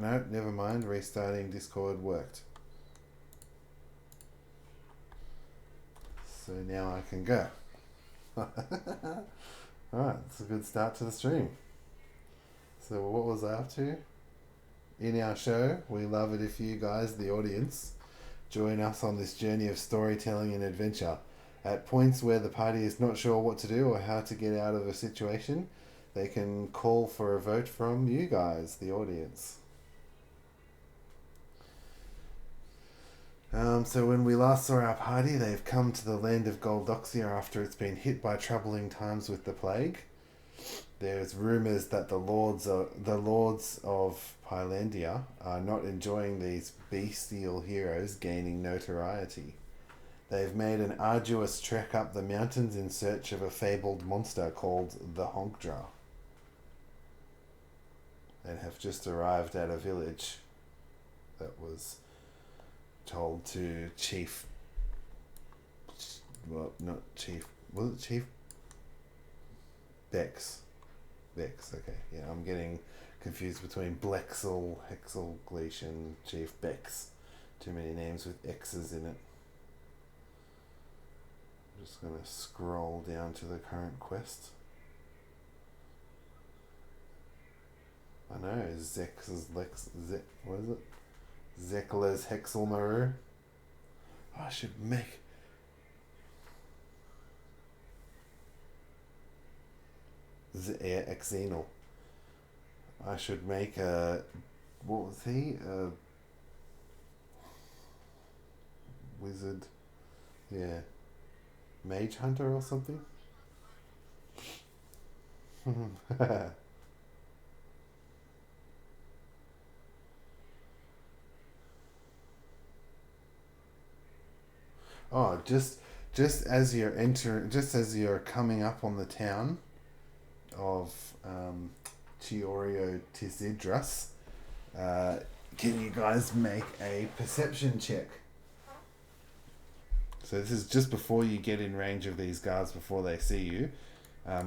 Alright, no, never mind. Restarting Discord worked. So now I can go. Alright, it's a good start to the stream. So what was I up to? In our show, we love it if you guys, the audience, join us on this journey of storytelling and adventure. At points where the party is not sure what to do or how to get out of a situation, they can call for a vote from you guys, the audience. So when we last saw our party, they've come to the land of Goldoxia after it's been hit by troubling times with the plague. There's rumours that the lords of Pylandia are not enjoying these bestial heroes gaining notoriety. They've made an arduous trek up the mountains in search of a fabled monster called the Honkdra, and have just arrived at a village that was told to Chief... Well, not Chief... Was it Chief? Bex. Bex, okay. Yeah, I'm getting confused between Blexel, Hexel, Glacian, Chief Bex. Too many names with X's in it. I'm just going to scroll down to the current quest. I know, Zex's Lex... what is it? Zekler's Hexelmaru. Oh, I should make... Exenal. I should make a... What was he? A wizard. Yeah. Mage hunter or something? Oh, just as you're entering, just as you're coming up on the town of Chiorio Tisidras, can you guys make a perception check? So this is just before you get in range of these guards, before they see you.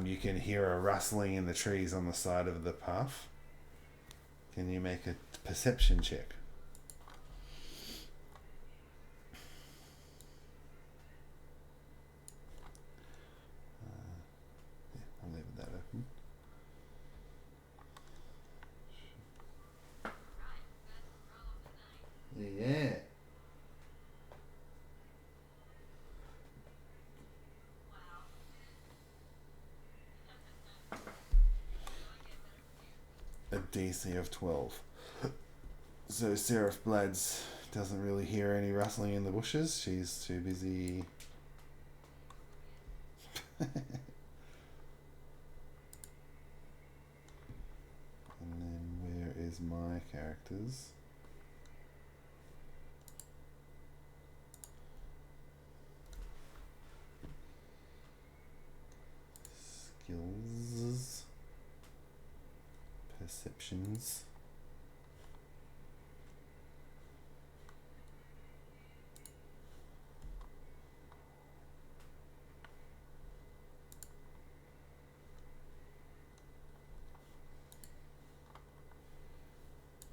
You can hear a rustling in the trees on the side of the path. Can you make a perception check? I'm leaving that open. Yeah. A DC of 12. So Seraph Blads doesn't really hear any rustling in the bushes. She's too busy. And then where is my characters? Skills. Perceptions.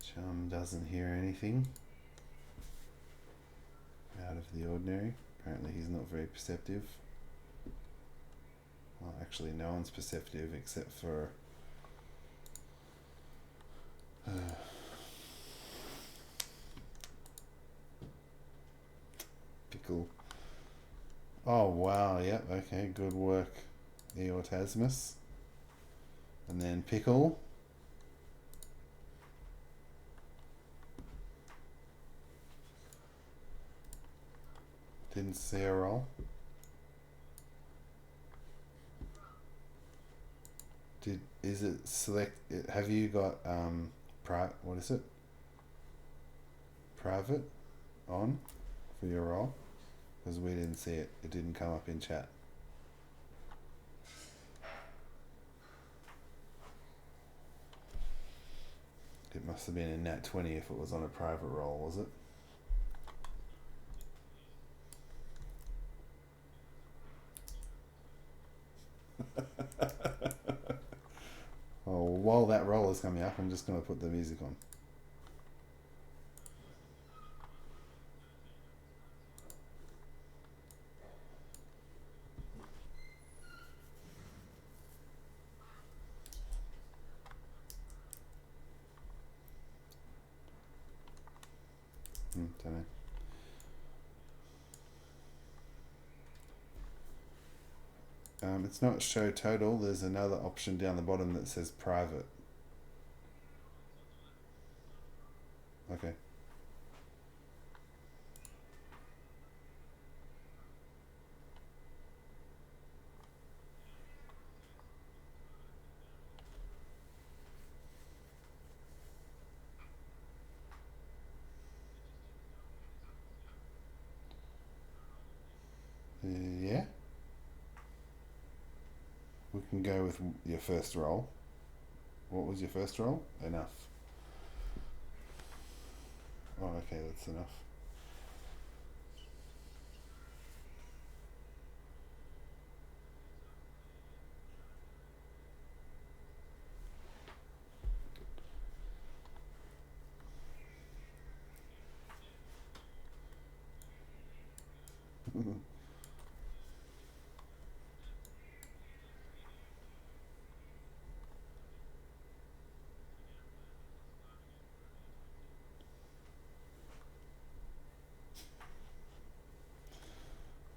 Chum doesn't hear anything out of the ordinary. Apparently he's not very perceptive. Well, actually no one's perceptive except for Pikkle. Oh wow, yep, okay, good work, Eortasmus. And then Pikkle. Didn't see a roll. Is it select? Have you got what is it? Private on for your roll? Because we didn't see it. It didn't come up in chat. It must have been a nat 20 if it was on a private roll, was it? Oh, while that roll is coming up, I'm just going to put the music on. Don't know. It's not show total. There's another option down the bottom that says private. Okay. Yeah. We can go with your first roll. What was your first roll? Enough. Oh, okay, that's enough.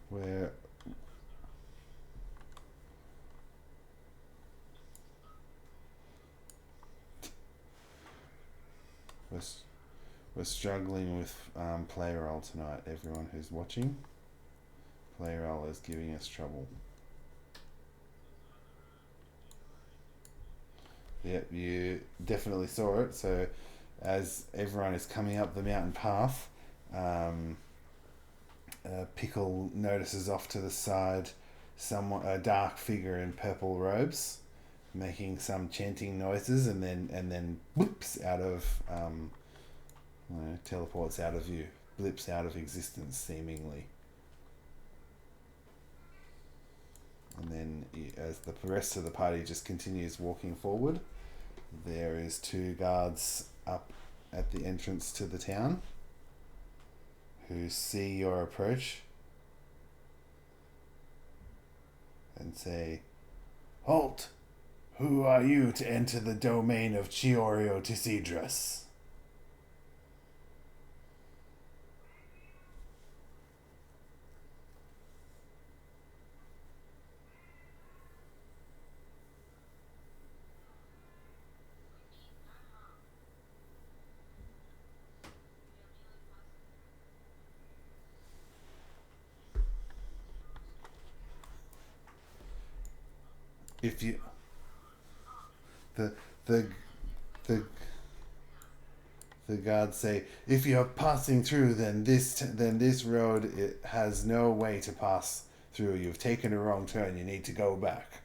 We're we're, we're struggling with play roll tonight. Everyone who's watching, play roll is giving us trouble. Yep, you definitely saw it. So, as everyone is coming up the mountain path, Pikkle notices off to the side a dark figure in purple robes, making some chanting noises, and then blips out of teleports out of view, blips out of existence seemingly. And then, as the rest of the party just continues walking forward, there is 2 guards up at the entrance to the town who see your approach and say, "Halt! Who are you to enter the domain of Chiorio Tisidras?" If you the the the the guards say, "If you're passing through, then this road it has no way to pass through. You've taken a wrong turn. You need to go back."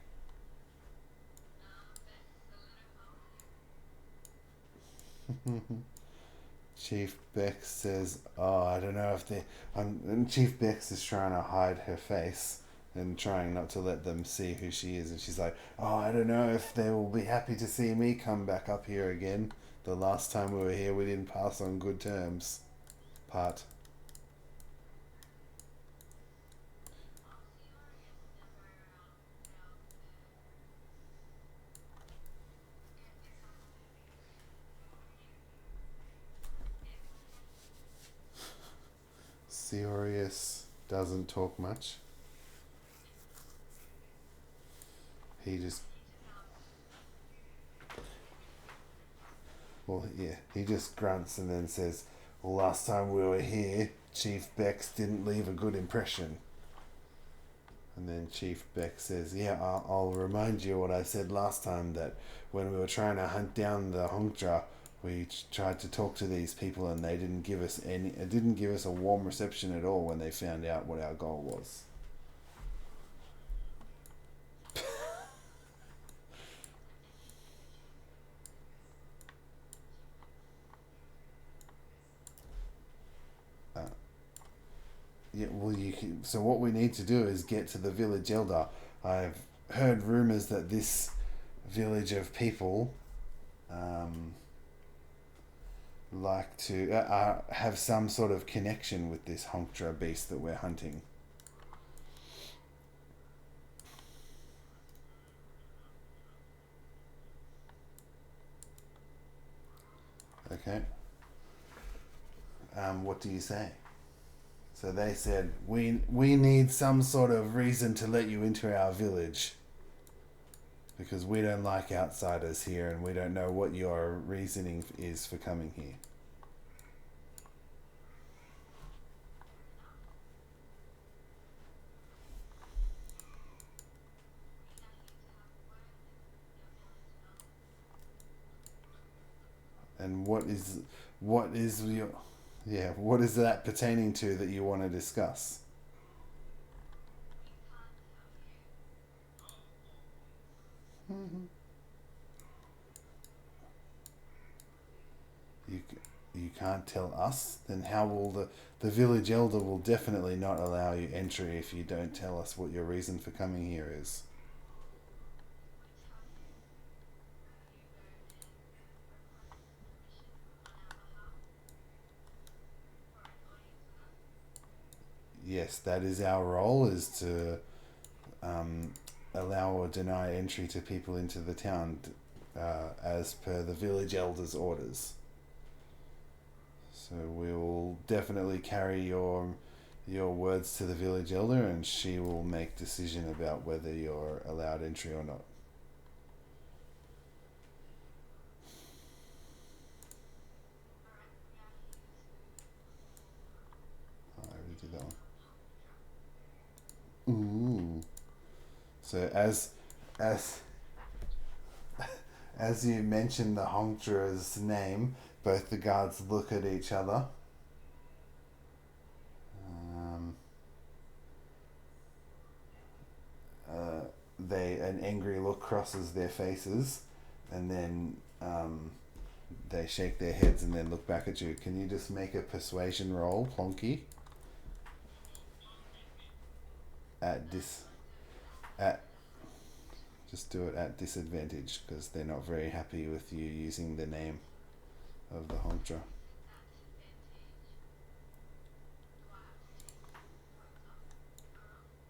Chief Bex says, "Oh, I don't know if they." And Chief Bex is trying to hide her face and trying not to let them see who she is. And she's like, "Oh, I don't know if they will be happy to see me come back up here again. The last time we were here, we didn't pass on good terms." Part. Sirius doesn't talk much. He just he just grunts and then says, "Well, last time we were here, Chief Bex didn't leave a good impression." And then Chief Bex says, "Yeah, I'll remind you what I said last time, that when we were trying to hunt down the Honkdra, we tried to talk to these people and they didn't give us a warm reception at all when they found out what our goal was." Yeah, well, so what we need to do is get to the village elder. I've heard rumors that this village of people like to have some sort of connection with this Honkdra beast that we're hunting. Okay. what do you say? So they said, we need some sort of reason to let you into our village. Because we don't like outsiders here and we don't know what your reasoning is for coming here. And what is your what is that pertaining to that you want to discuss? Mm-hmm. You you can't tell us. Then how will the village elder will definitely not allow you entry if you don't tell us what your reason for coming here is. Yes, that is our role, is to um, allow or deny entry to people into the town as per the village elder's orders. So we will definitely carry your words to the village elder, and she will make decision about whether you're allowed entry or not. Oh, I already did that one. Ooh. So as as you mention the Honkdra's name, both the guards look at each other. Um, they an angry look crosses their faces, and then they shake their heads and then look back at you. Can you just make a persuasion roll, Plonky? At dis at Just do it at disadvantage because they're not very happy with you using the name of the Honkdra.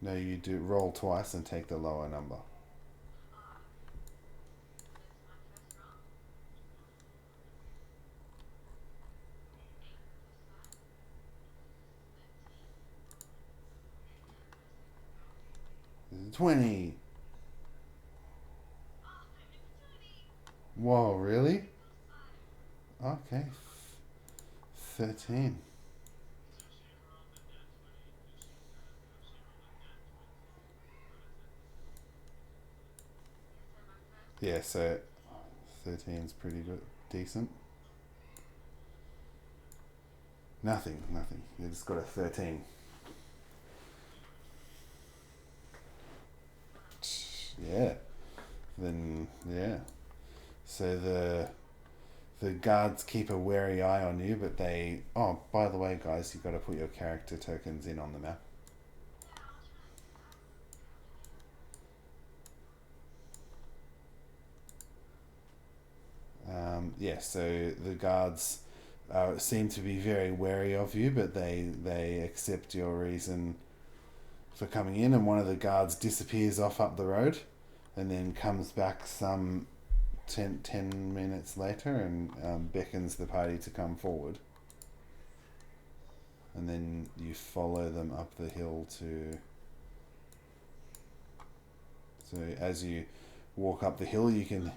No, you do roll twice and take the lower number. This is 20. Whoa, really? Okay. 13. Yeah, so 13 is pretty good. Decent. Nothing. You just got a 13. Yeah. Then, yeah. So the guards keep a wary eye on you, but they... Oh, by the way, guys, you've got to put your character tokens in on the map. Yeah, so the guards seem to be very wary of you, but they accept your reason for coming in, and one of the guards disappears off up the road and then comes back some 10 minutes later and beckons the party to come forward. And then you follow them up the hill to... So as you walk up the hill, you can...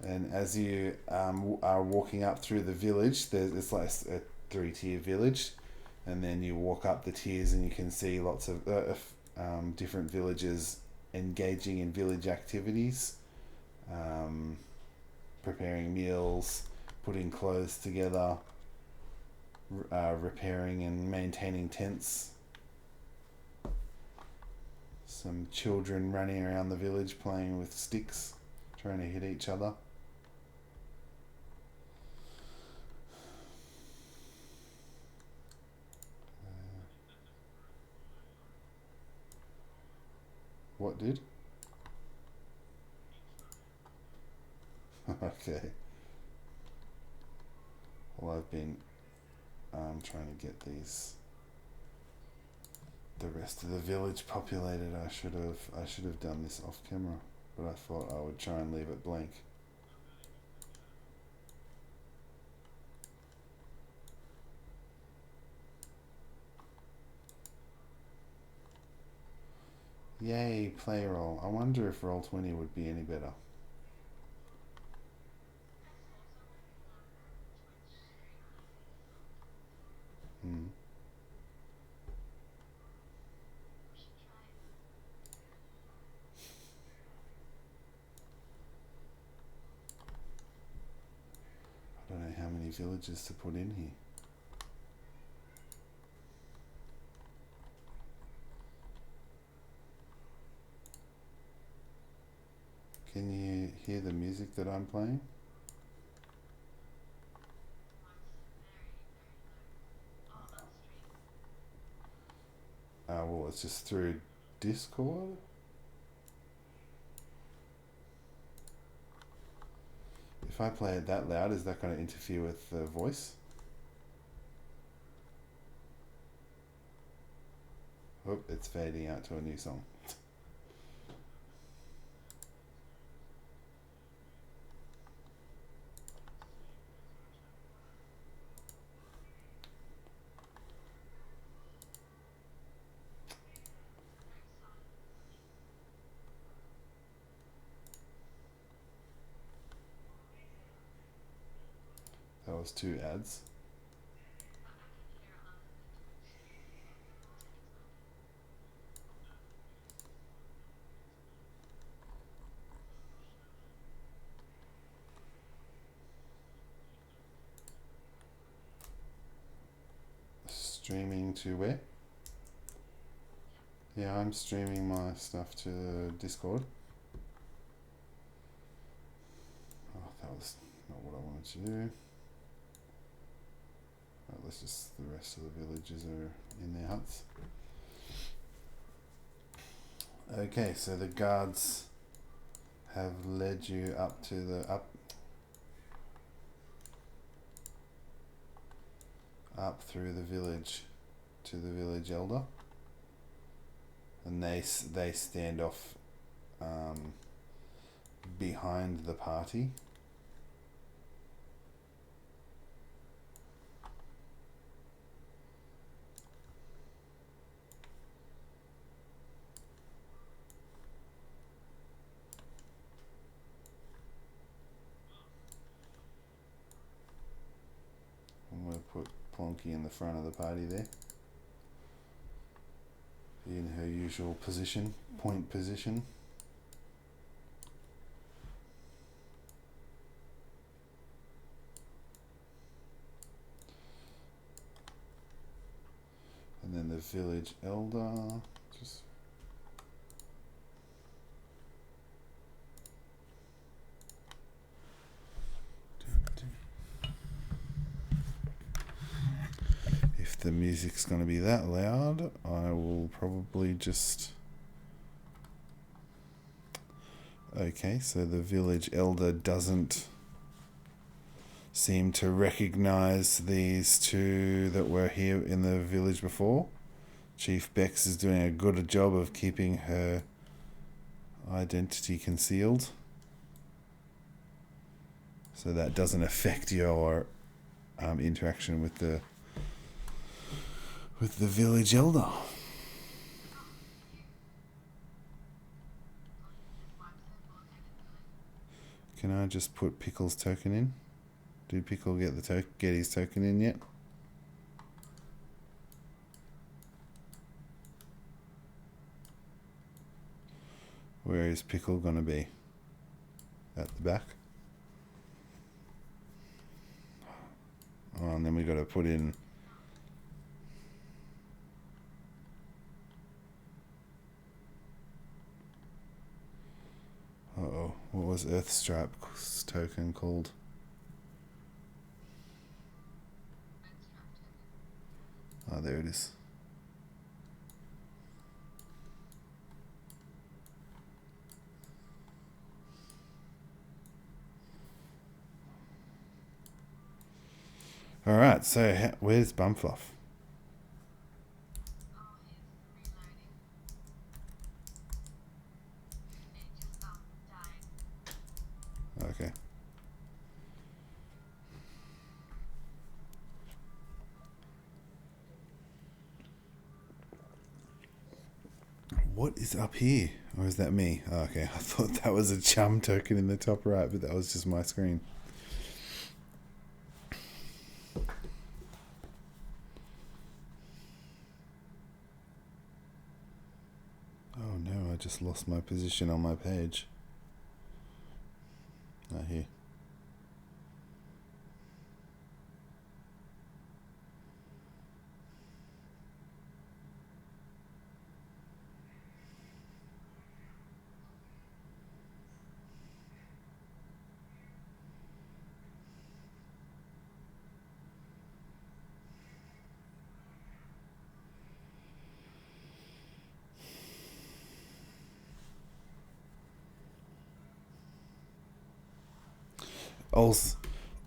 And as you are walking up through the village, it's like a three-tier village, and then you walk up the tiers and you can see lots of different villages engaging in village activities, preparing meals, putting clothes together, repairing and maintaining tents. Some children running around the village playing with sticks, trying to hit each other. What did? Okay. Well, I've been trying to get the rest of the village populated. I should have done this off camera, but I thought I would try and leave it blank. Yay, play roll. I wonder if Roll20 would be any better. Hmm. I don't know how many villages to put in here. Can you hear the music that I'm playing? Well, it's just through Discord. If I play it that loud, is that going to interfere with the voice? Oh, it's fading out to a new song. That was 2 ads. Streaming to where? Yeah, I'm streaming my stuff to Discord. Oh, that was not what I wanted to do. Right, let's just, the rest of the villagers are in their huts. Okay, so the guards have led you up to the up through the village to the village elder, and they stand off behind the party. I'm going to put Plonky in the front of the party there, in her usual position, point position. And then the village elder, just if the music's going to be that loud, I will probably just... Okay, so the village elder doesn't seem to recognize these 2 that were here in the village before. Chief Bex is doing a good job of keeping her identity concealed, so that doesn't affect your interaction with the village elder. Can I just put Pickle's token in? Did Pickle get his token in yet? Where is Pickle gonna be? At the back? Oh, and then we got to put in... Uh-oh, what was Earthstrap's token called? Oh, there it is. Alright, so where's Bumfluff? Okay. What is up here? Or is that me? Oh, okay, I thought that was a chum token in the top right, but that was just my screen. Oh no, I just lost my position on my page. Ah, here.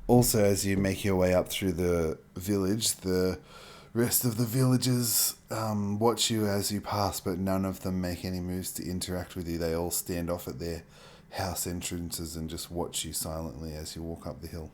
Also, as you make your way up through the village, the rest of the villagers watch you as you pass, but none of them make any moves to interact with you. They all stand off at their house entrances and just watch you silently as you walk up the hill.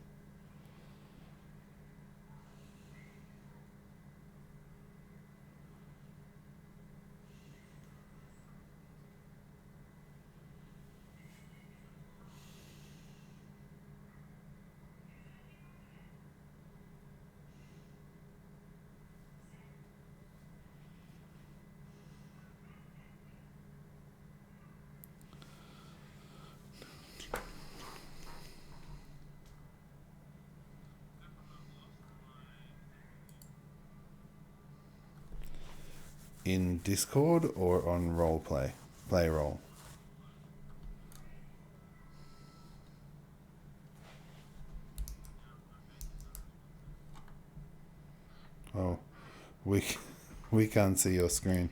In Discord or on roleplay? Play roll. Oh, we can't see your screen.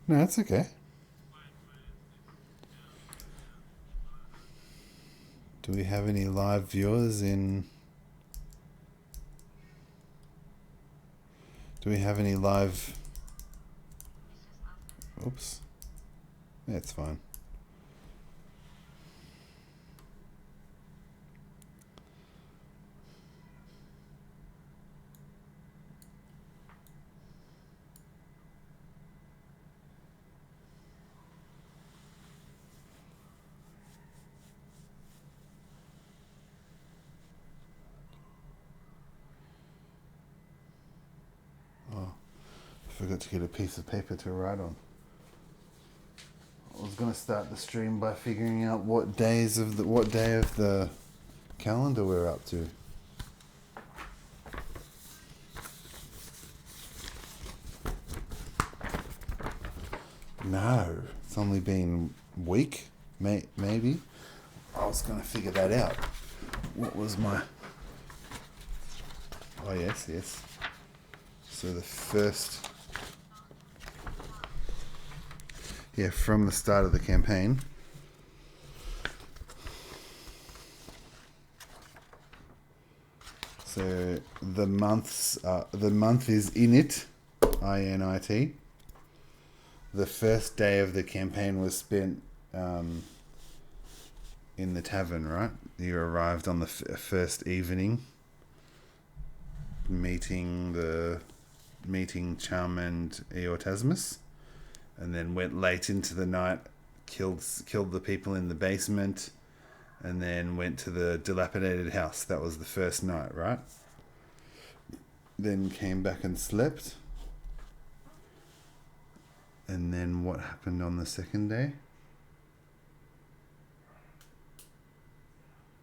No, that's okay. Do we have any live viewers in... Do we have any live... Oops. That's fine. Oh, I forgot to get a piece of paper to write on. I was going to start the stream by figuring out what day of the calendar we're up to. No, it's only been a week, maybe. I was going to figure that out. What was my... Oh, yes. So the first... Yeah, from the start of the campaign. So the month is init, INIT. The first day of the campaign was spent in the tavern, right? You arrived on the first evening, meeting Chum and Eortasmus, and then went late into the night, killed the people in the basement, and then went to the dilapidated house. That was the first night, right? Then came back and slept. And then what happened on the second day?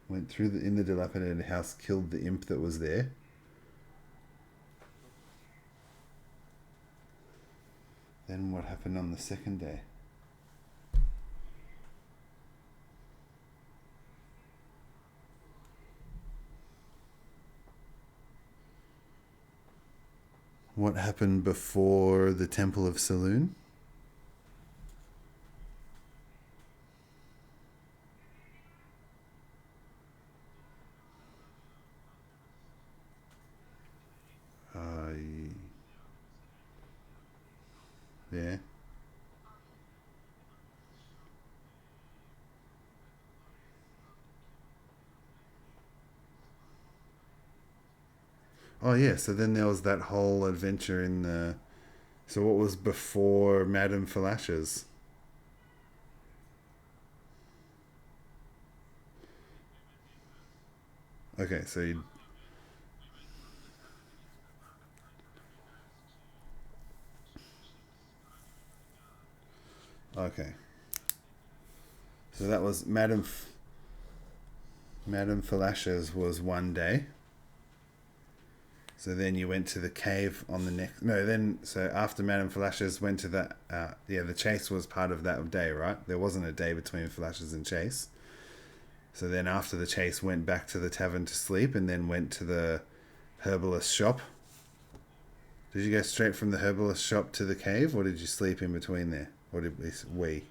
Went through in the dilapidated house, killed the imp that was there. Then what happened on the second day? What happened before the Temple of Saloon? Yeah. Oh yeah, so then there was that whole adventure in the. So what was before Madame Falash's? Okay, so you. Okay, so that was Madame Falash's was one day. So then you went to the cave on the next. No, then so after Madame Falash's went to that. Yeah, the chase was part of that day, right? There wasn't a day between Falash's and chase. So then after the chase, went back to the tavern to sleep, and then went to the herbalist shop. Did you go straight from the herbalist shop to the cave, or did you sleep in between there? Or did we?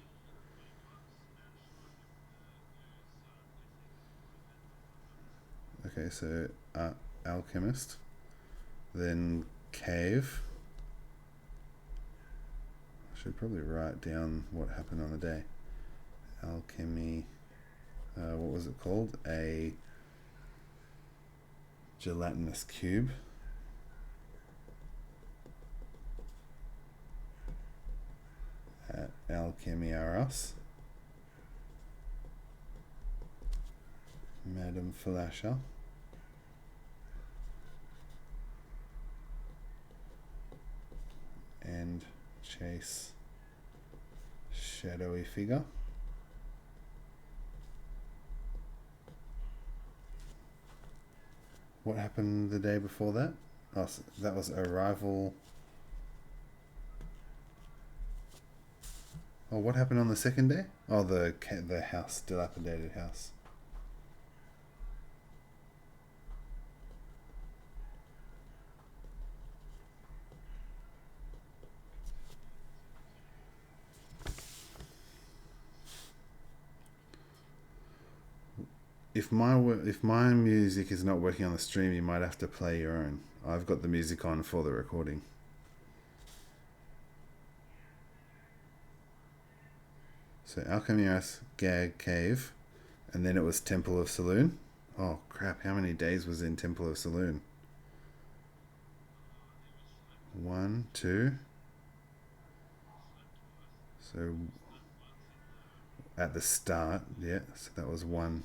Okay, so alchemist, then cave. I should probably write down what happened on the day. Alchemy. What was it called? A gelatinous cube. At Alchemy Aras. Madame Falasha. And chase shadowy figure. What happened the day before that? Oh, so that was arrival. Oh, what happened on the second day? Oh, the house, dilapidated house. If my music is not working on the stream, you might have to play your own. I've got the music on for the recording. So Alchemias, Gag Cave, and then it was Temple of Saloon. Oh crap! How many days was in Temple of Saloon? 1, 2. So at the start, yeah. So that was 1.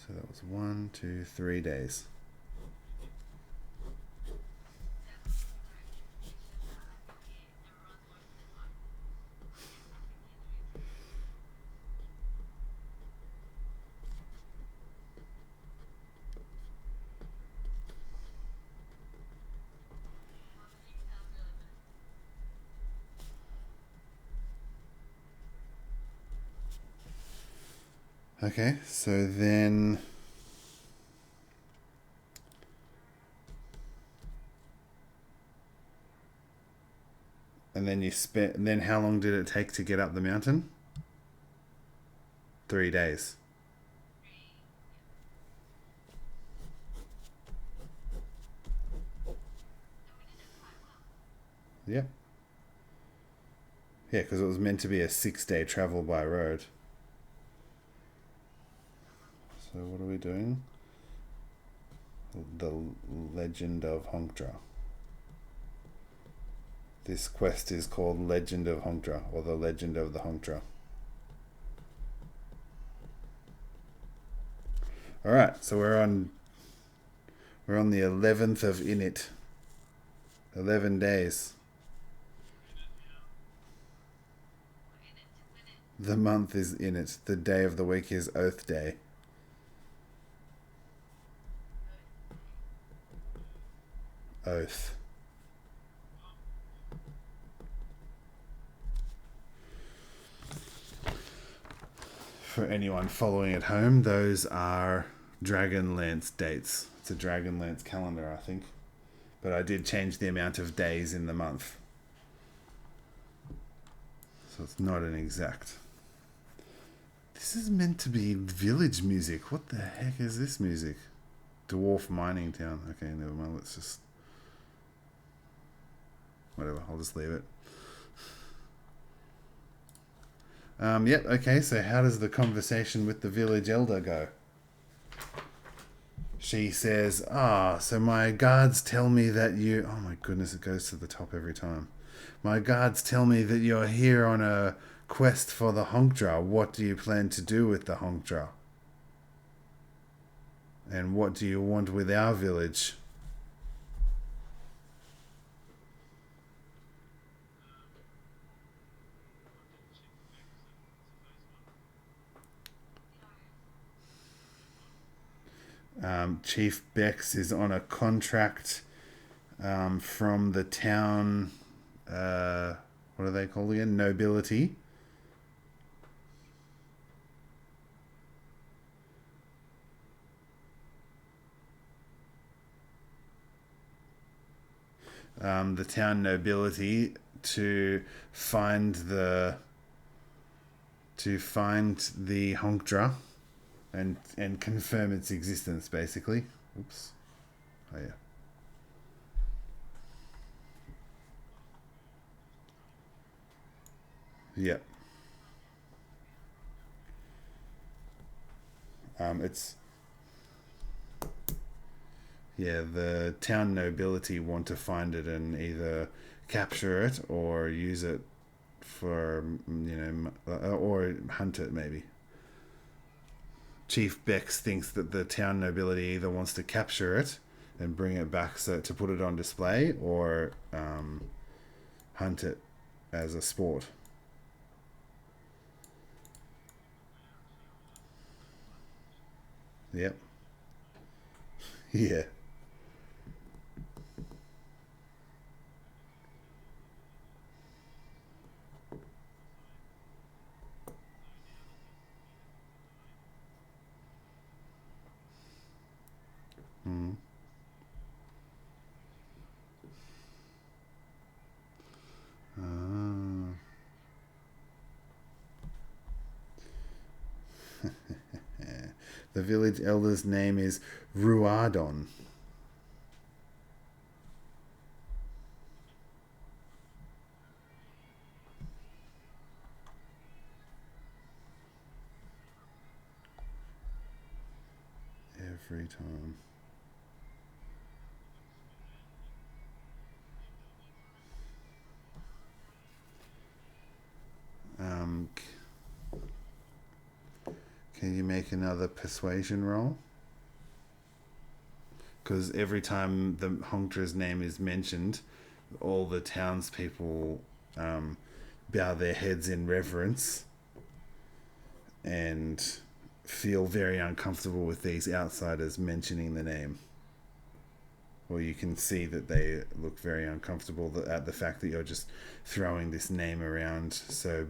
So that was 1, 2, 3 days. Okay, so then and then you spent and then how long did it take to get up the mountain? 3 days. Yep. Yeah, because it was meant to be a 6-day travel by road. So what are we doing? The Legend of Honkdra. This quest is called Legend of Honkdra, or the Legend of the Honkdra. Alright, so we're on the 11th of Init. 11 days. The month is Init. The day of the week is Oath Day. Oath. For anyone following at home, those are Dragonlance dates. It's a Dragonlance calendar, I think. But I did change the amount of days in the month. So it's not an exact. This is meant to be village music. What the heck is this music? Dwarf mining town. Okay, never mind. Let's just... Whatever, I'll just leave it. Yep, okay, so how does the conversation with the village elder go? She says, so my guards tell me that you. Oh my goodness, it goes to the top every time. My guards tell me that you're here on a quest for the Honkdra. What do you plan to do with the Honkdra? And what do you want with our village? Chief Bex is on a contract from the town. What are they called again? Nobility. The town nobility to find the Honkdra and confirm its existence, basically. Oops. Oh yeah. Yep. It's Yeah. The town nobility want to find it and either capture it or use it for or hunt it maybe. Chief Bex thinks that the town nobility either wants to capture it and bring it back to put it on display or hunt it as a sport. Yep. Yeah. Mm. Ah. The village elder's name is Ruadon. Every time. Can you make another persuasion roll? Because every time the Honkdra's name is mentioned, all the townspeople bow their heads in reverence and feel very uncomfortable with these outsiders mentioning the name. Or you can see that they look very uncomfortable at the fact that you're just throwing this name around so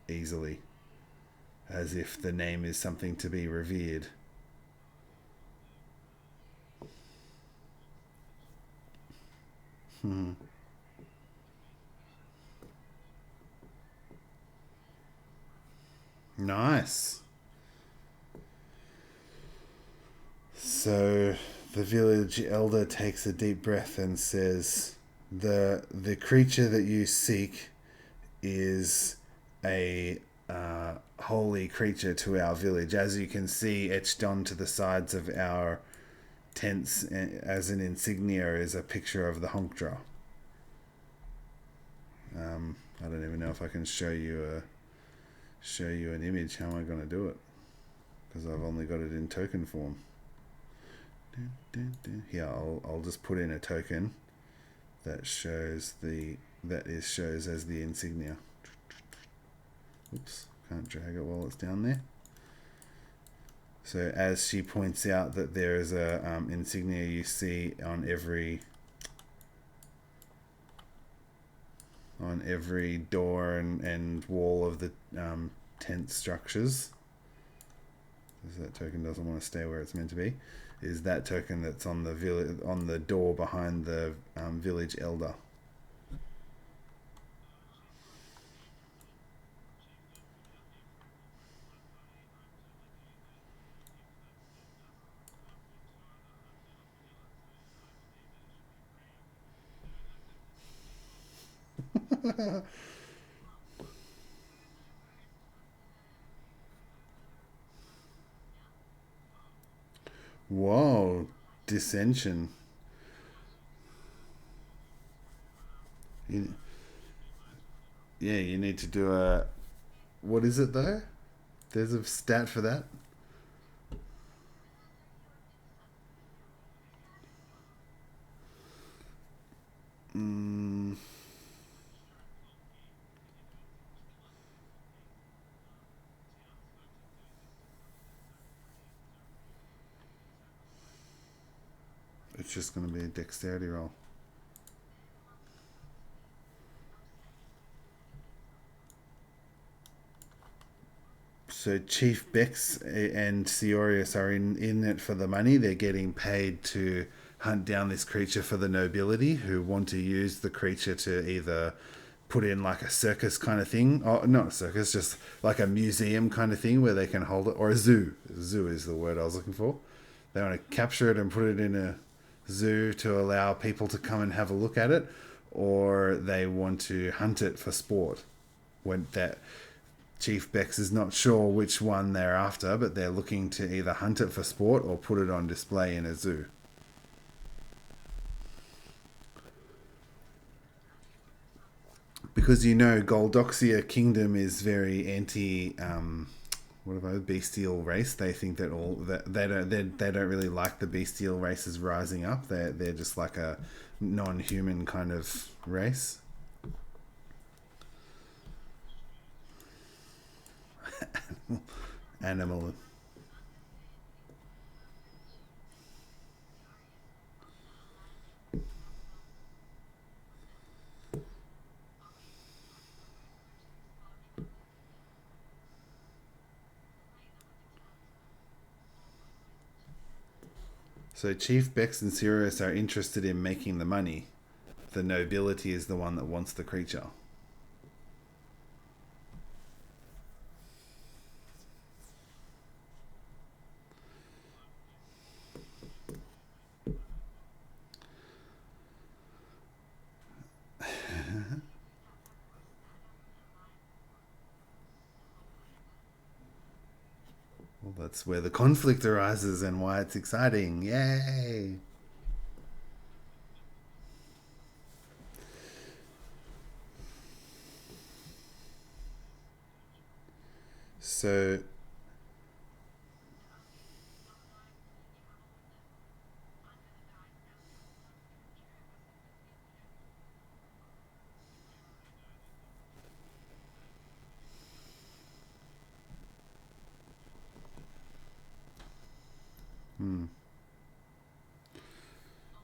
easily, as if the name is something to be revered. Hmm. Nice. So the village elder takes a deep breath and says, "The creature that you seek is a holy creature to our village. As you can see, etched onto the sides of our tents as an insignia is a picture of the Honkdra. I don't even know if I can show you an image. How am I going to do it? Because I've only got it in token form. Here, I'll just put in a token that shows as the insignia. Oops, can't drag it while it's down there. So as she points out that there is a insignia you see on every door and wall of the tent structures. Because that token doesn't want to stay where it's meant to be. Is that token that's on the door behind the village elder. Whoa, dissension. You, yeah, you need to do a. What is it though? There's a stat for that. Mm, it's just going to be a dexterity roll. So Chief Bex and Seorius are in it for the money. They're getting paid to hunt down this creature for the nobility who want to use the creature to either put in like a circus kind of thing. Oh, not a circus, just like a museum kind of thing where they can hold it. Or a zoo. Zoo is the word I was looking for. They want to capture it and put it in a zoo to allow people to come and have a look at it. Or they want to hunt it for sport. When that Chief Bex is not sure which one they're after, but they're looking to either hunt it for sport or put it on display in a zoo. Because you know, Goldoxia Kingdom is very anti. What about bestial race? They think that all that they don't really like the bestial races rising up. They're just like a non-human kind of race. Animal. So Chief Bex and Sirius are interested in making the money. The nobility is the one that wants the creature. Well, that's where the conflict arises and why it's exciting. Yay! So,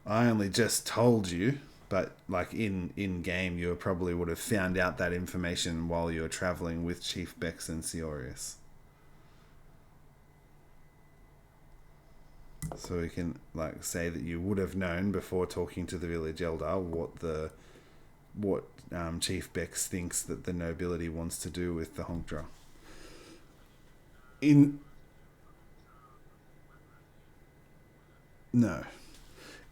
I only just told you, but like in game, you probably would have found out that information while you were traveling with Chief Bex and Seorius. So we can like say that you would have known before talking to the village elder what Chief Bex thinks that the nobility wants to do with the Honkdra. In no,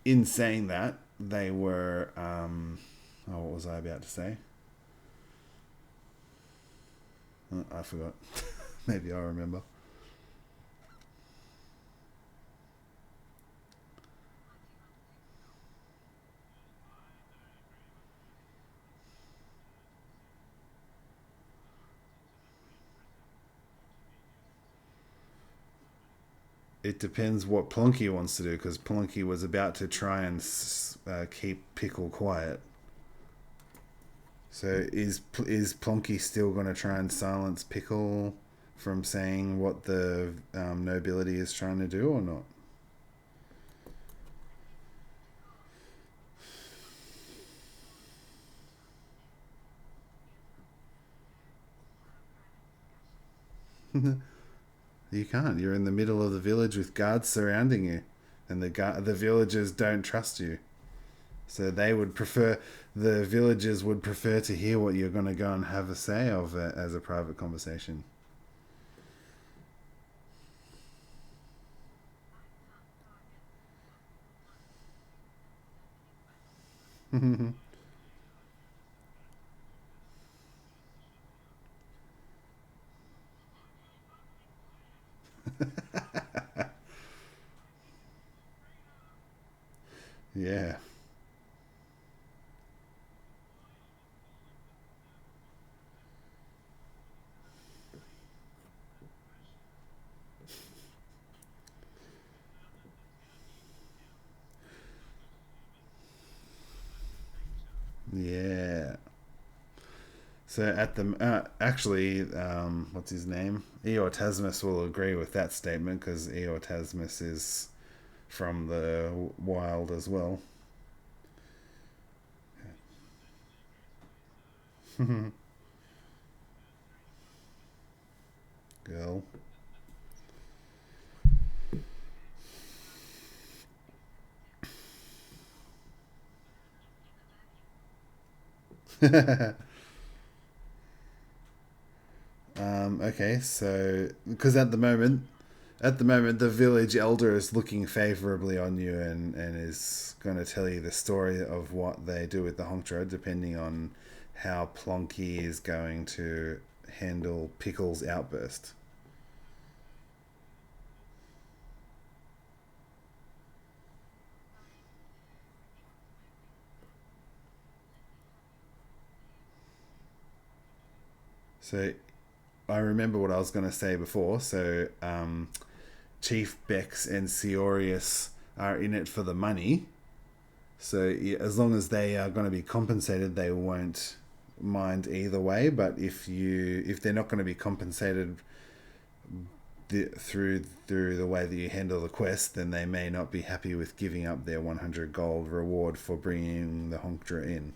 in saying that, they were. Oh, what was I about to say? I forgot. Maybe I remember. It depends what Plonky wants to do because Plonky was about to try and keep Pikkle quiet. So is Plonky still going to try and silence Pikkle from saying what the nobility is trying to do or not? You can't. You're in the middle of the village with guards surrounding you, and the villagers don't trust you. So they would prefer the villagers would prefer to hear what you're going to go and have a say of as a private conversation. Yeah. Yeah. So at the actually, what's his name? Eortasmus will agree with that statement because Eortasmus is from the wild as well. Girl. Okay, so because at the moment, the village elder is looking favorably on you and is going to tell you the story of what they do with the Honkdra, depending on how Plonky is going to handle Pickle's outburst. So I remember what I was going to say before. So Chief Bex and Seorius are in it for the money. So yeah, as long as they are going to be compensated, they won't mind either way. But if they're not going to be compensated through the way that you handle the quest, then they may not be happy with giving up their 100 gold reward for bringing the Honkdra in.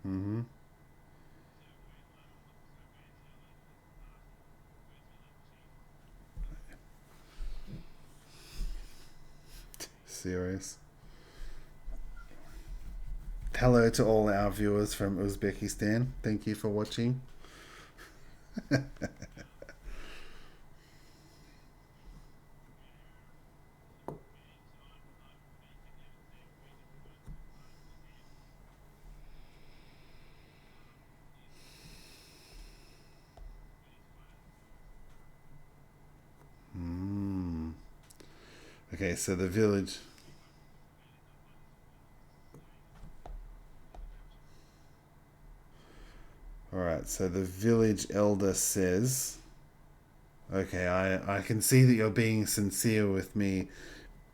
Mm-hmm. Serious. Hello to all our viewers from Uzbekistan. Thank you for watching. Mm. Okay, so the village. All right, so the village elder says, "Okay, I can see that you're being sincere with me,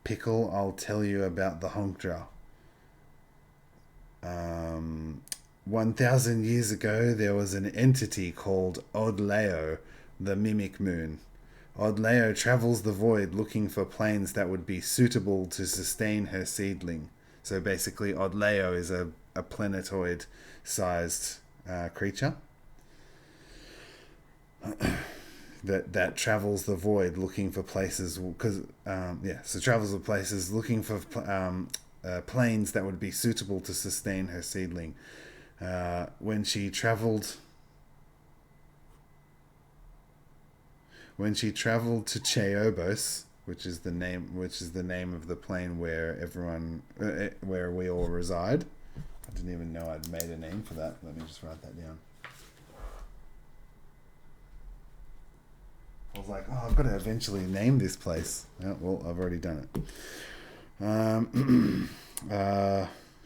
Pickle. I'll tell you about the Honkdra. 1,000 years ago, there was an entity called Odleo, the Mimic Moon. Odleo travels the void looking for planes that would be suitable to sustain her seedling. So basically, Odleo is a planetoid sized creature that travels the void looking for places. Because, so travels the places looking for planes that would be suitable to sustain her seedling. When she traveled to Cheobos, which is the name of the plane where where we all reside. I didn't even know I'd made a name for that. Let me just write that down. I was like, oh, I've got to eventually name this place. Oh, well, I've already done it.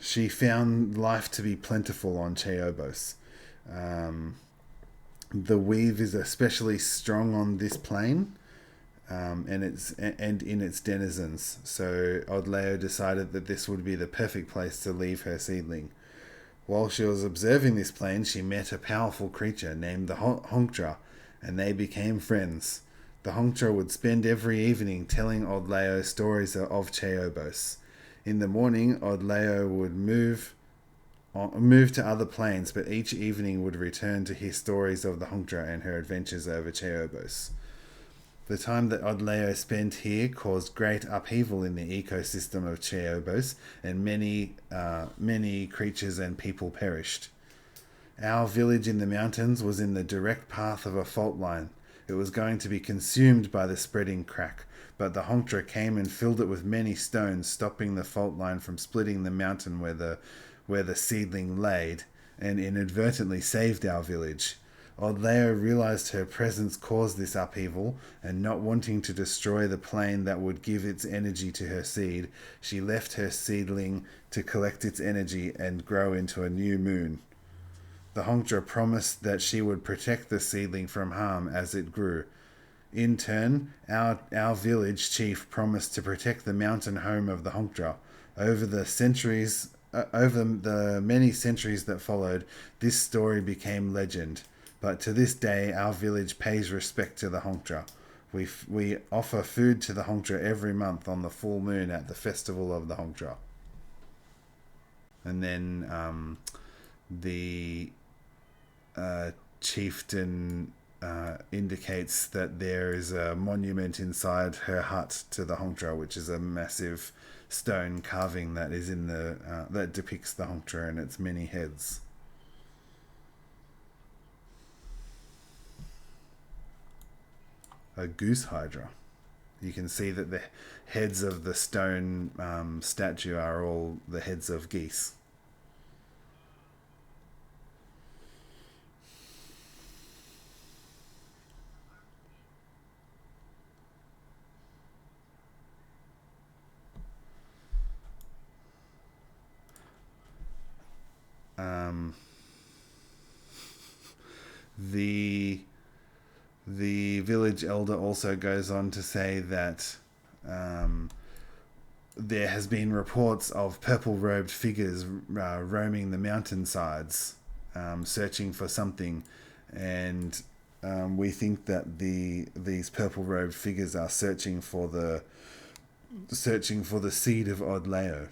She found life to be plentiful on Cheobos. Um, the weave is especially strong on this plane, and in its denizens. So Odleo decided that this would be the perfect place to leave her seedling. While she was observing this plane, she met a powerful creature named the Honkdra, and they became friends. The Honkdra would spend every evening telling Old Leo stories of Cheobos. In the morning, Old Leo would move to other planes, but each evening would return to hear stories of the Honkdra and her adventures over Cheobos. The time that Old Leo spent here caused great upheaval in the ecosystem of Cheobos, and many creatures and people perished. Our village in the mountains was in the direct path of a fault line. It was going to be consumed by the spreading crack, but the Honkdra came and filled it with many stones, stopping the fault line from splitting the mountain where the seedling laid, and inadvertently saved our village. Old Leo realized her presence caused this upheaval, and not wanting to destroy the plane that would give its energy to her seed, she left her seedling to collect its energy and grow into a new moon. The Honkdra promised that she would protect the seedling from harm as it grew. In turn, our village chief promised to protect the mountain home of the Honkdra. Over the many centuries that followed, this story became legend. But to this day, our village pays respect to the Honkdra. We offer food to the Honkdra every month on the full moon at the festival of the Honkdra. And then the chieftain indicates that there is a monument inside her hut to the Honkdra, which is a massive stone carving that is in that depicts the Honkdra and its many heads. A goose hydra. You can see that the heads of the stone statue are all the heads of geese. The village elder also goes on to say that there has been reports of purple-robed figures roaming the mountainsides, searching for something, and we think that these purple-robed figures are searching for the seed of Old Leo.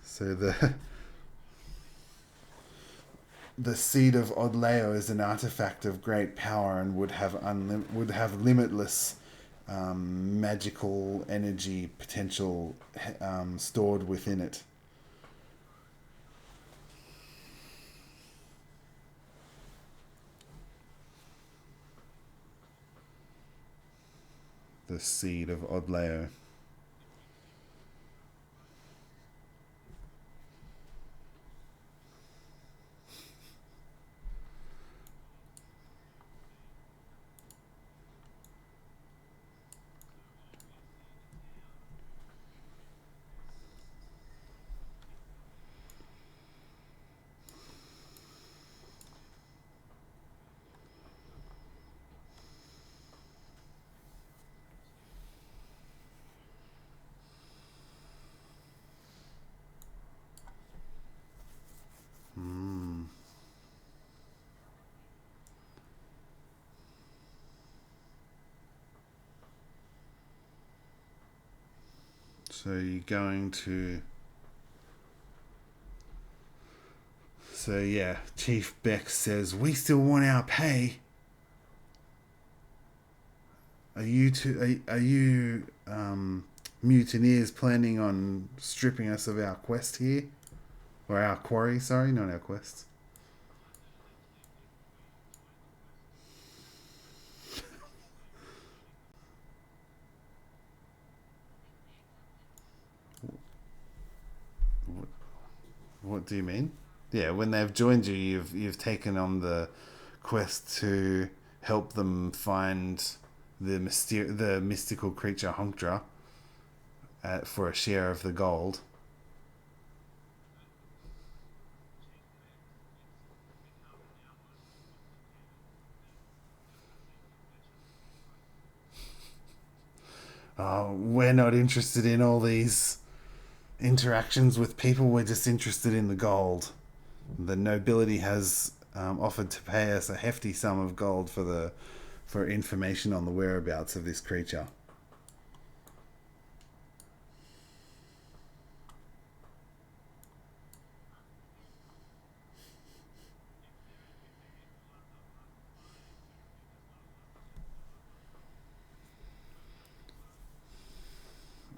So the seed of Old Leo is an artifact of great power and would have limitless magical energy potential stored within it. The seed of Old Leo. So you're going to... So yeah, Chief Beck says, "We still want our pay. Are you mutineers planning on stripping us of our quest here? Or our quarry, sorry, not our quest." What do you mean? Yeah, when they've joined you, you've taken on the quest to help them find the mystical creature Honkdra for a share of the gold. we're not interested in all these interactions with people. We're just interested in the gold. The nobility has offered to pay us a hefty sum of gold for information on the whereabouts of this creature.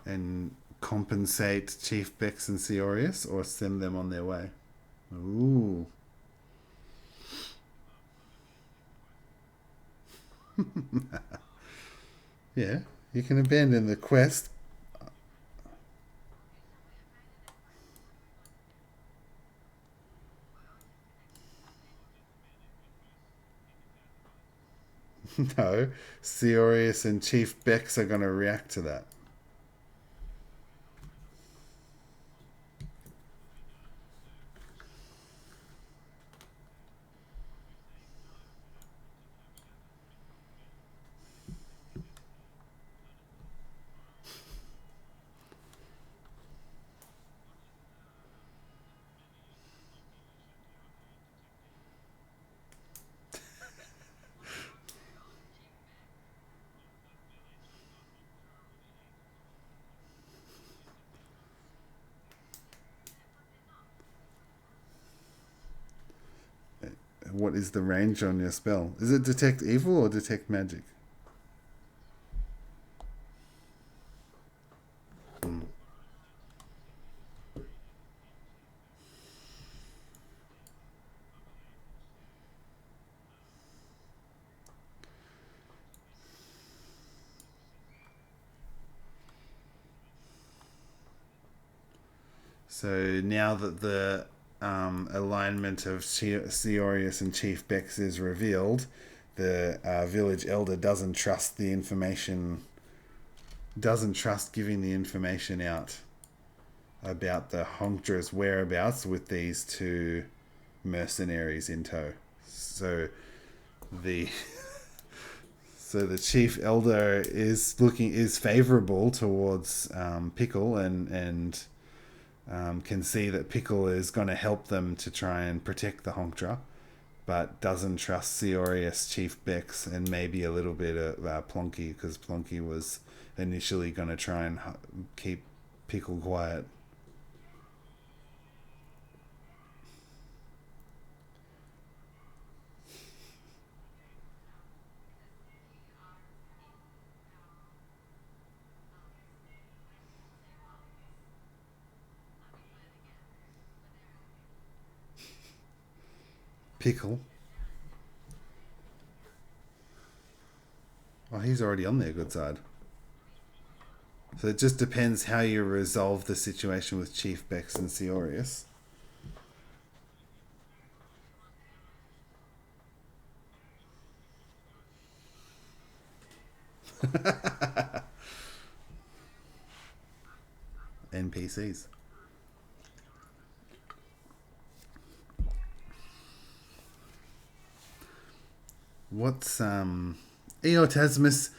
And compensate Chief Bex and Seorius, or send them on their way? Ooh. Yeah, you can abandon the quest. No, Seorius and Chief Bex are going to react to that. What is the range on your spell? Is it detect evil or detect magic? So now that the alignment of Seorius and Chief Bex is revealed, the village elder doesn't trust the information, doesn't trust giving the information out about the Honkdra's whereabouts with these two mercenaries in tow. So the the chief elder is favourable towards Pikkle and can see that Pikkle is going to help them to try and protect the Honkdra, but doesn't trust Seorius, Chief Bex, and maybe a little bit of Plonky, because Plonky was initially going to try and keep Pikkle quiet. Pikkle. Oh, he's already on their good side. So it just depends how you resolve the situation with Chief Bex and Seorius. NPCs. What's Eotasmus?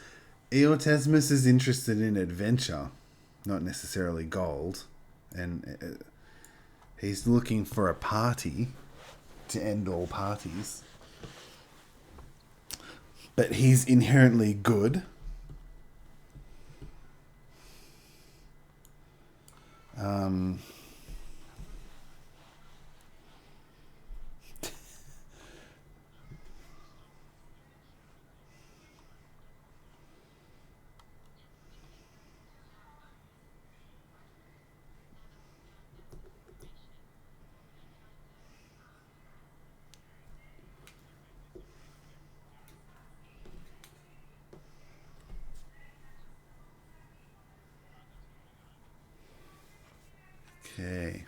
Eotasmus is interested in adventure, not necessarily gold, and he's looking for a party to end all parties. But he's inherently good. Um, okay.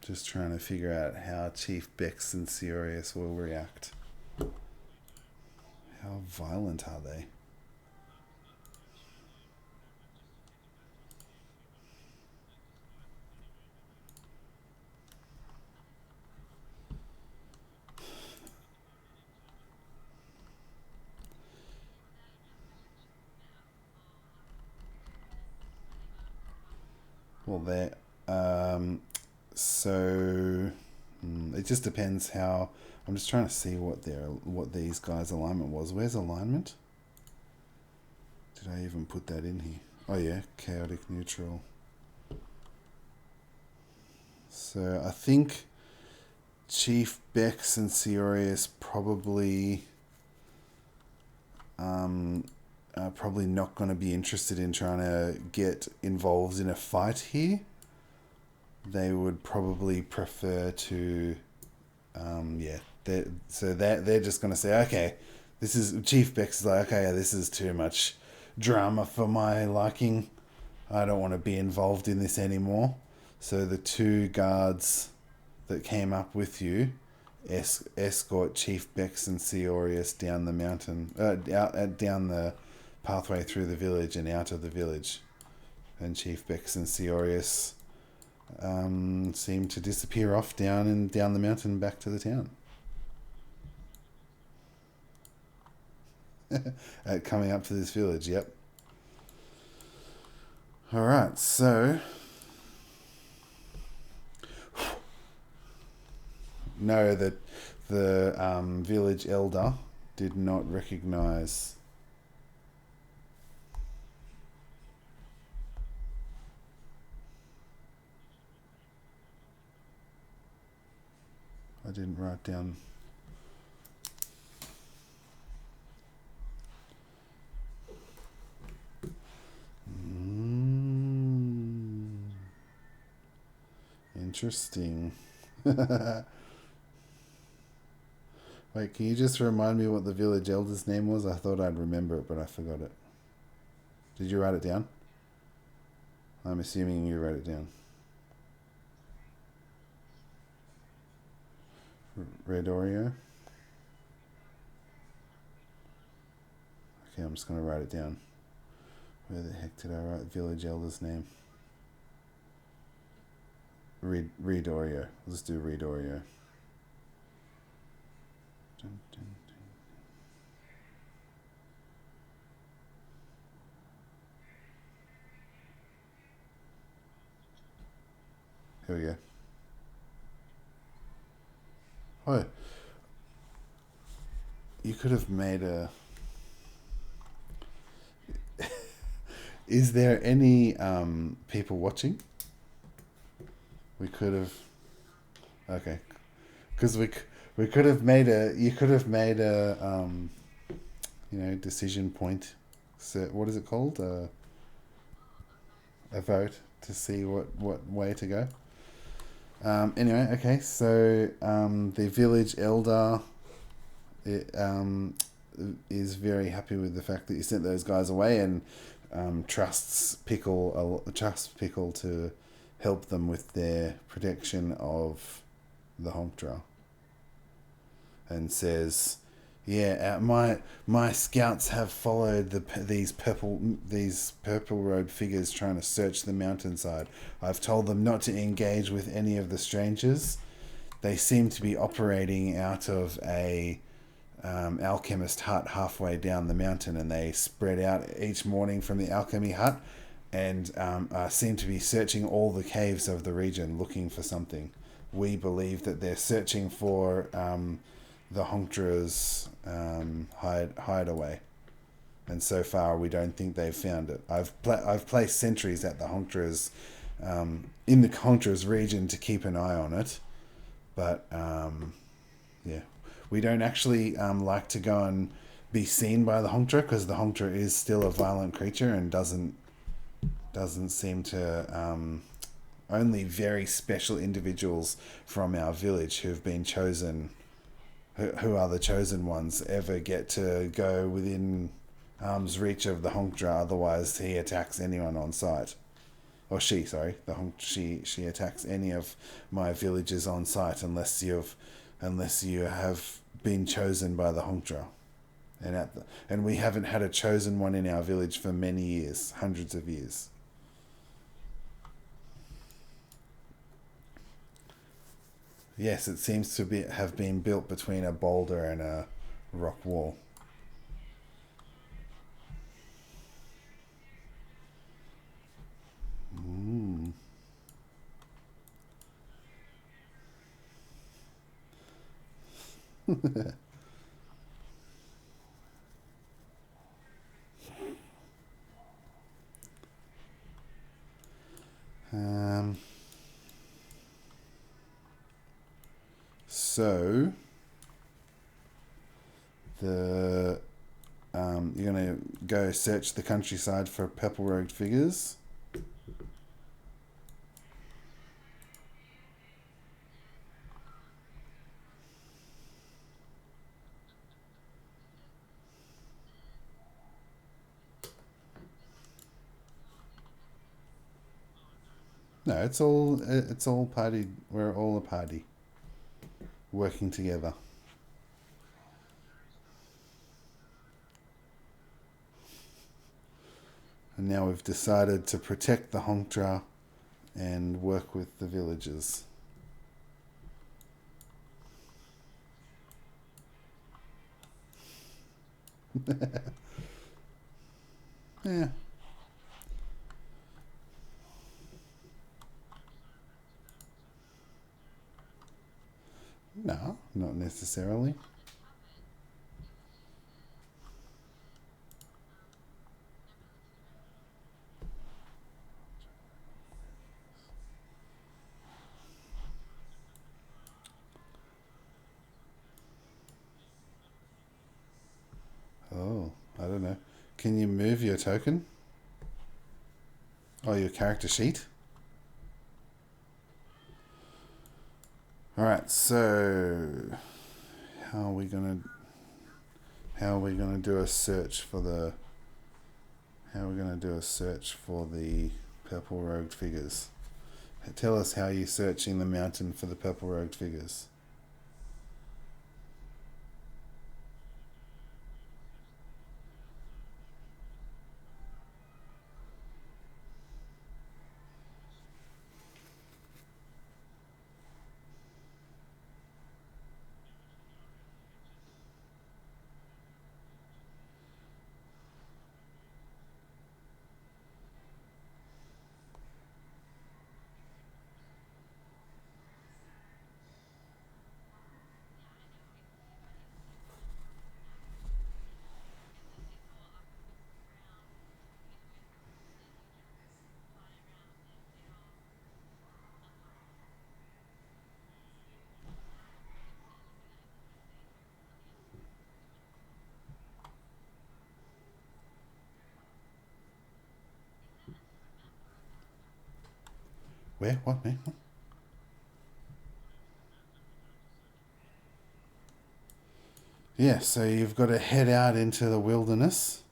Just trying to figure out how Chief Bex and Seorius will react. How violent are they? Well, there. So it just depends how. I'm just trying to see what these guys' alignment was. Where's alignment? Did I even put that in here? Oh yeah, chaotic neutral. So I think Chief Bex and Seorius probably are probably not going to be interested in trying to get involved in a fight here. They would probably prefer to, they're just going to say, okay, this is Chief Bex is like, okay, this is too much drama for my liking. I don't want to be involved in this anymore. So the two guards that came up with you escort Chief Bex and Seorius down the mountain, down the pathway through the village and out of the village. And Chief Bex and Seorius seem to disappear off down the mountain back to the town. Coming up to this village, yep. Alright, so know that the village elder did not recognize I didn't write down Interesting. Wait, can you just remind me what the village elder's name was? I thought I'd remember it, but I forgot it. Did you write it down? I'm assuming you wrote it down. Red Oreo? Okay, I'm just going to write it down. Where the heck did I write village elder's name? Read Oreo. Let's do Read Oreo. Dun, dun, dun. Here we go. Oh, you could have made a... Is there any people watching? We could have... Okay. Because we could have made a... You could have made a, decision point. So what is it called? A vote to see what way to go. Anyway, okay. So the village elder is very happy with the fact that you sent those guys away and trusts Pikkle to help them with their protection of the Honkdra, and says, "Yeah, my scouts have followed these purple robed figures trying to search the mountainside. I've told them not to engage with any of the strangers. They seem to be operating out of a alchemist hut halfway down the mountain, and they spread out each morning from the alchemy hut and seem to be searching all the caves of the region looking for something. We believe that they're searching for the Honkdra's hideaway, and so far we don't think they've found it. I've placed sentries at the Honkdra's in the Honkdra's region to keep an eye on it, but we don't actually like to go and be seen by the Honkdra, because the Honkdra is still a violent creature and doesn't seem to... only very special individuals from our village who've been chosen, who are the chosen ones, ever get to go within arm's reach of the Honkdra. Otherwise, he attacks anyone on sight. Or she, sorry. She attacks any of my villagers on sight unless you have been chosen by the Honkdra. And we haven't had a chosen one in our village for many years, hundreds of years. Yes, it seems to have been built between a boulder and a rock wall. um, so the you're gonna go search the countryside for purple robed figures. No, it's all party. We're all a party working together. And now we've decided to protect the Honkdra and work with the villagers. Yeah. No, not necessarily. Oh, I don't know. Can you move your token? Oh, your character sheet? Alright, so how are we gonna do a search for the purple robed figures? Tell us how you're searching the mountain for the purple robed figures. Where? What, man? Yeah, so you've got to head out into the wilderness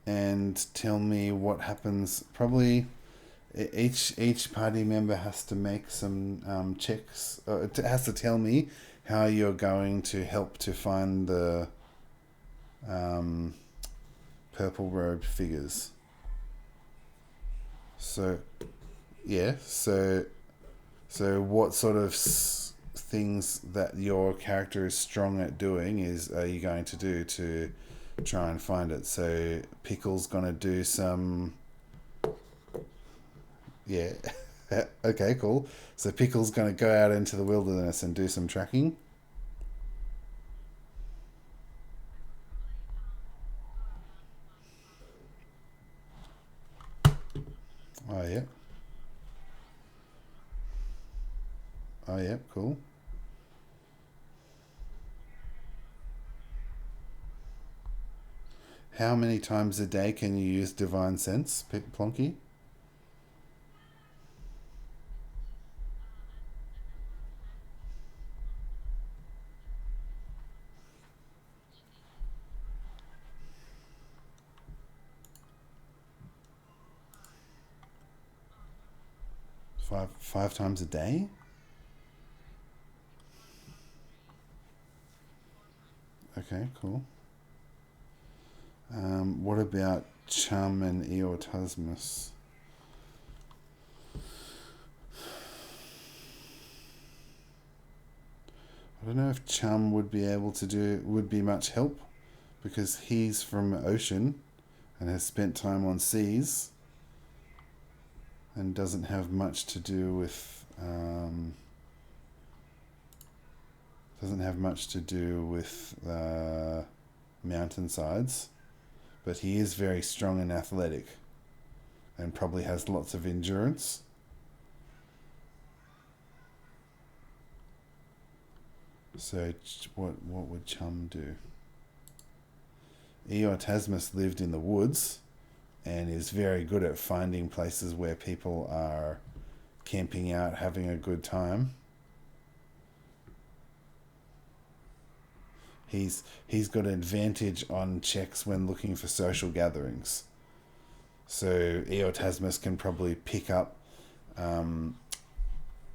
and tell me what happens. Probably each party member has to make some checks. It has to tell me how you're going to help to find the um, purple robed figures. So yeah, so what sort of things that your character is strong at doing are you going to do to try and find it? So Pikkle's gonna do some. Yeah. Okay, cool. So Pikkle's gonna go out into the wilderness and do some tracking. Oh yeah. Oh yeah. Cool. How many times a day can you use Divine Sense, Plonky? 5 times a day? Okay, cool. What about Chum and Eotasmus? I don't know if Chum would be much help because he's from ocean and has spent time on seas and doesn't have much to do with Doesn't have much to do with mountainsides, but he is very strong and athletic, and probably has lots of endurance. So what would Chum do? Eotasmus lived in the woods and is very good at finding places where people are camping out, having a good time. He's got an advantage on checks when looking for social gatherings. So Eotasmus can probably pick up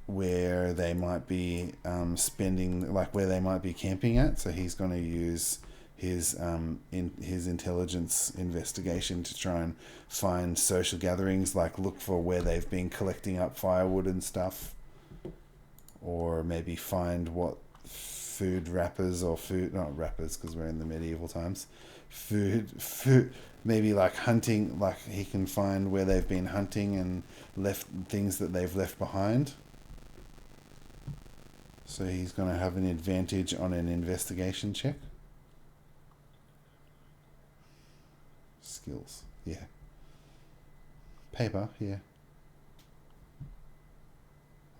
where they might be spending, like where they might be camping at. So he's going to use his intelligence investigation to try and find social gatherings, like look for where they've been collecting up firewood and stuff, or maybe find what food wrappers or food, not wrappers because we're in the medieval times, food maybe like hunting, like he can find where they've been hunting and left things that they've left behind. So he's going to have an advantage on an investigation check. Skills, yeah. Paper, yeah.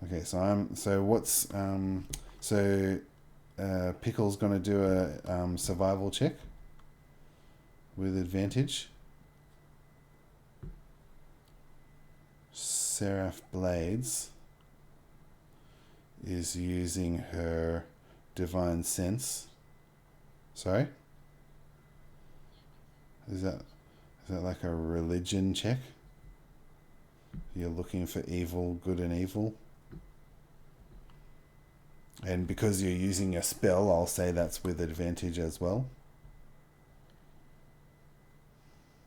Okay, so Pickle's going to do a survival check with advantage. Seraph Blades is using her divine sense. Sorry? Is that like a religion check? You're looking for evil, good and evil. And because you're using a spell, I'll say that's with advantage as well.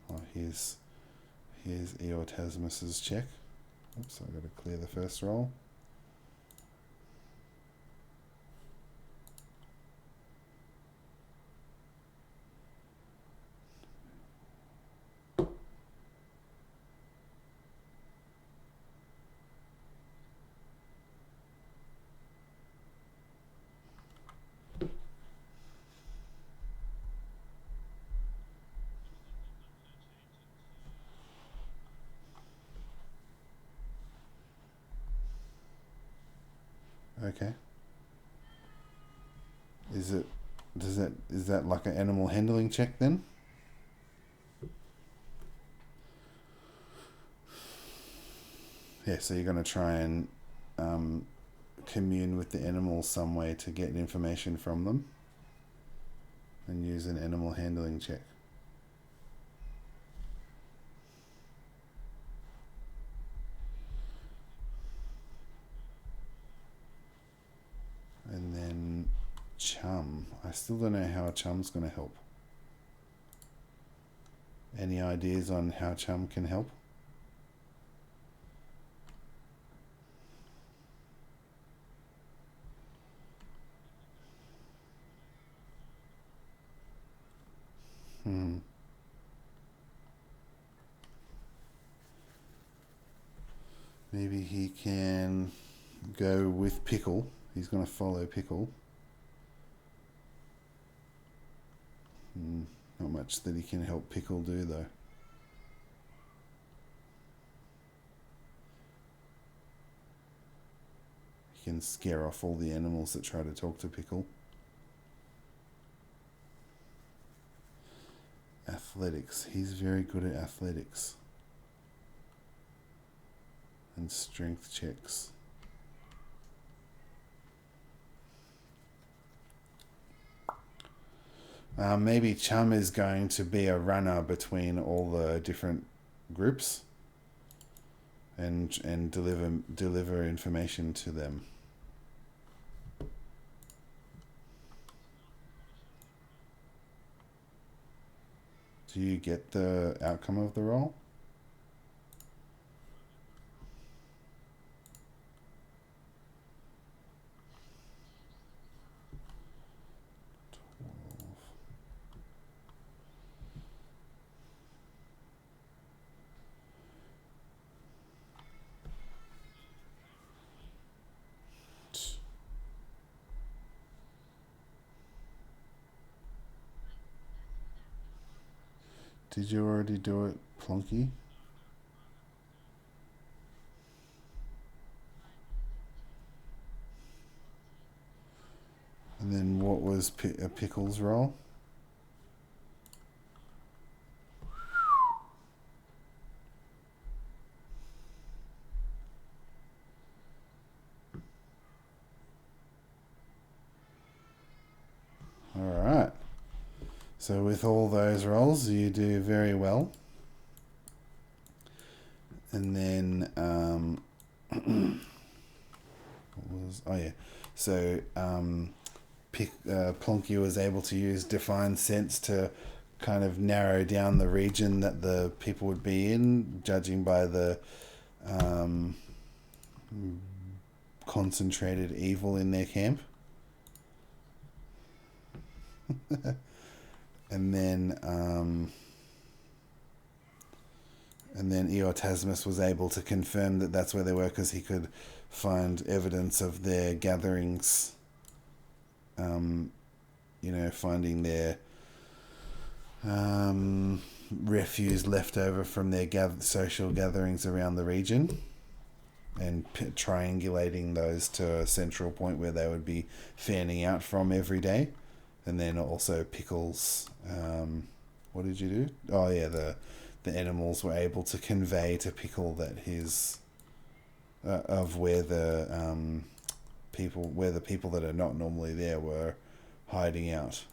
Oh, here's Eotasmus's check. Oops, I've got to clear the first roll. Okay. Is that like an animal handling check then? Yeah, so you're going to try and commune with the animals some way to get information from them and use an animal handling check. And then Chum. I still don't know how Chum's going to help. Any ideas on how Chum can help? Maybe he can go with Pikkle. He's going to follow Pikkle. Not much that he can help Pikkle do, though. He can scare off all the animals that try to talk to Pikkle. Athletics. He's very good at athletics. And strength checks. Maybe Chum is going to be a runner between all the different groups and deliver information to them. Do you get the outcome of the roll? Did you already do it, Plonky? And then what was Pickle's role? Alright. So with all those roles, you do very well. And then, so Plonky was able to use Divine Sense to kind of narrow down the region that the people would be in, judging by the concentrated evil in their camp. And then Eotasmus was able to confirm that that's where they were because he could find evidence of their gatherings. Finding their refuse left over from their social gatherings around the region, and triangulating those to a central point where they would be fanning out from every day. And then also Pickle's, what did you do? Oh yeah, the animals were able to convey to Pickle that his of where the people that are not normally there were hiding out.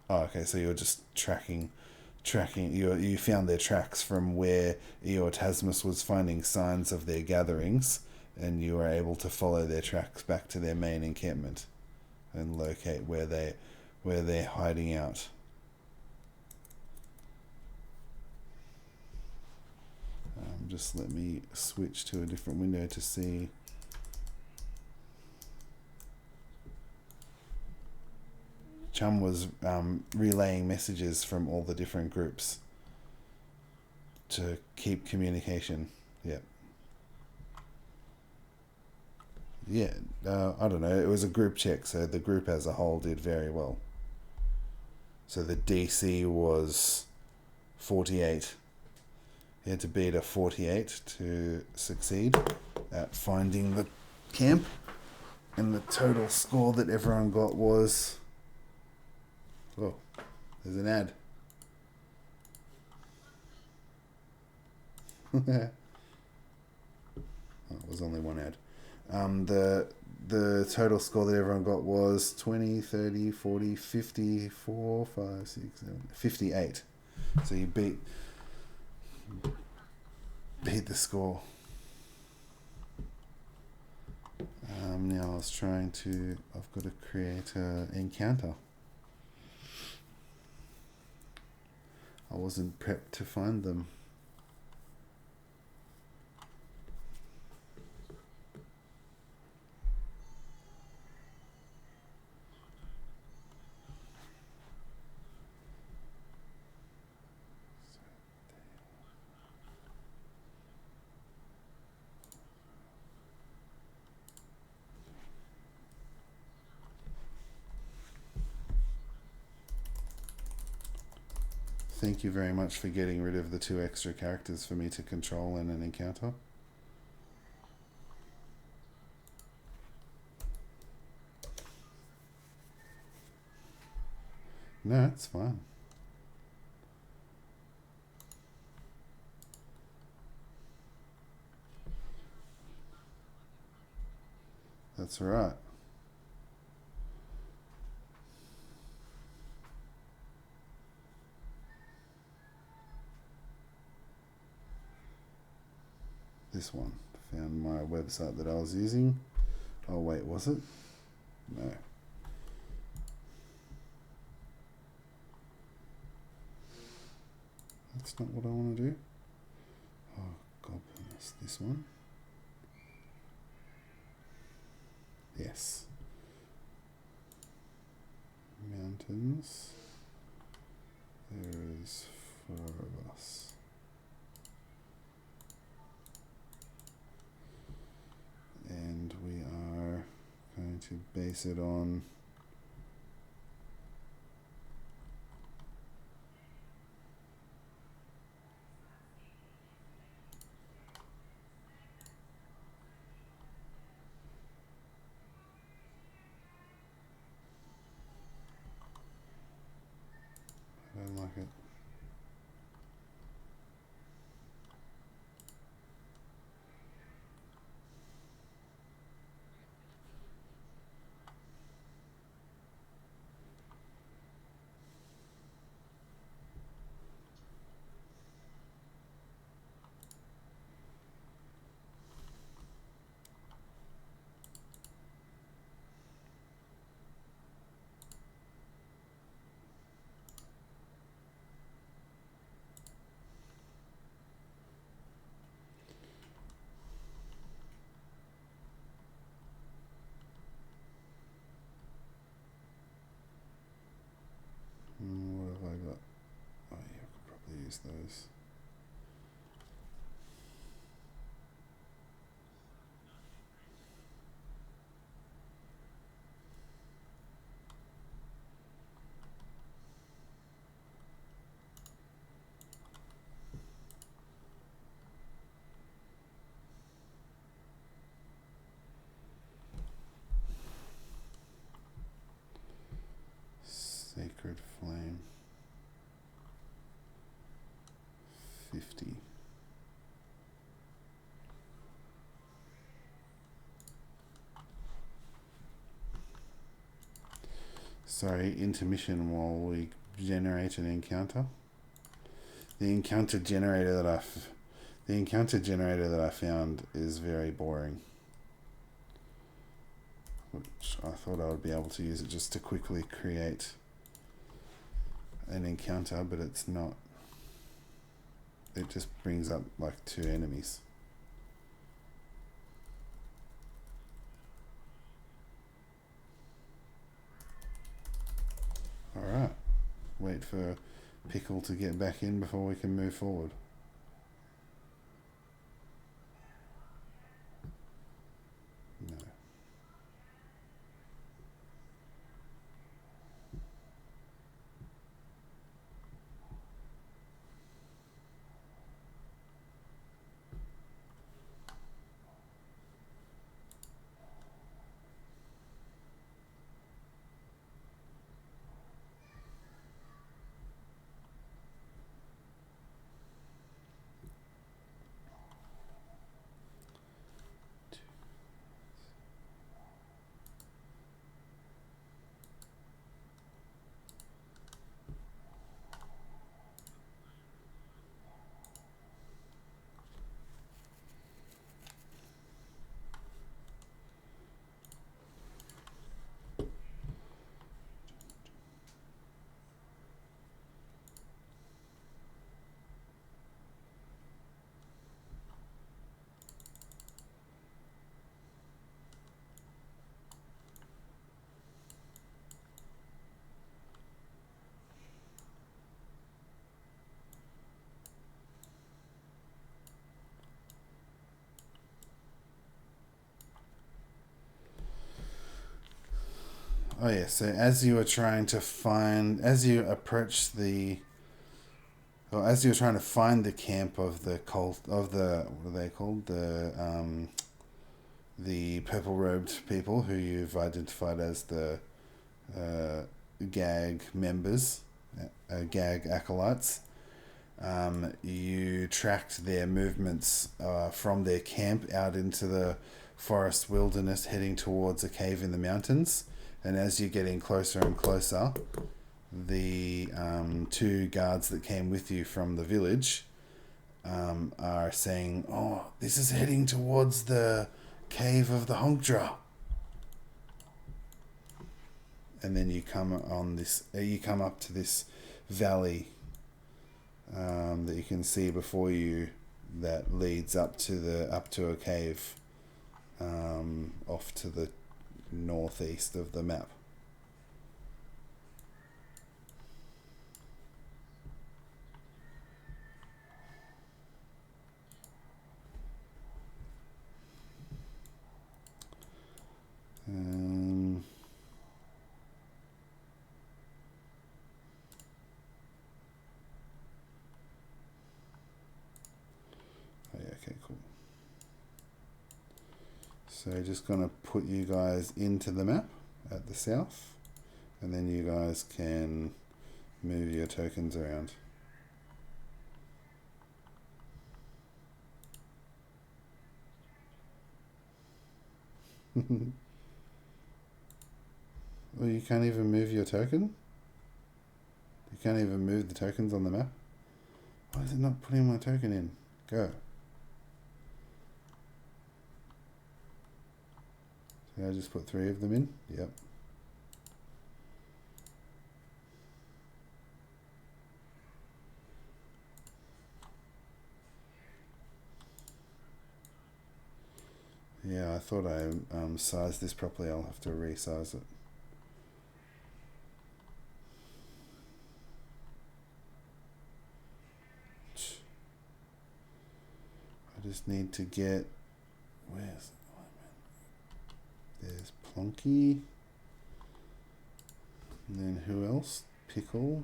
Oh, okay, so you're just tracking. You found their tracks from where Eotasmus was finding signs of their gatherings, and you were able to follow their tracks back to their main encampment and locate where they're hiding out. Just let me switch to a different window to see. Chum was relaying messages from all the different groups to keep communication. Yep. Yeah, I don't know. It was a group check, so the group as a whole did very well. So the DC was 48. You had to beat a 48 to succeed at finding the camp. And the total score that everyone got was... Oh, there's an ad. It was only one ad. The total score that everyone got was 20, 30, 40, 54, 5, 6, 7, 58. So you beat the score. Now I've got to create an encounter. I wasn't prepped to find them. Thank you very much for getting rid of the 2 extra characters for me to control in an encounter. No, it's fine. That's right. This one. Found my website that I was using. Oh wait, was it? No. That's not what I want to do. Oh, goodness. This one. Yes. Mountains. There's 4 of us. And we are going to base it on it. What have I got? Oh yeah, I could probably use those. Sacred Flame. 50. Sorry, intermission while we generate an encounter. The encounter generator that I found is very boring. Which I thought I would be able to use it just to quickly create an encounter, but it's not. It just brings up like 2 enemies. Alright. Wait for Pikkle to get back in before we can move forward. No. Oh yeah, so as you were trying to find, as you approach the, well, as you were trying to find the camp of the cult, of the, what are they called? The purple robed people who you've identified as the GAG members, GAG acolytes. You tracked their movements from their camp out into the forest wilderness, heading towards a cave in the mountains. And as you're getting closer and closer, the 2 guards that came with you from the village are saying, "Oh, this is heading towards the cave of the Honkdra." And then you come on this. You come up to this valley that you can see before you, that leads up to a cave off to the northeast of the map. Oh yeah, okay, cool. So just going to put you guys into the map at the south, and then you guys can move your tokens around. Well, you can't even move your token? You can't even move the tokens on the map? Why is it not putting my token in? Go. So I just put 3 of them in? Yep. Yeah, I thought I sized this properly. I'll have to resize it. I just need to get... Where's... There's Plonky. And then who else? Pikkle.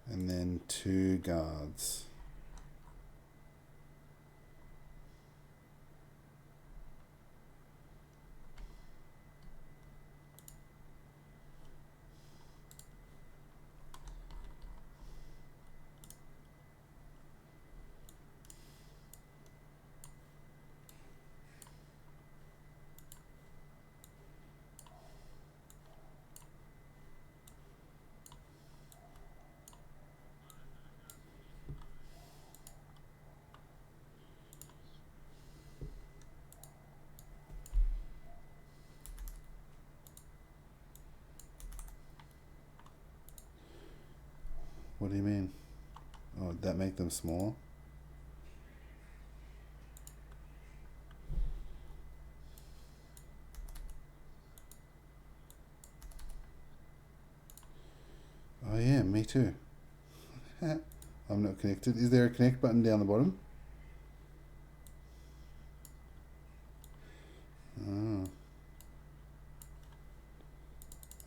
And then 2 guards. What do you mean? Oh, did that make them smaller? Oh yeah, me too. I'm not connected. Is there a connect button down the bottom? Oh.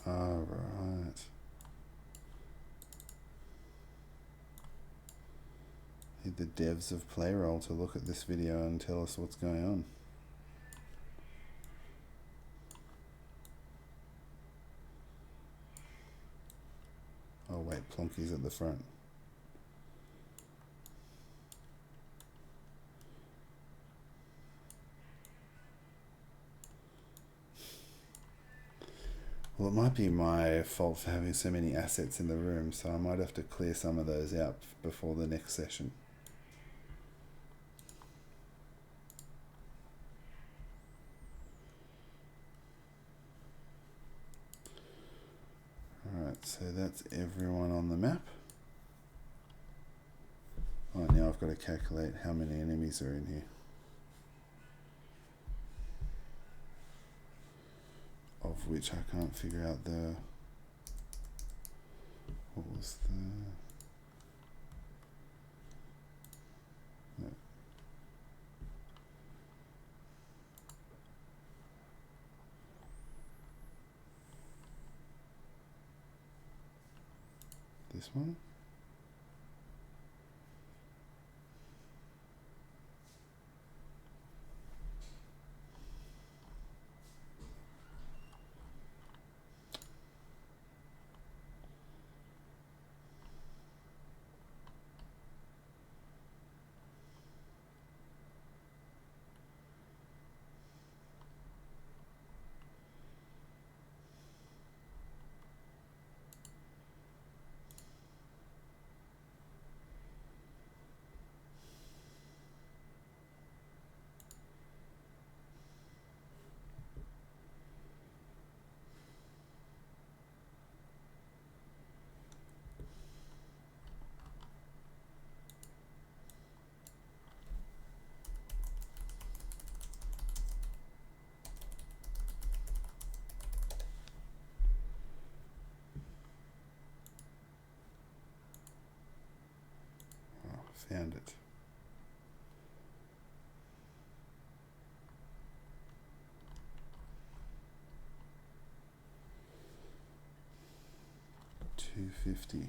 Oh, right. Need the devs of Playroll to look at this video and tell us what's going on. Oh wait, Plonky's at the front. Well, it might be my fault for having so many assets in the room, so I might have to clear some of those out before the next session. Alright, so that's everyone on the map. Oh, now I've got to calculate how many enemies are in here. Of which I can't figure out the... What was the... No. This one? Found it. $250.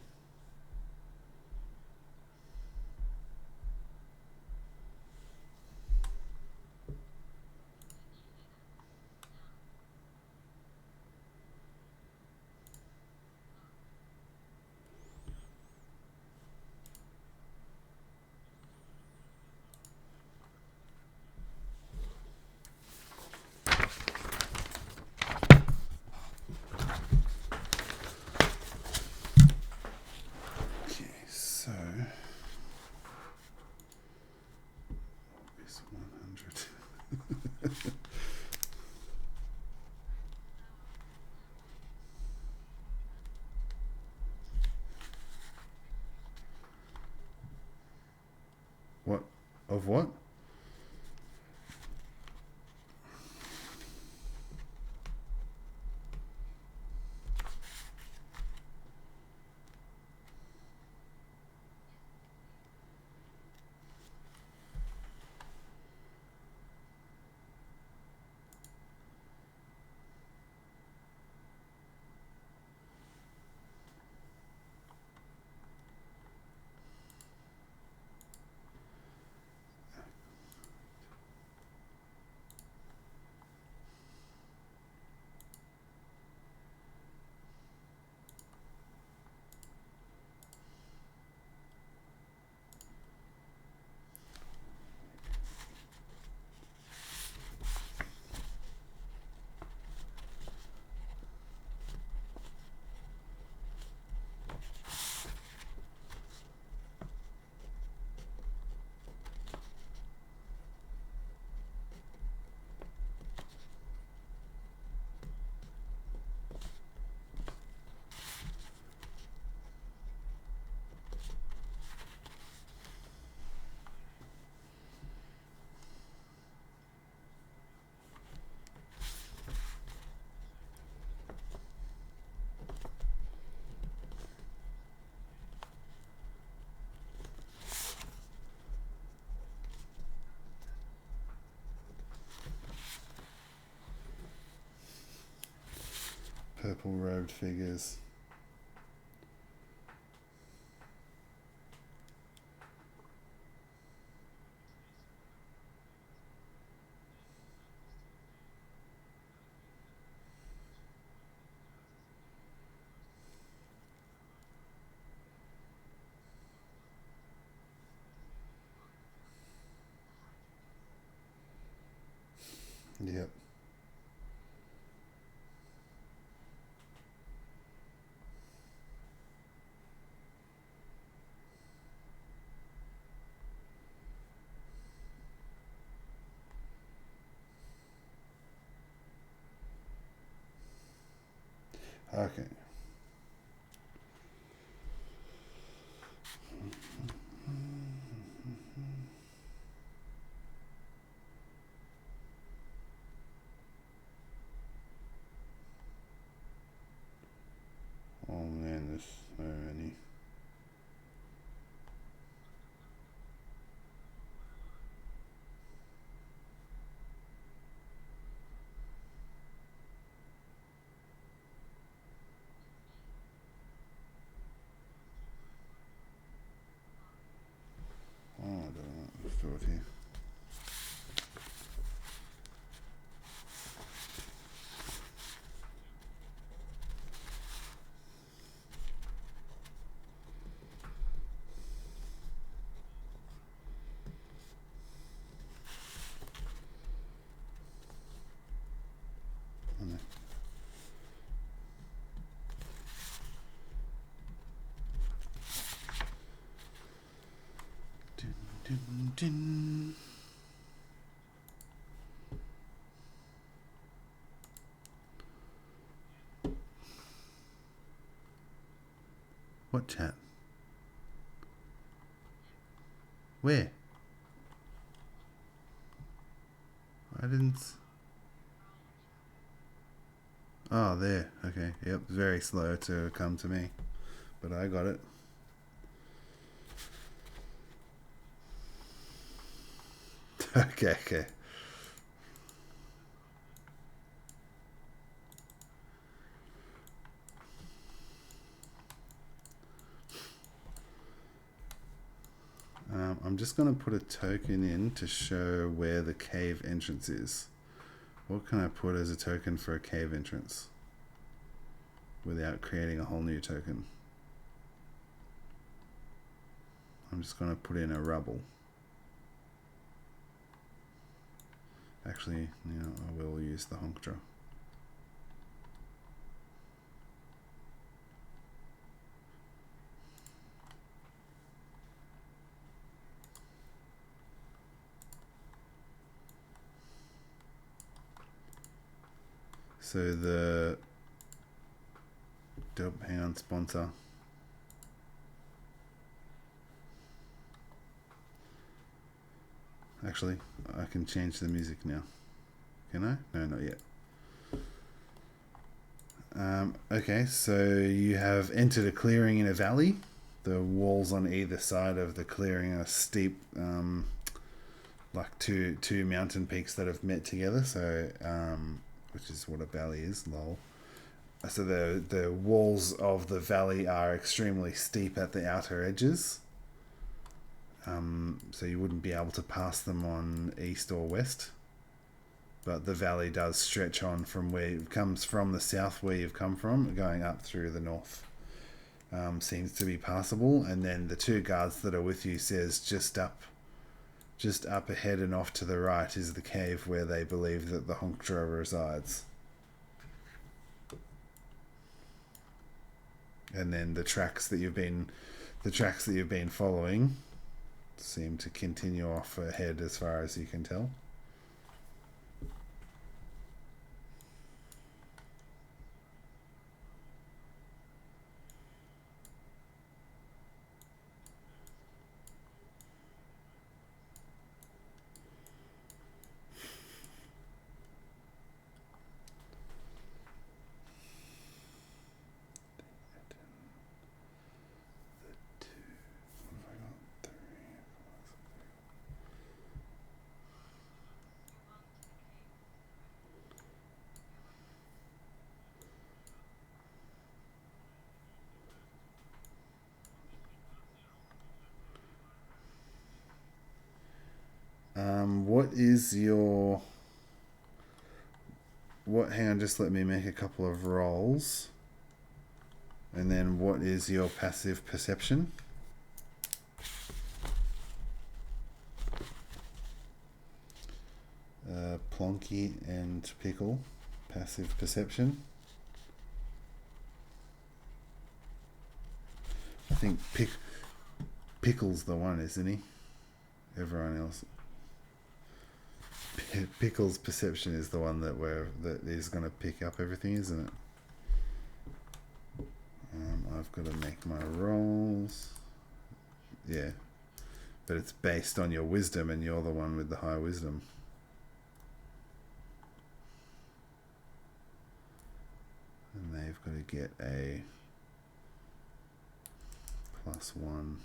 100. What? Of what? Purple robed figures. Yep. Okay. Oh man, there's so many. Oh, I don't know what to do here. Oh, no. Dun, dun, dun. What chat? Where? I didn't. Oh, there. Okay. Yep. Very slow to come to me, but I got it. Okay. Okay. I'm just going to put a token in to show where the cave entrance is. What can I put as a token for a cave entrance without creating a whole new token? I'm just going to put in a rubble. Actually, I will use the Honkdra. So hang on, sponsor. Actually, I can change the music now. Can I? No, not yet. Okay, so you have entered a clearing in a valley. The walls on either side of the clearing are steep, like two mountain peaks that have met together. So, which is what a valley is. Lol. So the walls of the valley are extremely steep at the outer edges. So you wouldn't be able to pass them on east or west. But the valley does stretch on from where it comes from, the south where you've come from, going up through the north. Seems to be passable. And then the two guards that are with you says just up ahead and off to the right is the cave where they believe that the Honkdra resides. And then the tracks that you've been following seem to continue off ahead as far as you can tell. What is your... hang on, just let me make a couple of rolls. And then what is your passive perception? Plonky and Pikkle, passive perception. I think Pickle's the one, isn't he? Everyone else... Pickle's perception is the one that is going to pick up everything, isn't it? I've got to make my rolls. Yeah, but it's based on your wisdom, and you're the one with the high wisdom. And they've got to get a +1.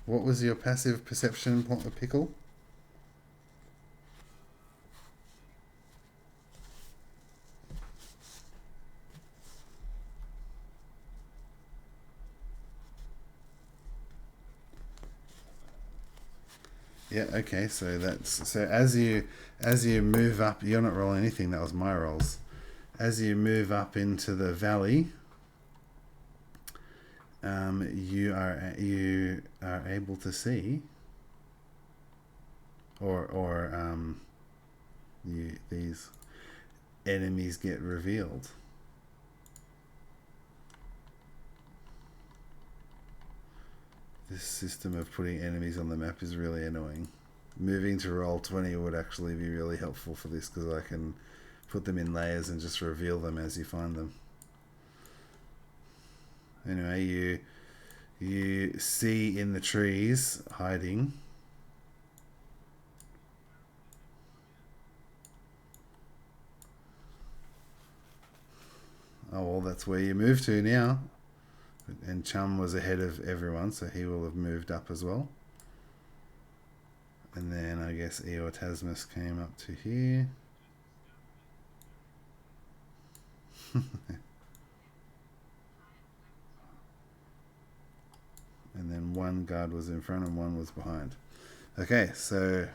What was your passive perception, Pikkle? Yeah, okay, so as you move up, you're not rolling anything, that was my rolls. As you move up into the valley, you are able to see, these enemies get revealed. This system of putting enemies on the map is really annoying. Moving to Roll20 would actually be really helpful for this, because I can put them in layers and just reveal them as you find them. Anyway, you see in the trees hiding oh well, that's where you move to now. And Chum was ahead of everyone, so he will have moved up as well. And then I guess Eotasmus came up to here. And then one guard was in front and one was behind. Okay, so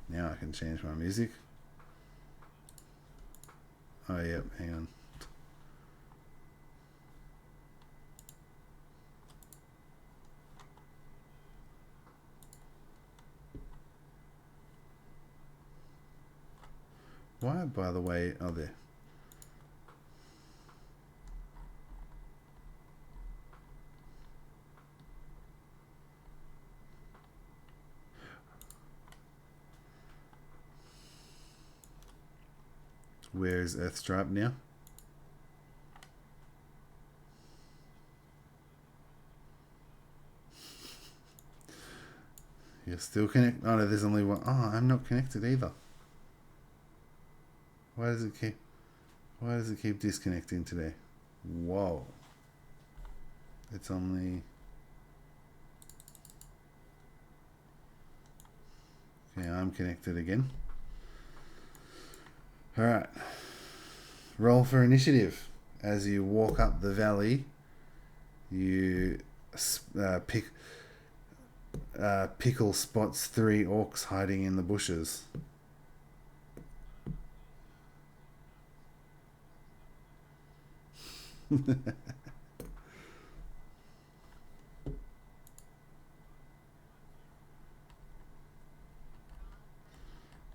now I can change my music. Oh, yep, hang on. Why, by the way, oh, there. Where's Earthstripe now? You're still connected? Oh no, there's only one. Oh, I'm not connected either. Why does it keep disconnecting today? Whoa. It's only... Okay, I'm connected again. Alright. Roll for initiative. As you walk up the valley, you Pikkle spots 3 orcs hiding in the bushes.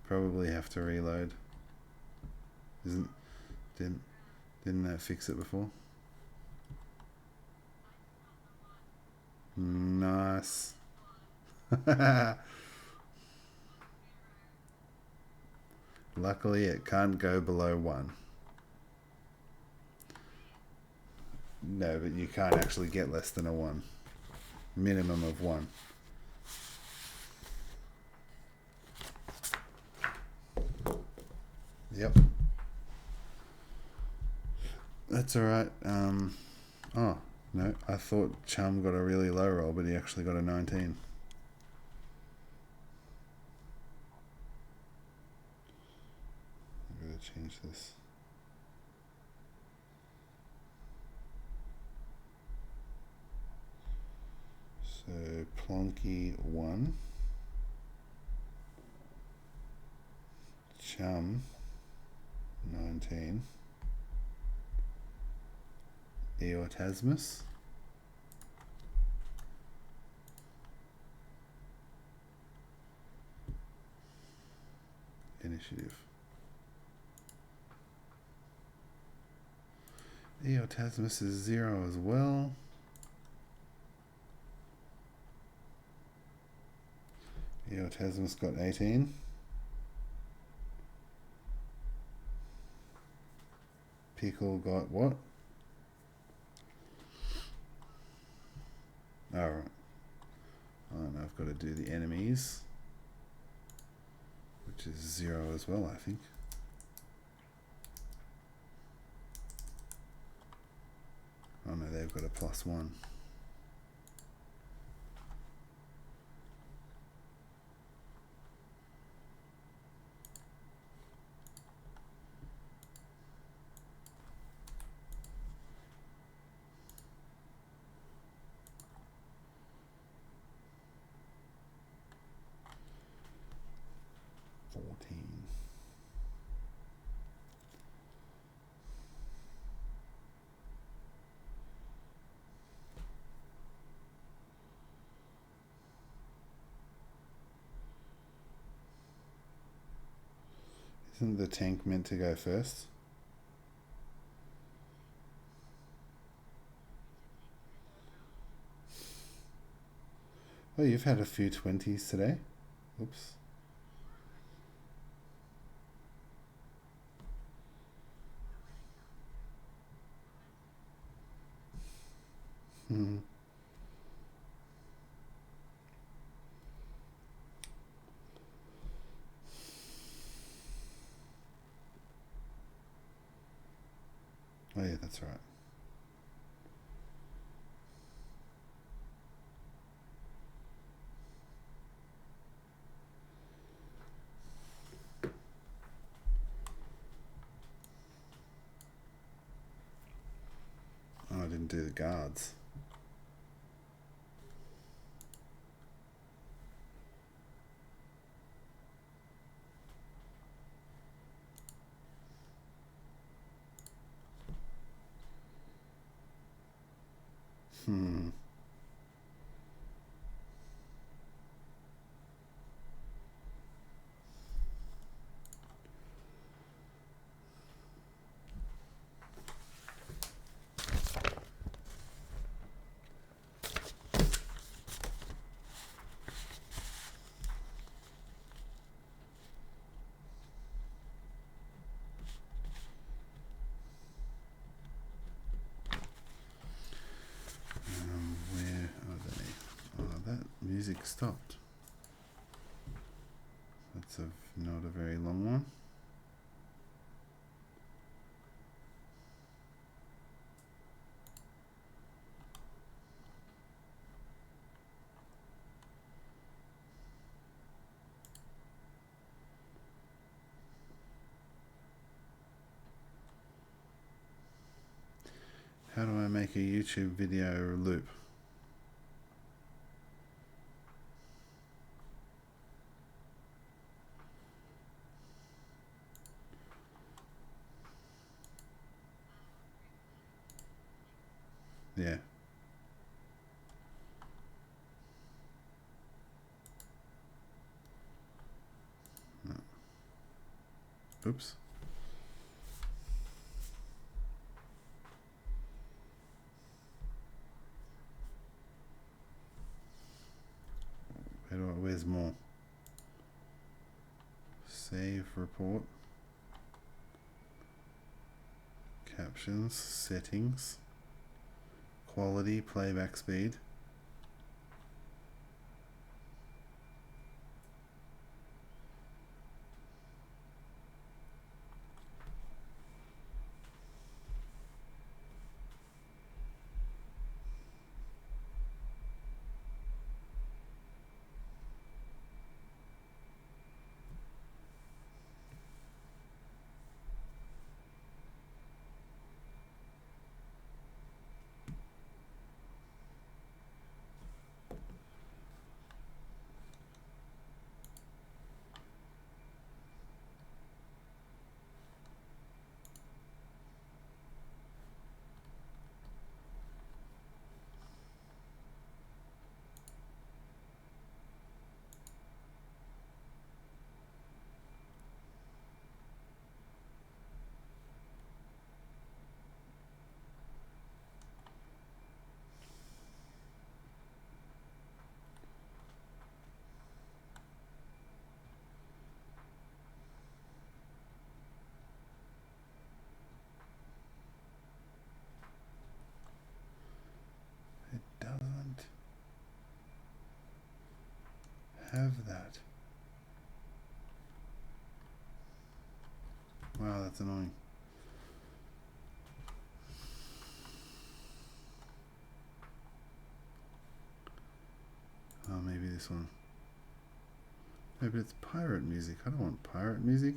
Probably have to reload. Didn't that fix it before? Nice. Luckily, it can't go below 1. No, but you can't actually get less than a 1. Minimum of 1. Yep. That's alright. Oh, no. I thought Chum got a really low roll, but he actually got a 19. I'm going to change this. So, Plonky 1. Chum 19. Eotasmus initiative. Eotasmus is 0 as well. Eotasmus got 18. Pikkle got what? Alright. Oh, and I've got to do the enemies, which is 0 as well, I think. Oh no, they've got a +1. Isn't the tank meant to go first? Oh, you've had a few 20s today. Oops. Oh yeah, that's right. Oh, I didn't do the guards. Hmm. Where are they? Oh, that music stopped. That's not a very long one. How do I make a YouTube video loop? Yeah. No. Oops. Where's more? Save report. Captions, settings, quality, playback speed. It doesn't have that. Wow, that's annoying. Oh, maybe this one. No, but it's pirate music. I don't want pirate music.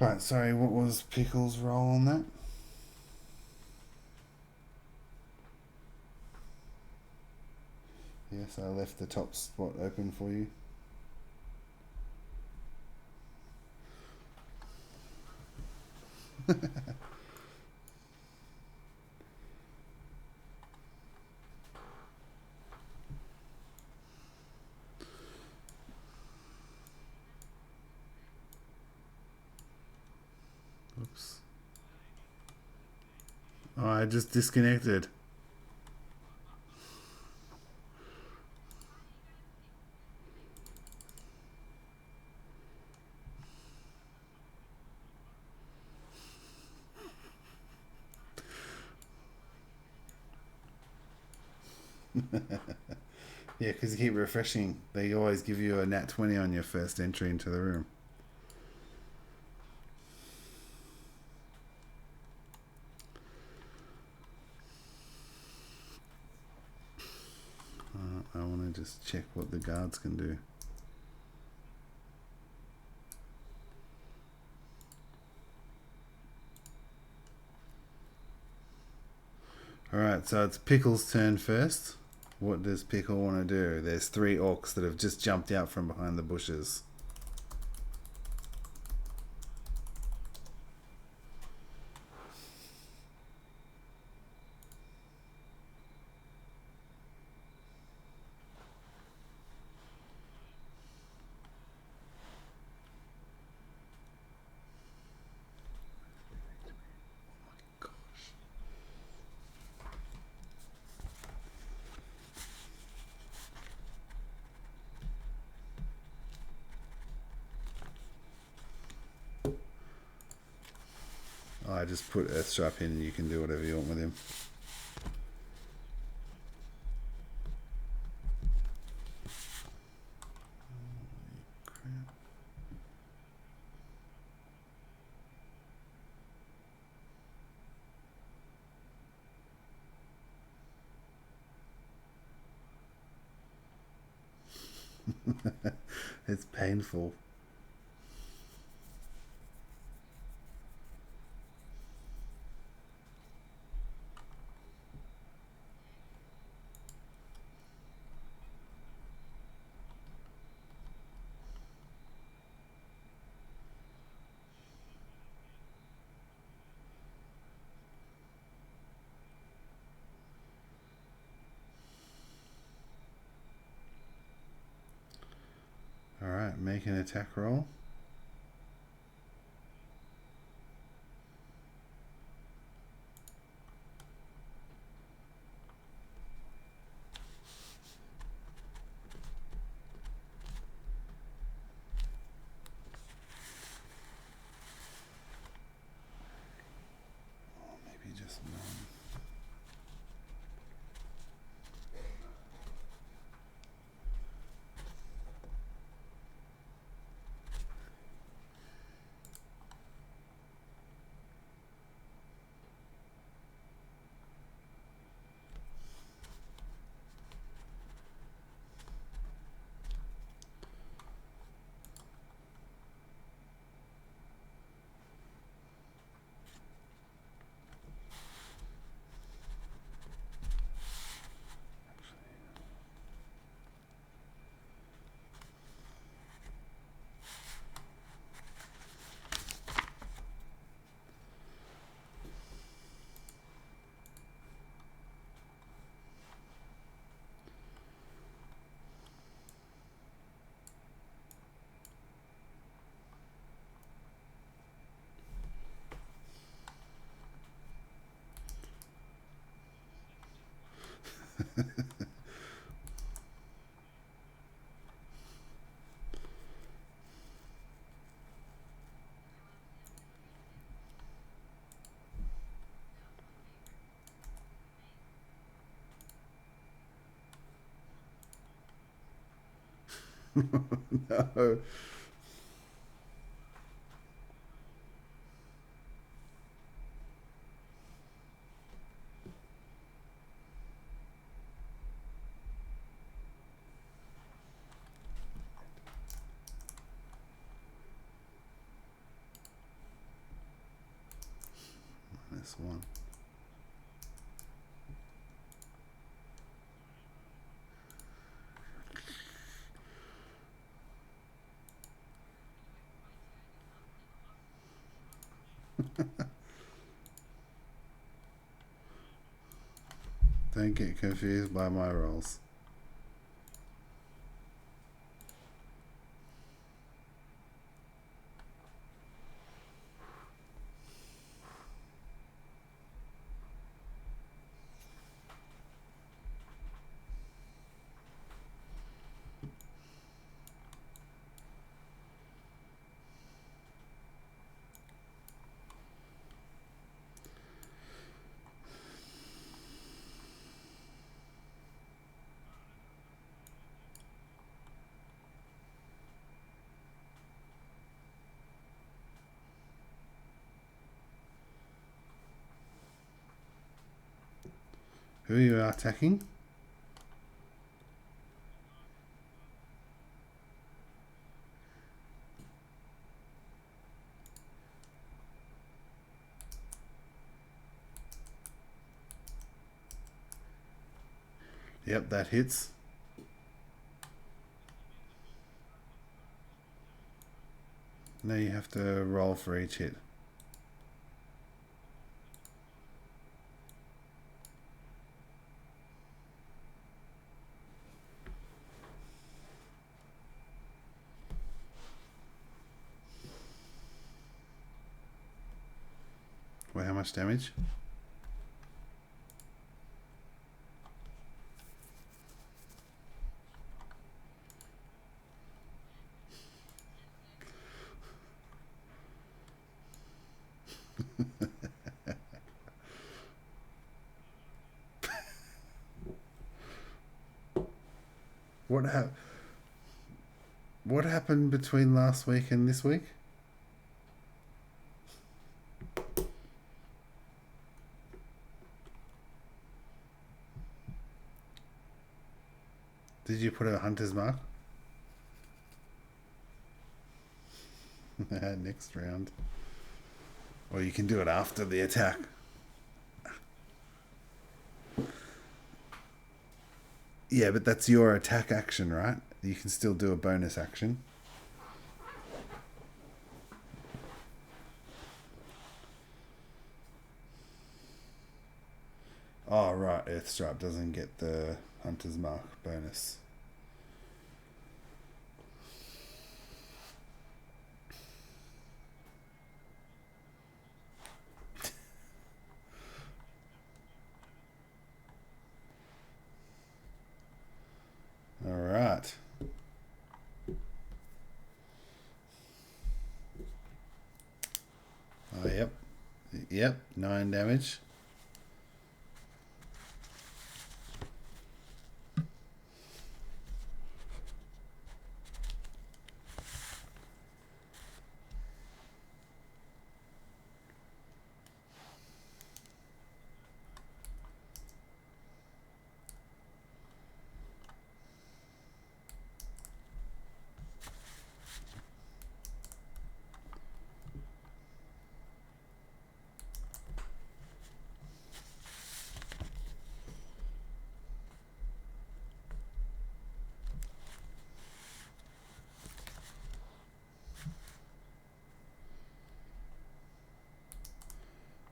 Right, sorry, what was Pickle's role on that? Yes, I left the top spot open for you. Oops. Oh, I just disconnected. Yeah, because you keep refreshing. They always give you a nat 20 on your first entry into the room. I want to just check what the guards can do. Alright, so it's Pickle's turn first. What does Pickle want to do? There's 3 orcs that have just jumped out from behind the bushes. I just put Earthstrap in and you can do whatever you want with him. It's painful. Alright, make an attack roll. Maybe just one. No. -1. Don't get confused by my rolls. Who are you attacking? Yep, that hits. No, you have to roll for each hit. Wait, how much damage? What happened between last week and this week? Did you put a hunter's mark? Next round. Or you can do it after the attack. Yeah, but that's your attack action, right? You can still do a bonus action. Oh, right. Earthstripe doesn't get the Hunter's Mark bonus. All right. Oh, yep. Yep, 9 damage.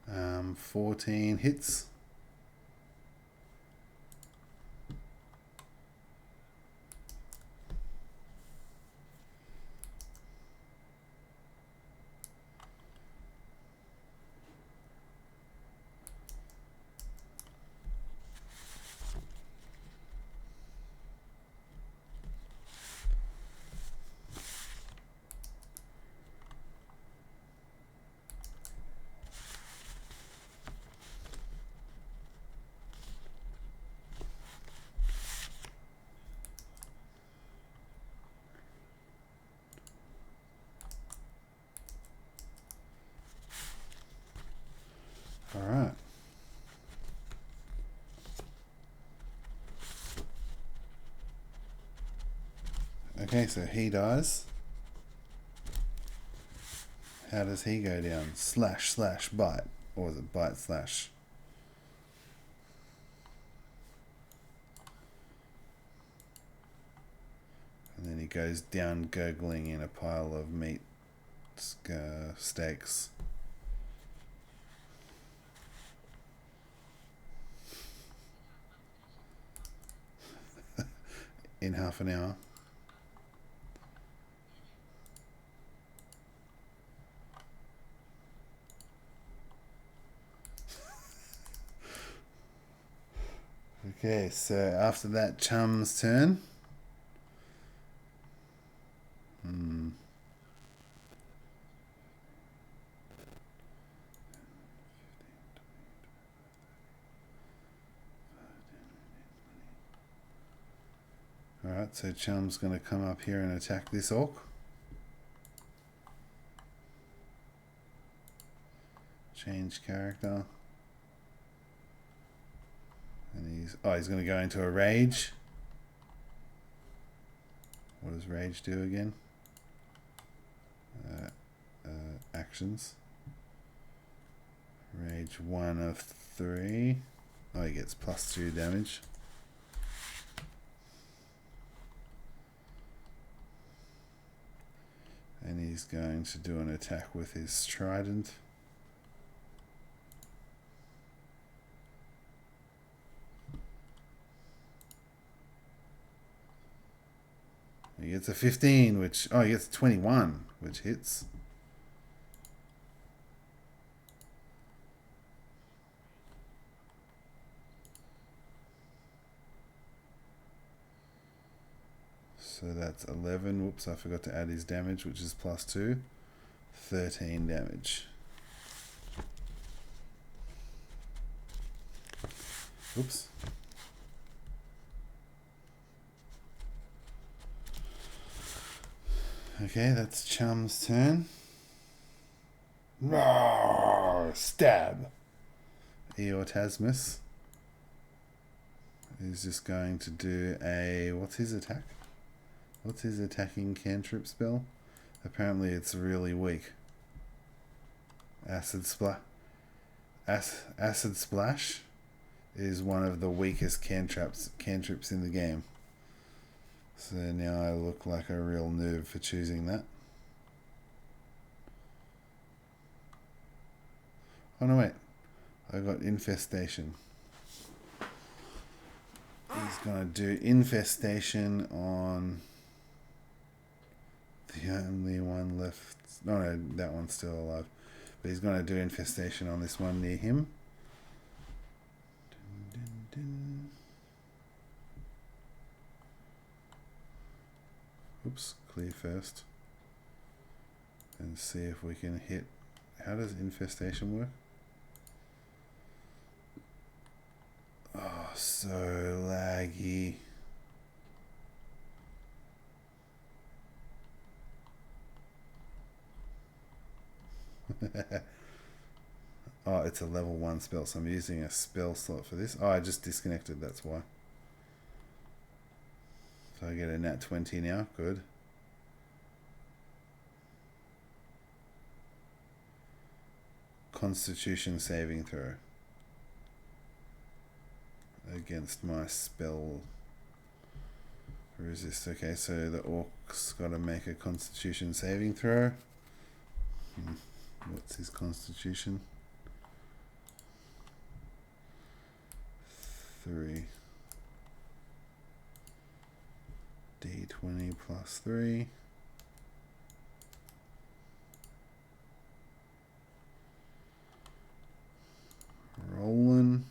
Um, 14 hits. All right. Okay, so he dies. How does he go down? Slash, slash, bite. Or was it bite, slash? And then he goes down gurgling in a pile of meat steaks. In half an hour. Okay, so after that, Chum's turn. Alright, so Chum's going to come up here and attack this orc. Change character. And he's going to go into a rage. What does rage do again? Actions. Rage 1 of 3. Oh, he gets +2 damage. He's going to do an attack with his trident. He gets a 15, which... Oh, he gets 21, which hits. So that's 11. Whoops, I forgot to add his damage, which is +2. 13 damage. Oops. Okay, that's Chum's turn. Roar! Stab! Eortasmus is just going to do a... What's his attack? What's his attacking cantrip spell? Apparently it's really weak. Acid Splash is one of the weakest cantrips in the game. So now I look like a real noob for choosing that. Oh no, wait. I got Infestation. He's going to do Infestation on the only one left. No, that one's still alive. But he's going to do Infestation on this one near him. Dun, dun, dun. Oops, clear first. And see if we can hit. How does Infestation work? Oh, so laggy. Oh, it's a level 1 spell, so I'm using a spell slot for this. Oh, I just disconnected, that's why. So I get a nat 20 now, good. Constitution saving throw. Against my spell resist. Okay, so the orc's got to make a Constitution saving throw. What's his Constitution? 3. D20 plus 3. Rolling.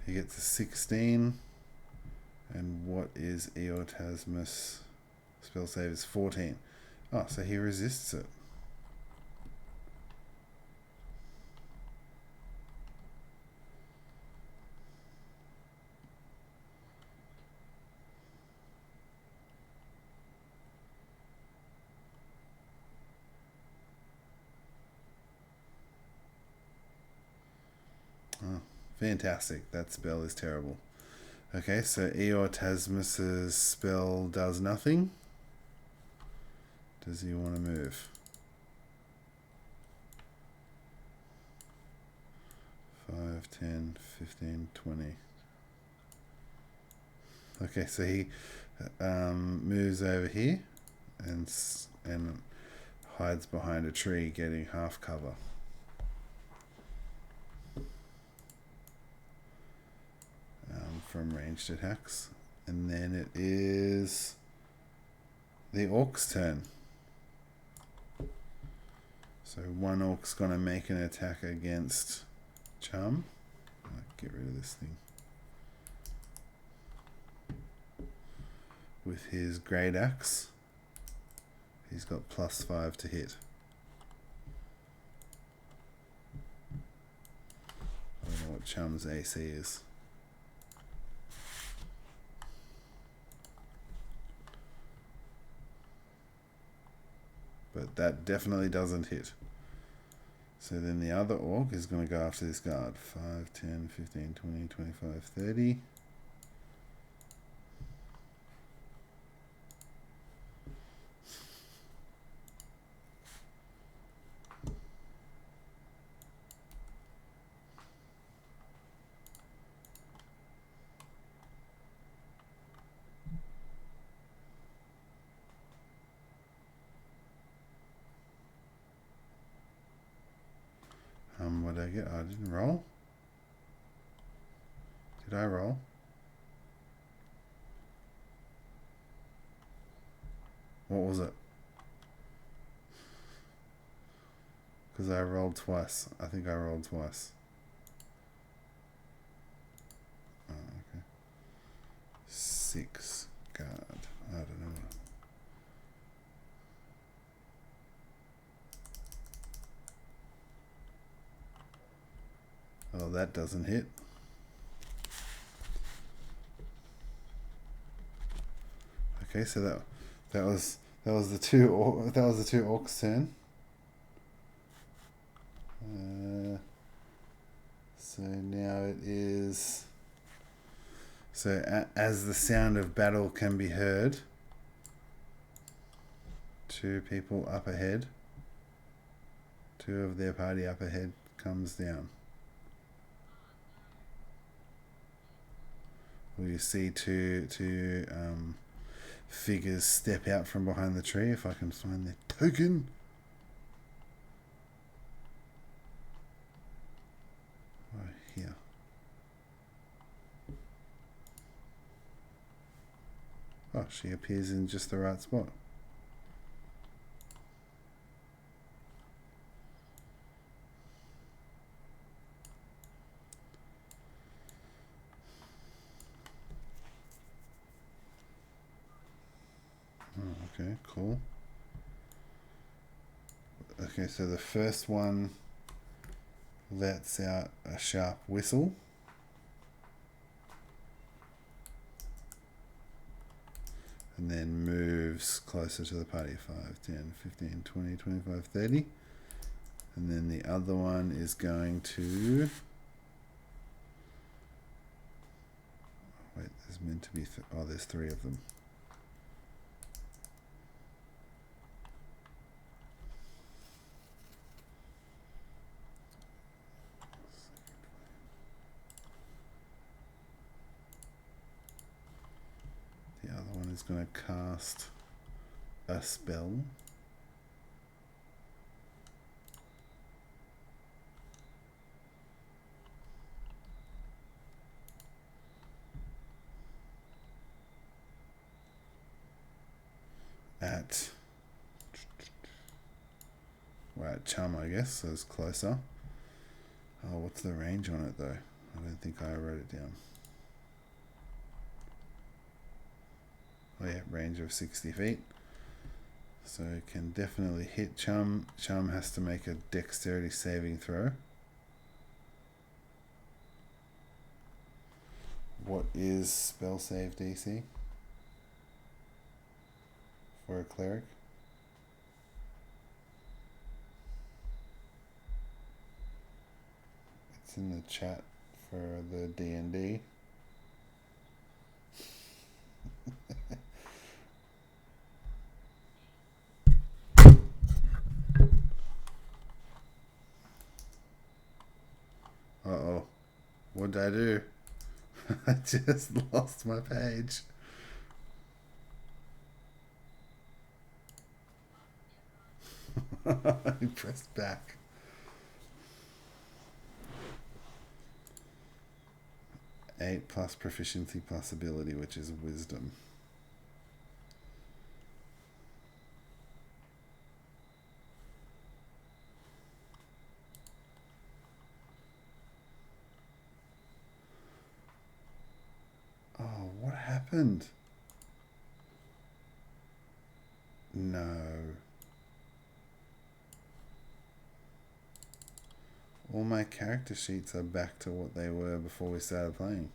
He gets a 16. And what is Eortasmus? Spell save is 14. Oh, so he resists it. Oh, fantastic. That spell is terrible. Okay, so Eortasmus's spell does nothing. Does he want to move? 5, 10, 15, 20. Okay, so he moves over here and hides behind a tree, getting half cover. From ranged attacks. And then it is the orc's turn. So one orc's going to make an attack against Chum. Get rid of this thing. With his great axe. He's got +5 to hit. I don't know what Chum's AC is. But that definitely doesn't hit. So then the other orc is going to go after this guard. 5, 10, 15, 20, 25, 30. I didn't roll? Did I roll? What was it? Because I rolled twice. I think I rolled twice. Oh, okay. 6 guard. I don't know. Oh, that doesn't hit. Okay, so that was the two orcs turn. So now it is. So as the sound of battle can be heard, 2 people up ahead, 2 of their party up ahead comes down. Will you see two figures step out from behind the tree? If I can find their token. Oh, here. Oh, she appears in just the right spot. Oh, okay, cool. Okay, so the first one lets out a sharp whistle. And then moves closer to the party. 5, 10, 15, 20, 25, 30. And then the other one is going to... Wait, there's meant to be... there's 3 of them. The other one is going to cast a spell. At Chum, I guess, so it's closer. Oh, what's the range on it though? I don't think I wrote it down. Oh yeah, range of 60 feet. So it can definitely hit Chum. Chum has to make a dexterity saving throw. What is spell save DC for a cleric? It's in the chat for the D&D. Uh-oh. What did I do? I just lost my page. I pressed back. 8 plus proficiency plus ability, which is wisdom. Oh, what happened? No. All my character sheets are back to what they were before we started playing.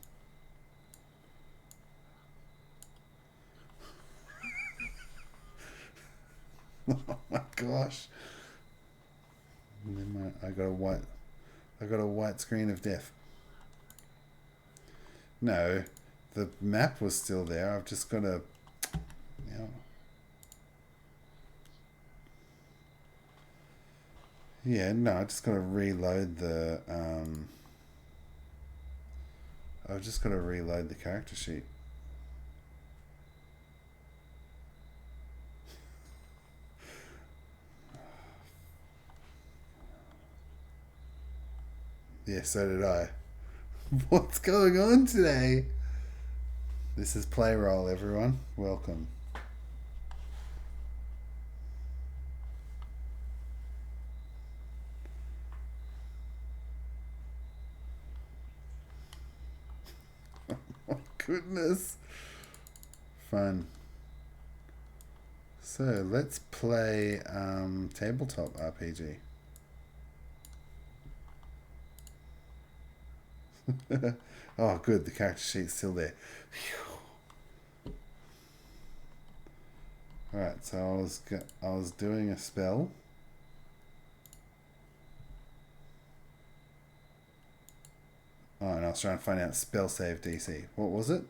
Oh my gosh. I got a white screen of death. No, the map was still there. I've just got to, yeah, no, I just got to reload the, I've just got to reload the character sheet. Yeah, so did I. What's going on today? This is Play Roll, everyone. Welcome. Oh, goodness. Fun. So, let's play tabletop RPG. Oh, good. The character sheet's still there. Alright, so I was doing a spell. Oh, and I was trying to find out spell save DC. What was it?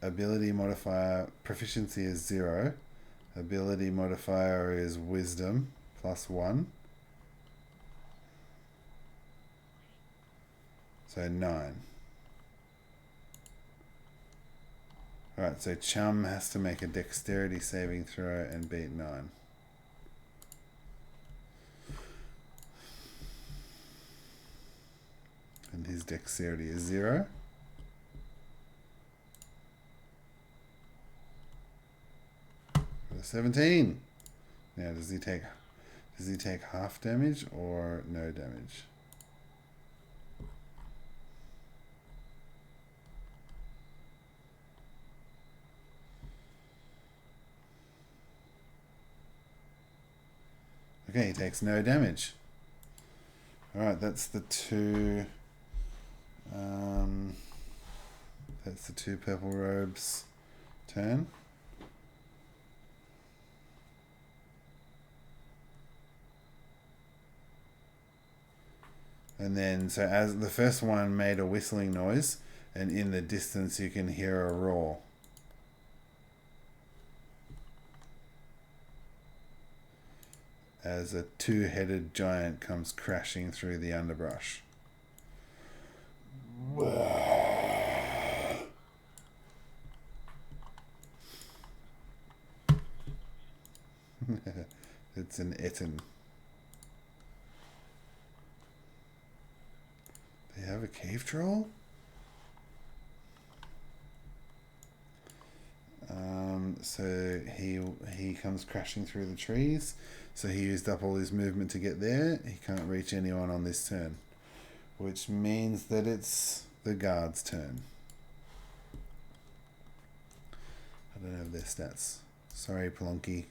Ability modifier proficiency is 0. Ability modifier is wisdom plus 1. So 9. Alright, so Chum has to make a dexterity saving throw and beat 9. And his dexterity is 0. For 17. Now does he take half damage or no damage? Okay, he takes no damage. Alright, that's the two purple robes turn. And then, so as the first one made a whistling noise, and in the distance you can hear a roar. As a two-headed giant comes crashing through the underbrush. It's an Etten. They have a cave troll? So he comes crashing through the trees. So he used up all his movement to get there. He can't reach anyone on this turn, which means that it's the guard's turn. I don't have their stats. Sorry, Plonky.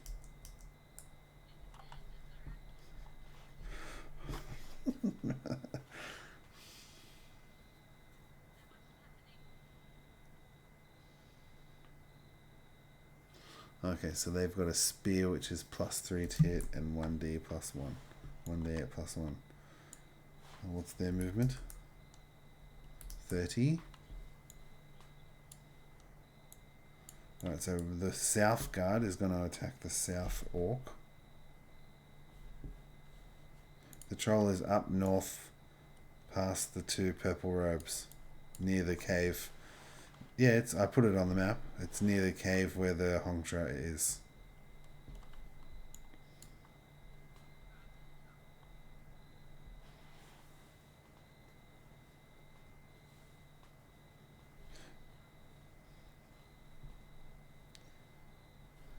Okay, so they've got a spear which is +3 to hit and 1d plus 1. 1d8 plus 1. And what's their movement? 30. Alright, so the south guard is going to attack the south orc. The troll is up north past the two purple robes near the cave. Yeah, I put it on the map. It's near the cave where the Honkdra is.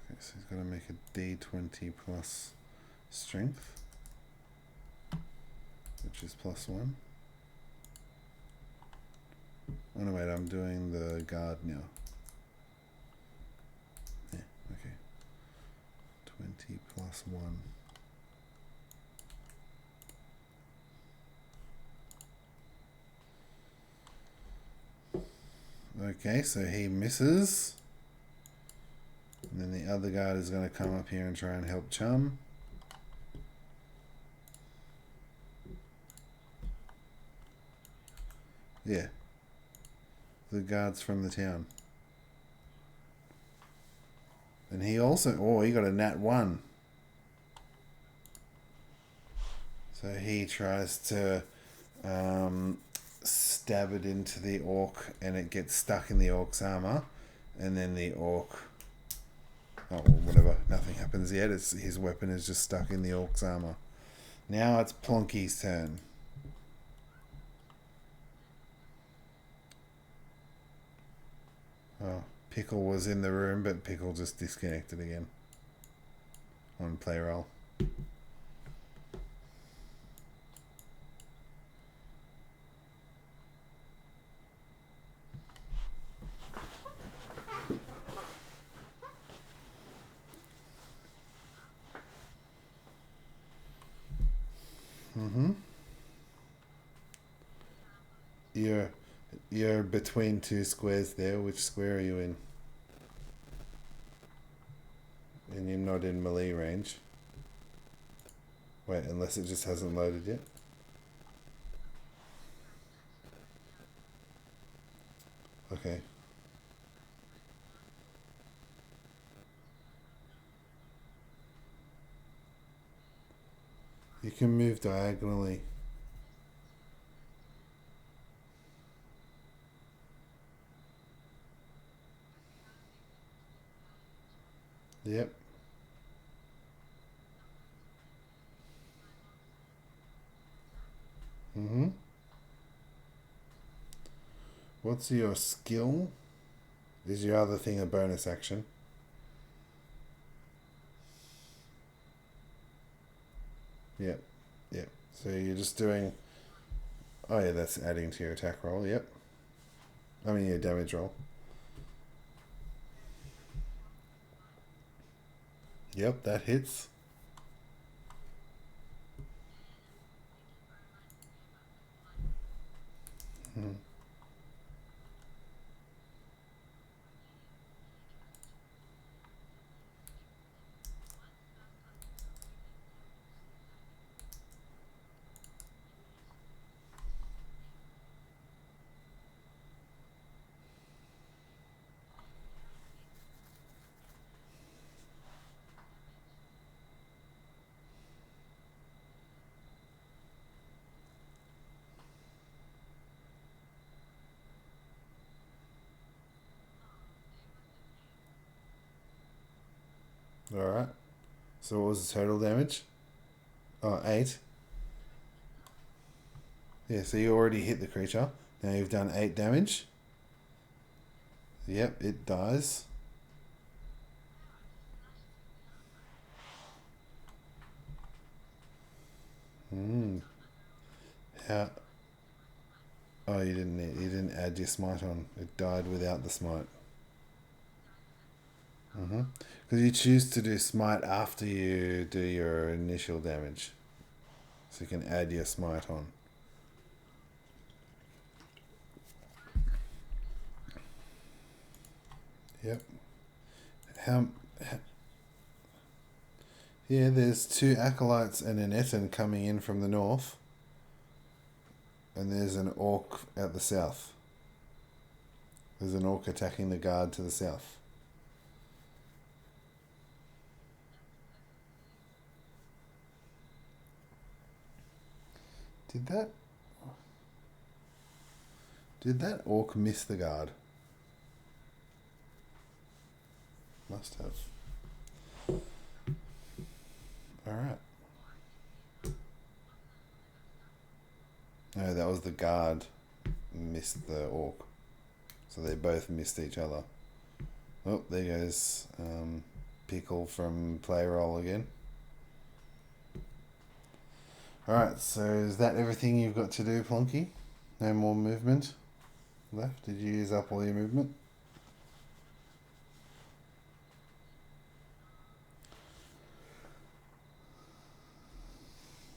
Okay, so he's got to make a D20 plus strength, which is +1. Oh no, wait, I'm doing the guard now. Yeah, okay. 20 plus 1. Okay, so he misses. And then the other guard is going to come up here and try and help Chum. Yeah. The guards from the town. And he also... Oh, he got a nat 1. So he tries to stab it into the orc and it gets stuck in the orc's armor. And then the orc... Oh, well, whatever. Nothing happens yet. His weapon is just stuck in the orc's armor. Now it's Plonky's turn. Pikkle was in the room, but Pikkle just disconnected again on play roll. You're between two squares there. Which square are you in? And you're not in melee range. Wait, unless it just hasn't loaded yet. Okay. You can move diagonally. Yep. What's your skill? Is your other thing a bonus action? Yep. Yep. So you're just doing... Oh yeah, that's adding to your attack roll. Yep. I mean your damage roll. Yep, that hits. Alright. So what was the total damage? Oh, 8. Yeah, so you already hit the creature. Now you've done 8 damage. Yep, it dies. How... Oh, you didn't add your smite on. It died without the smite. Because you choose to do smite after you do your initial damage. So you can add your smite on. Yep. Yeah, there's 2 acolytes and an Etten coming in from the north. And there's an orc at the south. There's an orc attacking the guard to the south. Did that orc miss the guard? Must have. Alright. No, that was the guard missed the orc. So they both missed each other. Oh, there goes Pikkle from play roll again. Alright, so is that everything you've got to do, Plonky? No more movement left? Did you use up all your movement?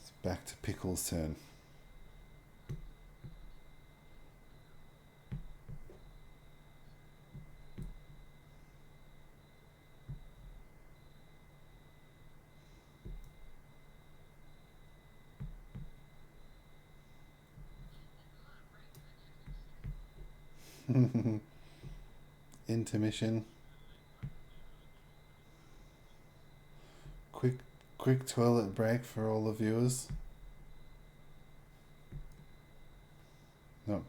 It's back to Pikkle's turn. Intermission. Quick toilet break for all the viewers.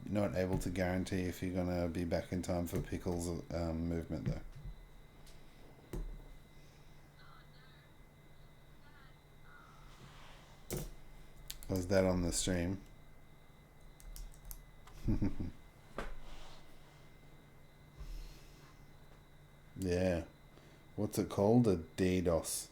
Not able to guarantee if you're gonna be back in time for Pikkle's movement though. Was that on the stream? Yeah. What's it called? A DDoS.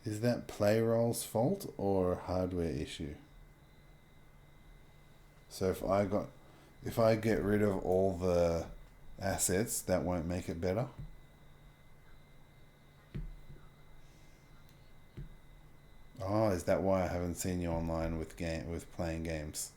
Is that Playroll's fault or a hardware issue? So if I get rid of all the assets, that won't make it better. Oh, is that why I haven't seen you online with playing games?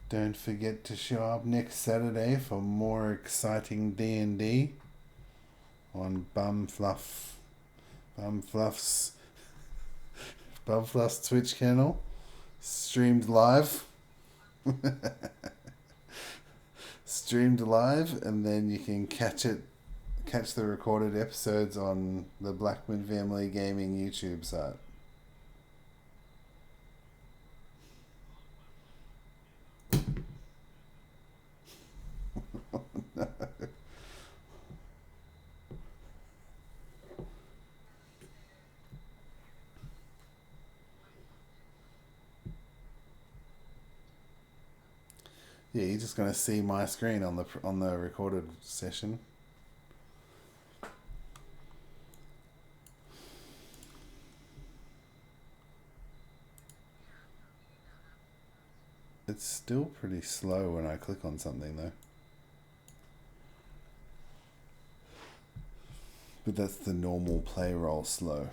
Don't forget to show up next Saturday for more exciting D&D on Bumfluff's Twitch channel, streamed live. Streamed live, and then you can catch the recorded episodes on the Blackman Family Gaming YouTube site. Yeah, you're just gonna see my screen on the recorded session. It's still pretty slow when I click on something though. But that's the normal play roll slow.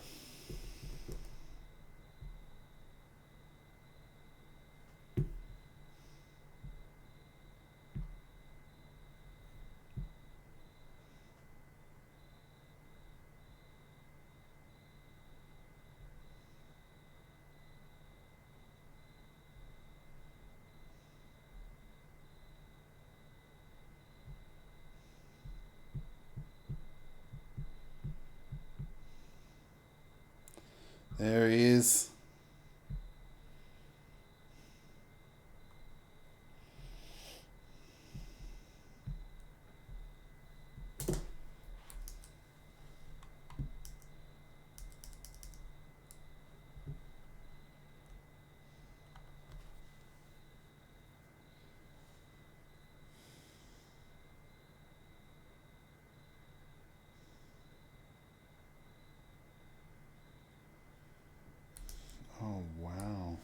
There he is. Oh, wow.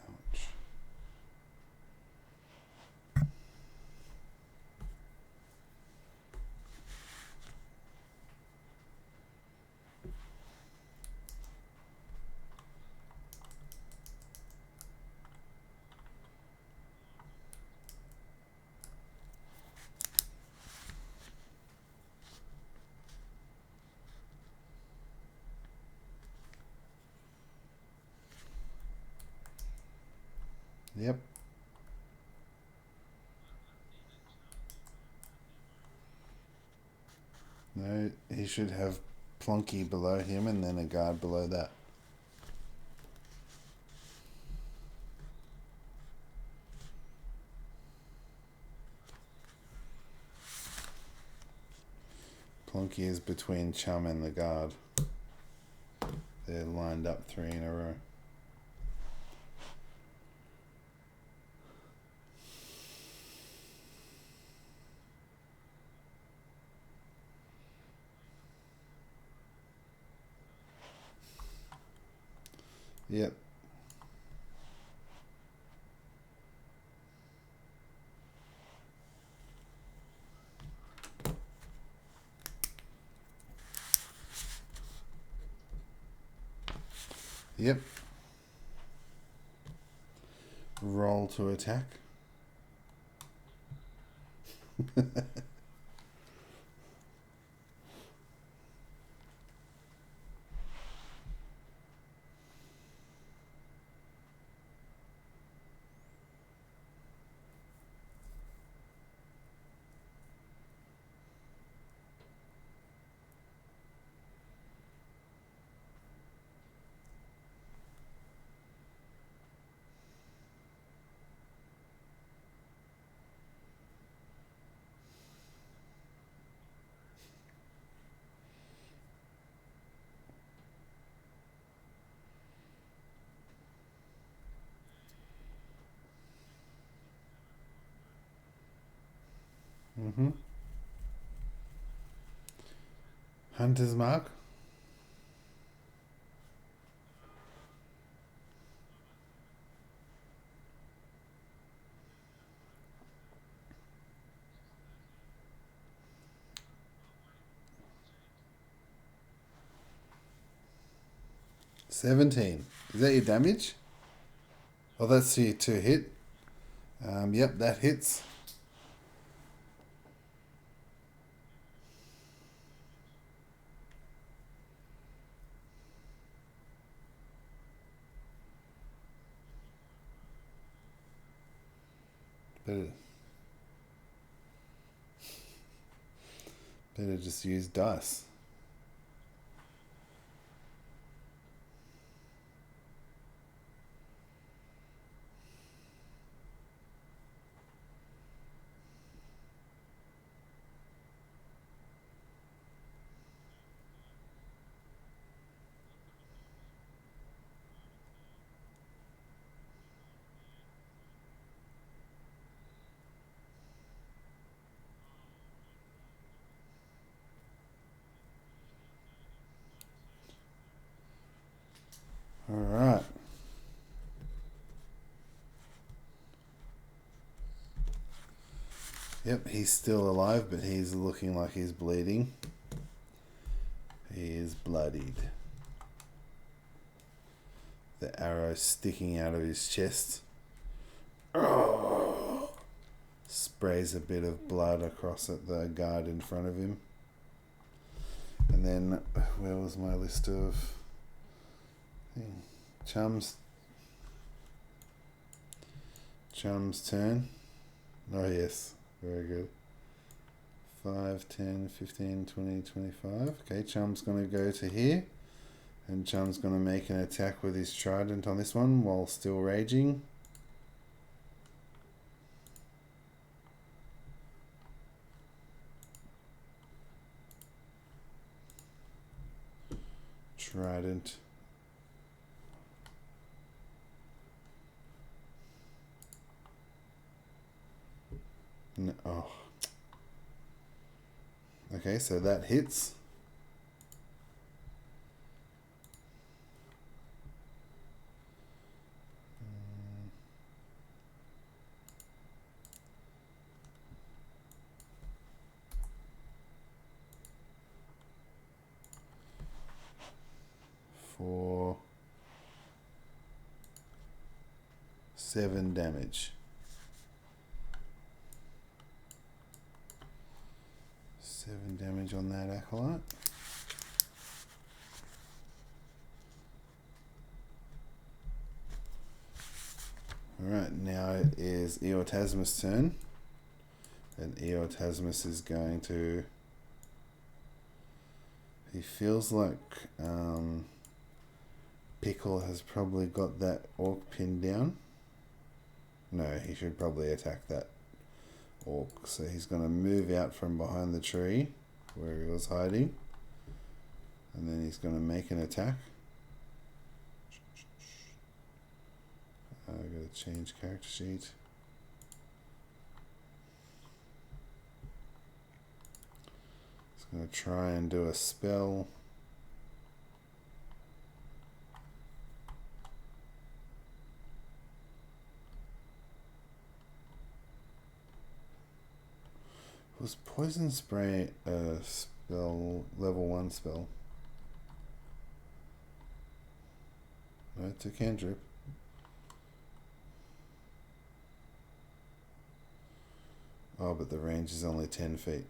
Ouch. Yep. No, he should have Plonky below him and then a guard below that. Plonky is between Chum and the guard. They're lined up 3 in a row. Yep. Yep. Roll to attack. Mm-hmm. Hunter's mark. $17. Is that your damage? Oh, that's your 2 hit. Yep, that hits. Better just use dice. All right. Yep, he's still alive, but he's looking like he's bleeding. He is bloodied. The arrow sticking out of his chest. Sprays a bit of blood across at the guard in front of him. And then, where was my list of Chum's turn? Oh yes, very good. 5, 10, 15, 20, 25. Okay, Chum's going to go to here. And Chum's going to make an attack with his trident on this one while still raging. Trident. No, oh. Okay, so that hits. For 7 damage. 7 damage on that acolyte. Alright, now it is Eotasmus' turn. And Eotasmus is going to... He feels like Pikkle has probably got that orc pinned down. No, he should probably attack that orc. So he's going to move out from behind the tree where he was hiding. And then he's going to make an attack. I've got to change character sheet. He's going to try and do a spell. Was poison spray a spell, level 1 spell? No, it's a cantrip. Oh, but the range is only 10 feet.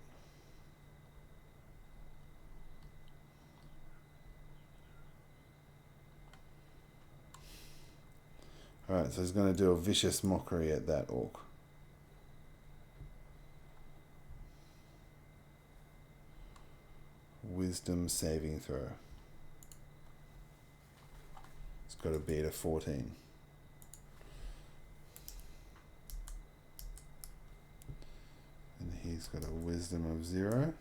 Alright, so he's going to do a vicious mockery at that orc. Wisdom saving throw. It's got to beat a 14. And he's got a wisdom of 0.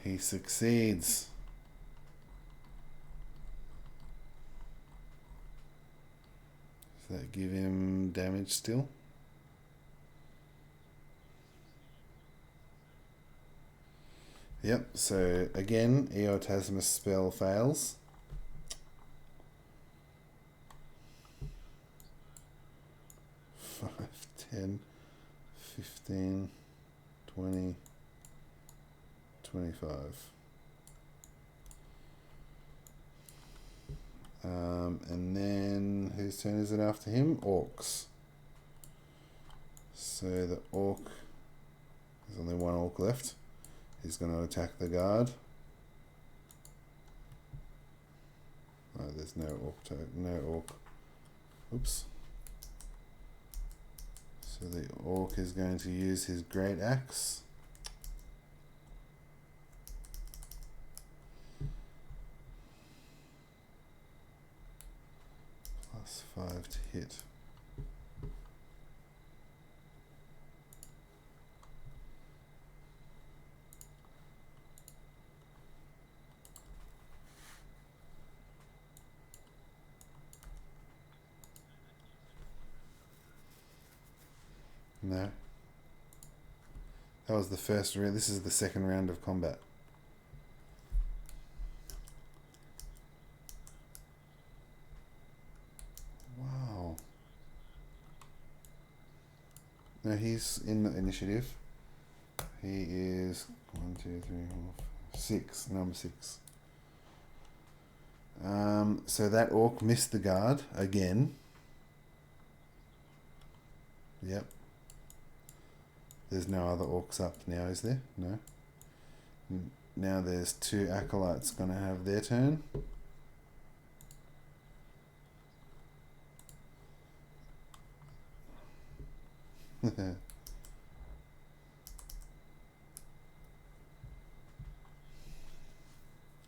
He succeeds. Does that give him damage still? Yep, so again, Eotasmus spell fails. Five, 10, 15, 20, 25. And then whose turn is it after him? Orcs. So the orc, there's only one orc left. He's going to attack the guard. Oh, there's no orc. Oops. So the orc is going to use his great axe. +5 to hit. No. That was the first round. This is the second round of combat. Wow. No, he's in the initiative. He is 1, 2, 3, 4, 6. Number 6. So that orc missed the guard again. Yep. There's no other orcs up now, is there? No. Now there's 2 acolytes going to have their turn.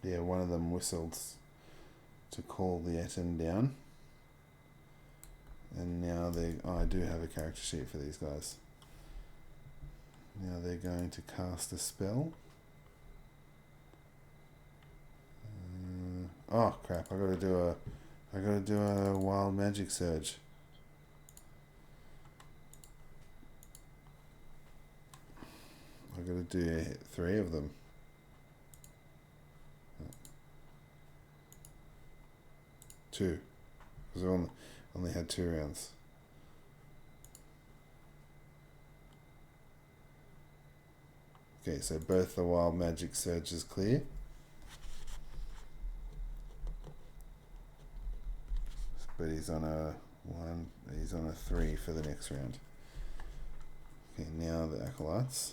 Yeah, one of them whistled to call the Etten down. And now I do have a character sheet for these guys. Now they're going to cast a spell. Oh crap! I gotta do a wild magic surge. I gotta do 3 of them. 2, because I only had 2 rounds. Okay, so both the wild magic surges clear. But he's on a 3 for the next round. Okay, now the acolytes.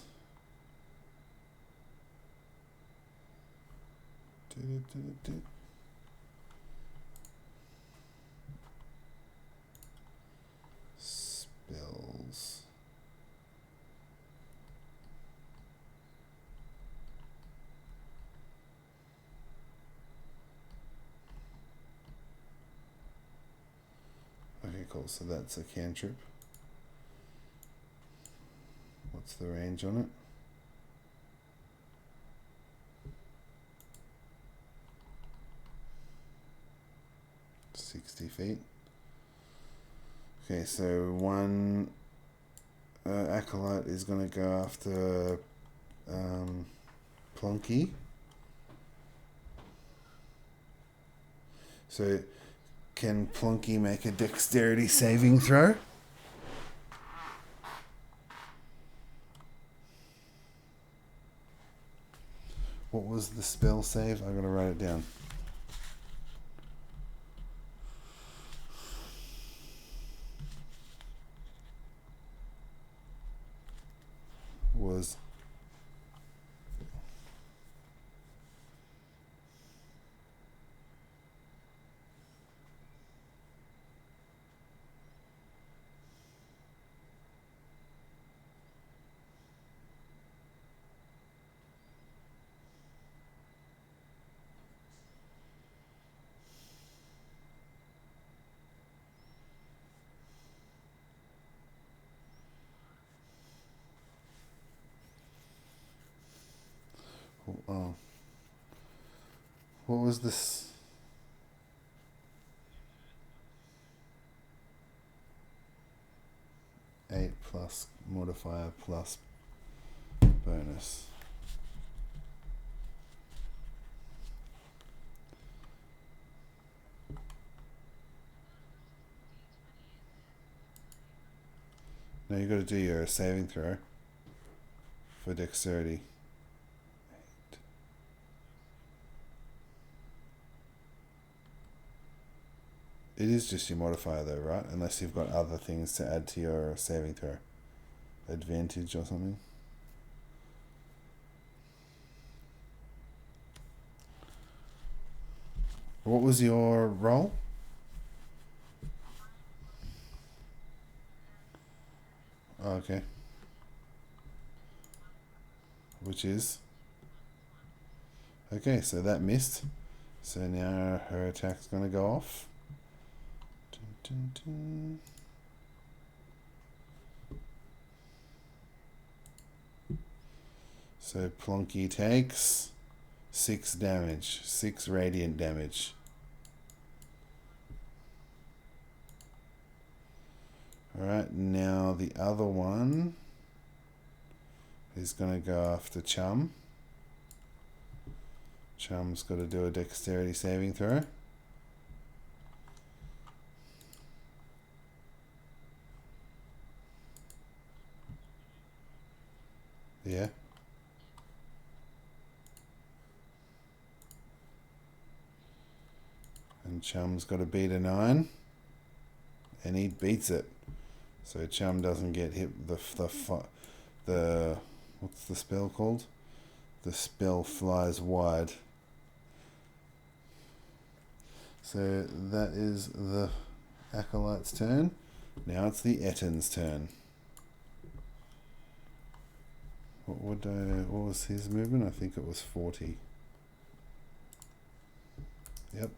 Spells. Okay, cool. So that's a cantrip. What's the range on it? .60 feet. Okay, so one acolyte is going to go after Plunky So, can Plonky make a dexterity saving throw? What was the spell save? I'm going to write it down. Was oh, what was this? Eight plus modifier plus bonus. Now you got to do your saving throw for dexterity. It is just your modifier though, right? Unless you've got other things to add to your saving throw. Advantage or something. What was your roll? Oh, okay. Which is? Okay, so that missed. So now her attack's going to go off. Dun, dun, dun. So Plonky takes 6 damage, 6 radiant damage. Alright, now the other one is going to go after Chum. Chum's got to do a dexterity saving throw. Yeah. And Chum's got to beat a 9. And he beats it. So Chum doesn't get hit. The what's the spell called? The spell flies wide. So that is the Acolyte's turn. Now it's the Ettin's turn. What was his movement? I think it was 40. Yep.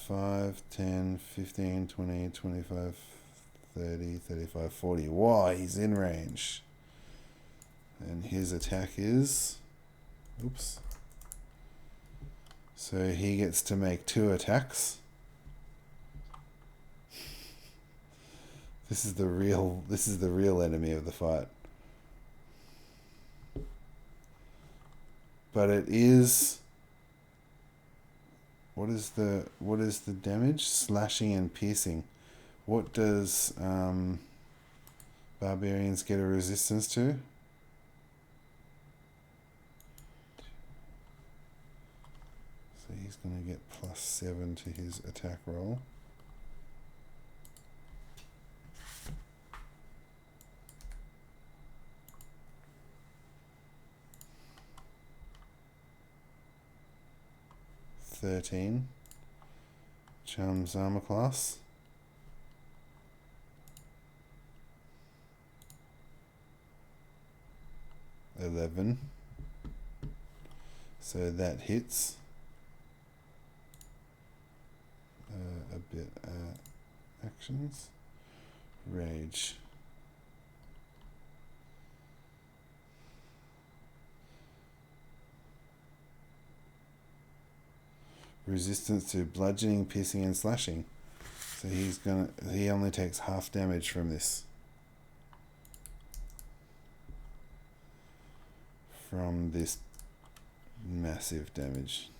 5, 10, 15, 20, 25, 30, 35, 40. Wow, he's in range. And his attack is... Oops. So he gets to make 2 attacks. This is the real enemy of the fight. But it is... What is the damage? Slashing and piercing. What does barbarians get a resistance to? So he's going to get +7 to his attack roll. $13. Chum's armor class. $11. So that hits. A bit actions. Rage. Resistance to bludgeoning, piercing, and slashing. So he only takes half damage from this. From this Massive damage.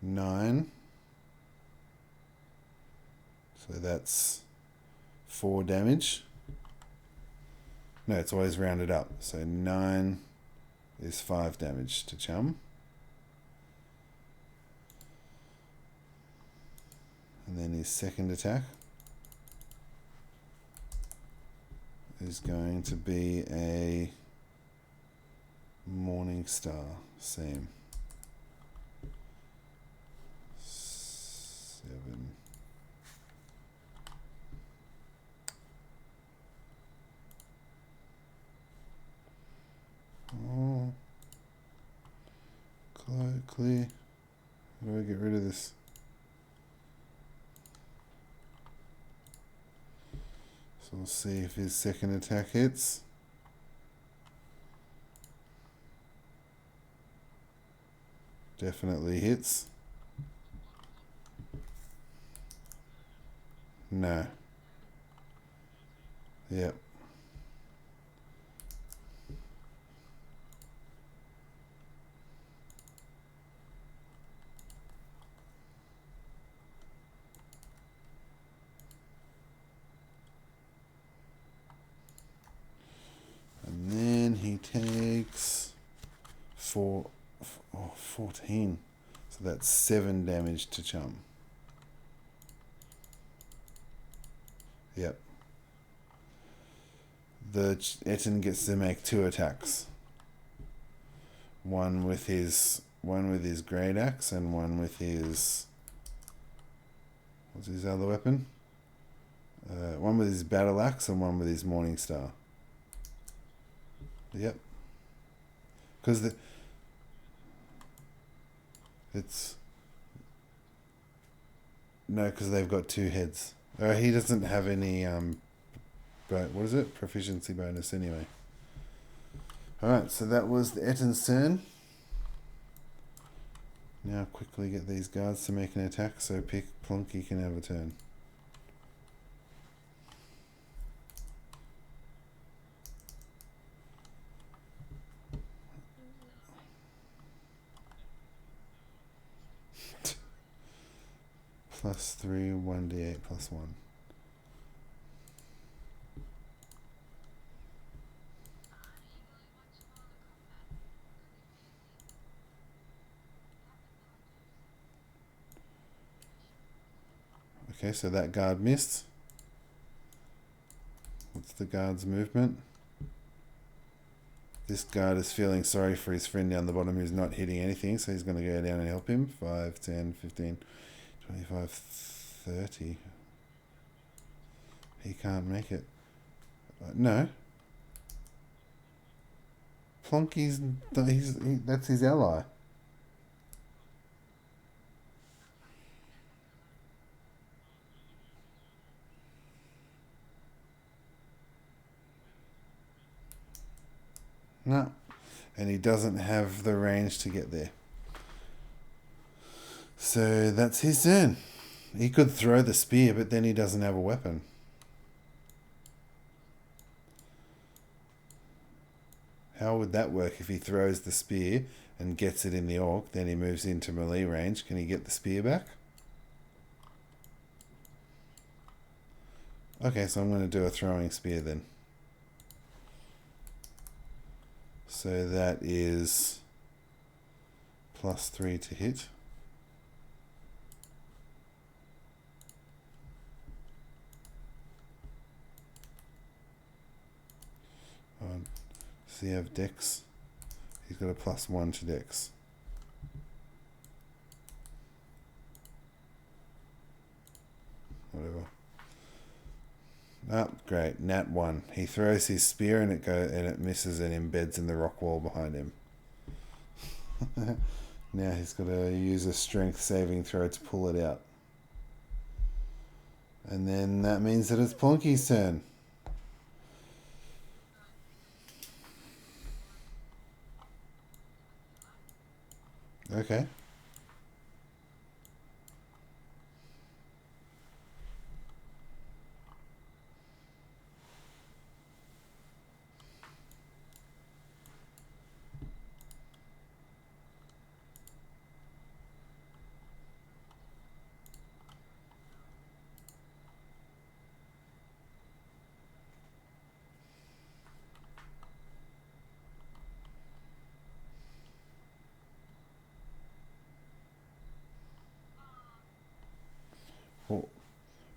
Nine. So that's 4 damage. No, it's always rounded up. So 9 is 5 damage to Chum. And then his second attack is going to be a Morning Star seam. 7. Oh. Clear. How do I get rid of this? So we'll see if his second attack hits. Definitely hits. No. Yep. And then he takes 14. So that's 7 damage to Chum. Yep. The Etten gets to make 2 attacks. One with his great axe and one with his, what's his other weapon? One with his battle axe and one with his Morning Star. Yep. Because because they've got 2 heads. He doesn't have any but what is it? Proficiency bonus anyway. Alright, so that was the Etten's turn. Now quickly get these guards to make an attack so Plunky can have a turn. +3, 1d8 +1. Okay, so that guard missed. What's the guard's movement? This guard is feeling sorry for his friend down the bottom who's not hitting anything, so he's going to go down and help him. 5, 10, 15, 25, 30. He can't make it. No. Plonky's... that's his ally. No. And he doesn't have the range to get there. So that's his turn. He could throw the spear, but then he doesn't have a weapon. How would that work if he throws the spear and gets it in the orc, then he moves into melee range? Can he get the spear back? Okay, so I'm going to do a throwing spear then. So that is +3 to hit. Does he have dex? He's got a +1 to dex. Whatever. Oh, great. Nat 1. He throws his spear and it misses and embeds in the rock wall behind him. Now he's got to use a strength saving throw to pull it out. And then that means that it's Plonky's turn. Okay.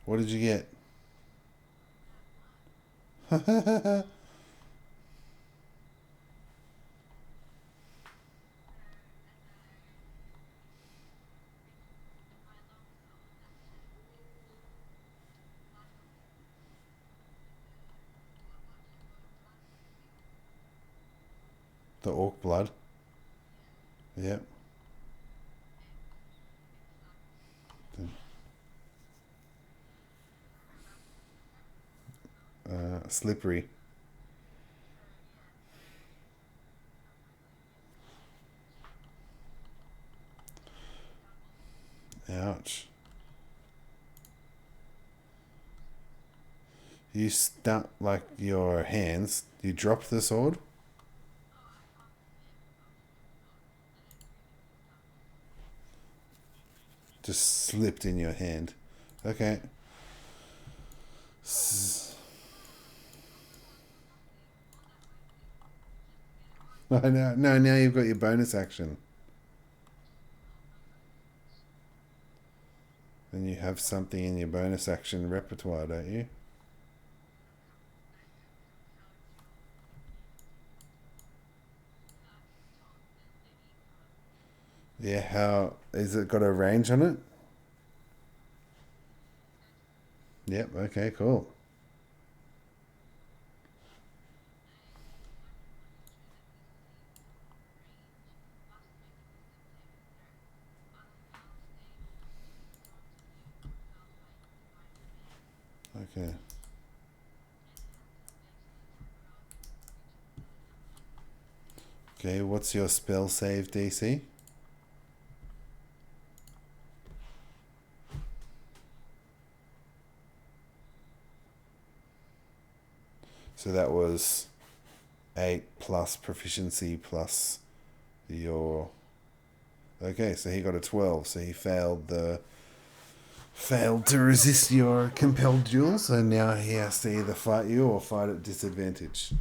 What did you get? The orc blood. Yep. Slippery. Ouch. You stuck like your hands. You dropped the sword. Just slipped in your hand. Okay. No, no. Now you've got your bonus action, and you have something in your bonus action repertoire, don't you? Yeah. How is it got a range on it? Yep. Okay. Cool. Okay. Okay. What's your spell save DC? So that was 8 plus proficiency plus your. Okay, so he got a 12. So he failed to resist your compelled duel. So now he has to either fight you or fight at disadvantage.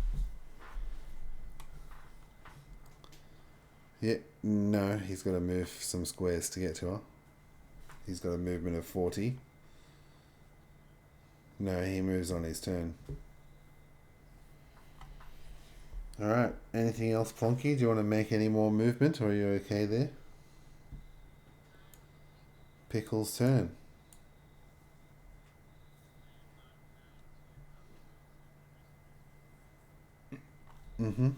Yeah, no, he's got to move some squares to get to her. He's got a movement of 40. No, he moves on his turn. Alright, anything else, Plonky? Do you want to make any more movement, or are you okay there? Pickle's turn. Mm-hmm.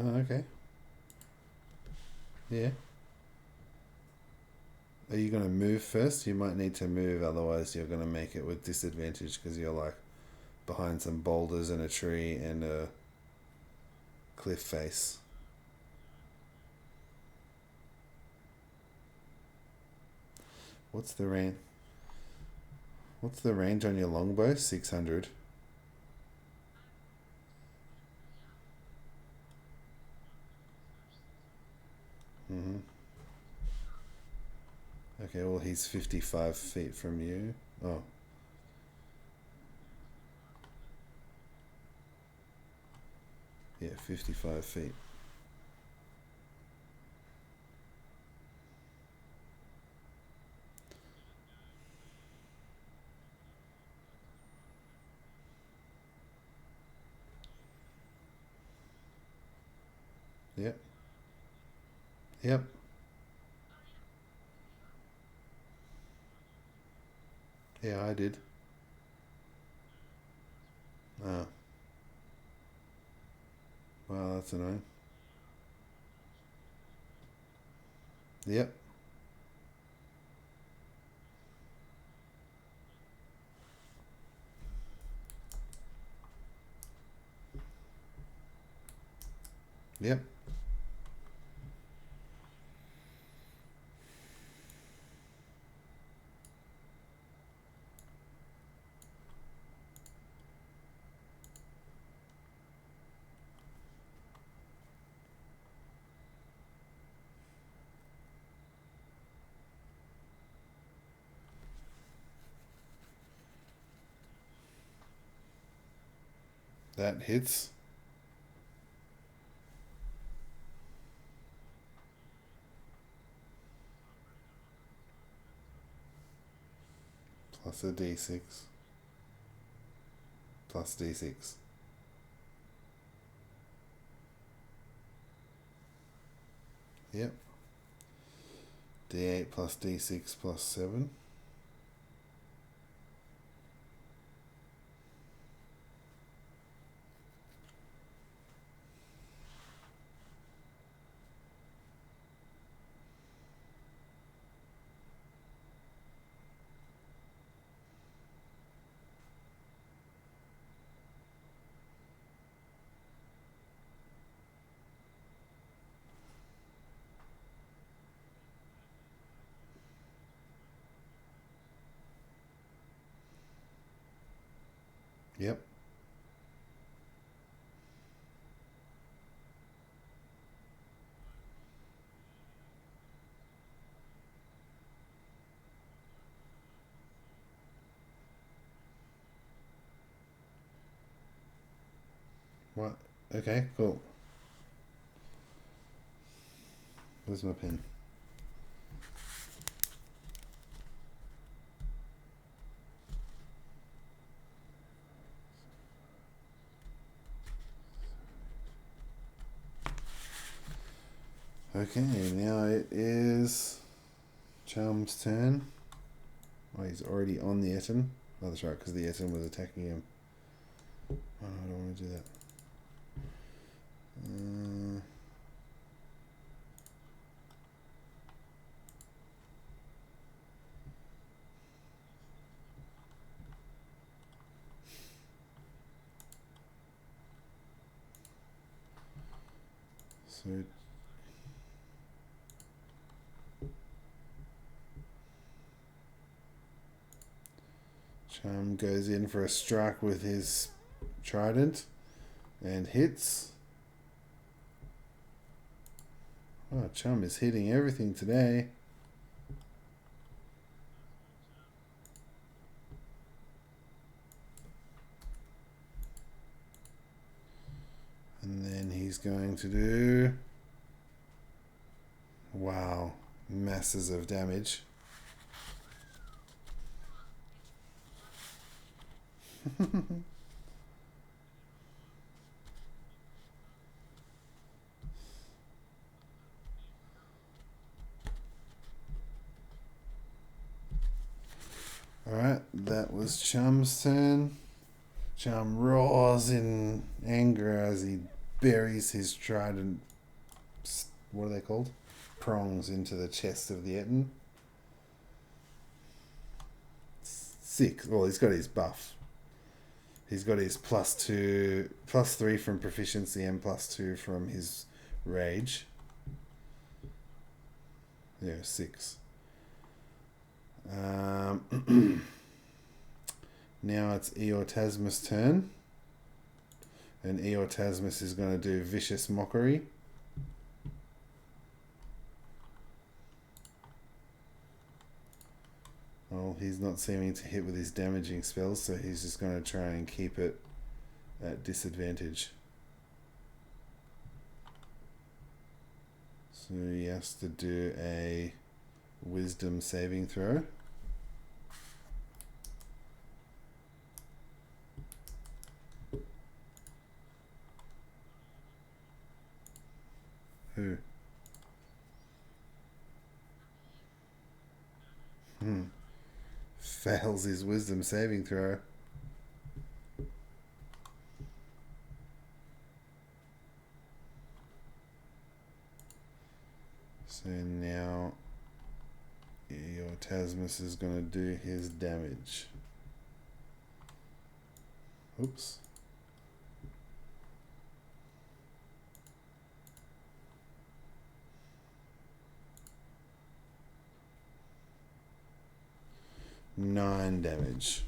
Oh, okay. Yeah. Are you going to move first? You might need to move, otherwise you're going to make it with disadvantage because you're like behind some boulders and a tree and a cliff face. What's the range? What's the range on your longbow? 600. Mm-hmm. Okay, well he's 55 feet from you. Oh. Yeah, 55 feet. Yep. Yep. Yeah, I did. Oh, well, that's annoying. Yep. Yep. That hits. Plus a d6. Plus d6. Yep. D8 plus d6 plus 7. Yep. What? Okay, cool. Where's my pen? Okay, now it is Charm's turn. Oh, he's already on the Etten. Oh, that's right, because the Etten was attacking him. Oh, no, I don't want to do that. So Charm goes in for a strike with his trident and hits. Oh, Chum is hitting everything today. And then he's going to do... Wow, masses of damage. Alright, that was Chum's turn. Chum roars in anger as he buries his trident, what are they called? Prongs into the chest of the Etten. 6. Well, he's got his buff. He's got his +3 from proficiency and +2 from his rage. Yeah, 6. Now it's Eortasmus' turn. And Eortasmus is going to do Vicious Mockery. Well, he's not seeming to hit with his damaging spells, so he's just going to try and keep it at disadvantage. So he has to do a Wisdom saving throw. Who? Fails his wisdom saving throw. So now your Tasmus is going to do his damage. Oops. Nine damage.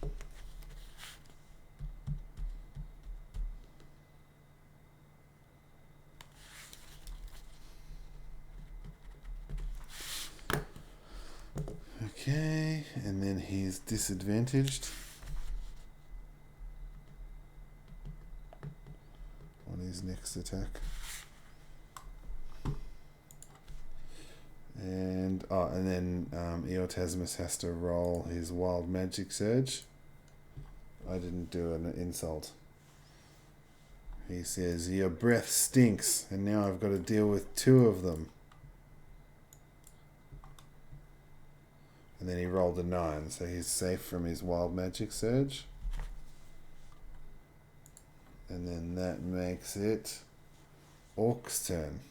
Okay, and then he's disadvantaged on his next attack. And then Eotasmus has to roll his wild magic surge. I didn't do an insult. He says, "Your breath stinks, and now I've got to deal with two of them." And then he rolled a 9, so he's safe from his wild magic surge. And then that makes it Orc's turn.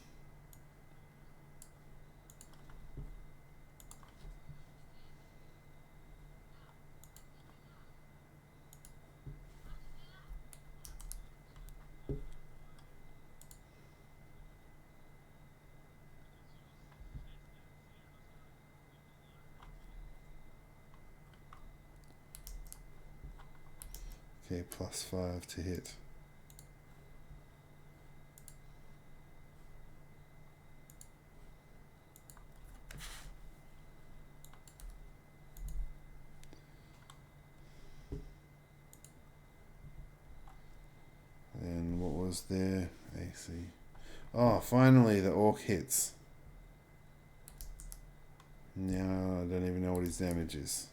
Okay, +5 to hit. And what was their AC? Oh, finally the Orc hits. Now I don't even know what his damage is.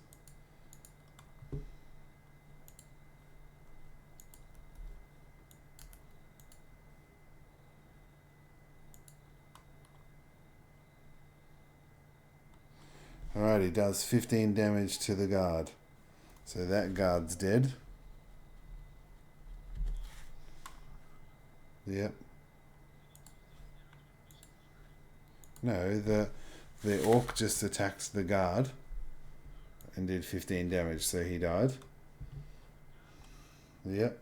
Alright, he does 15 damage to the guard. So that guard's dead. Yep. No, the orc just attacked the guard and did 15 damage, so he died. Yep.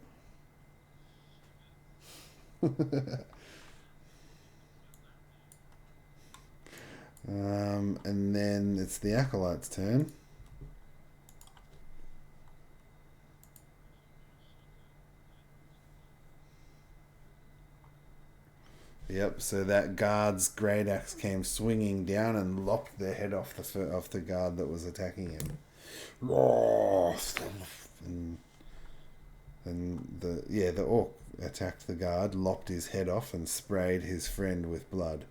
And then it's the Acolyte's turn. Yep, so that guard's great axe came swinging down and lopped the head off the guard that was attacking him. And the orc attacked the guard, lopped his head off, and sprayed his friend with blood.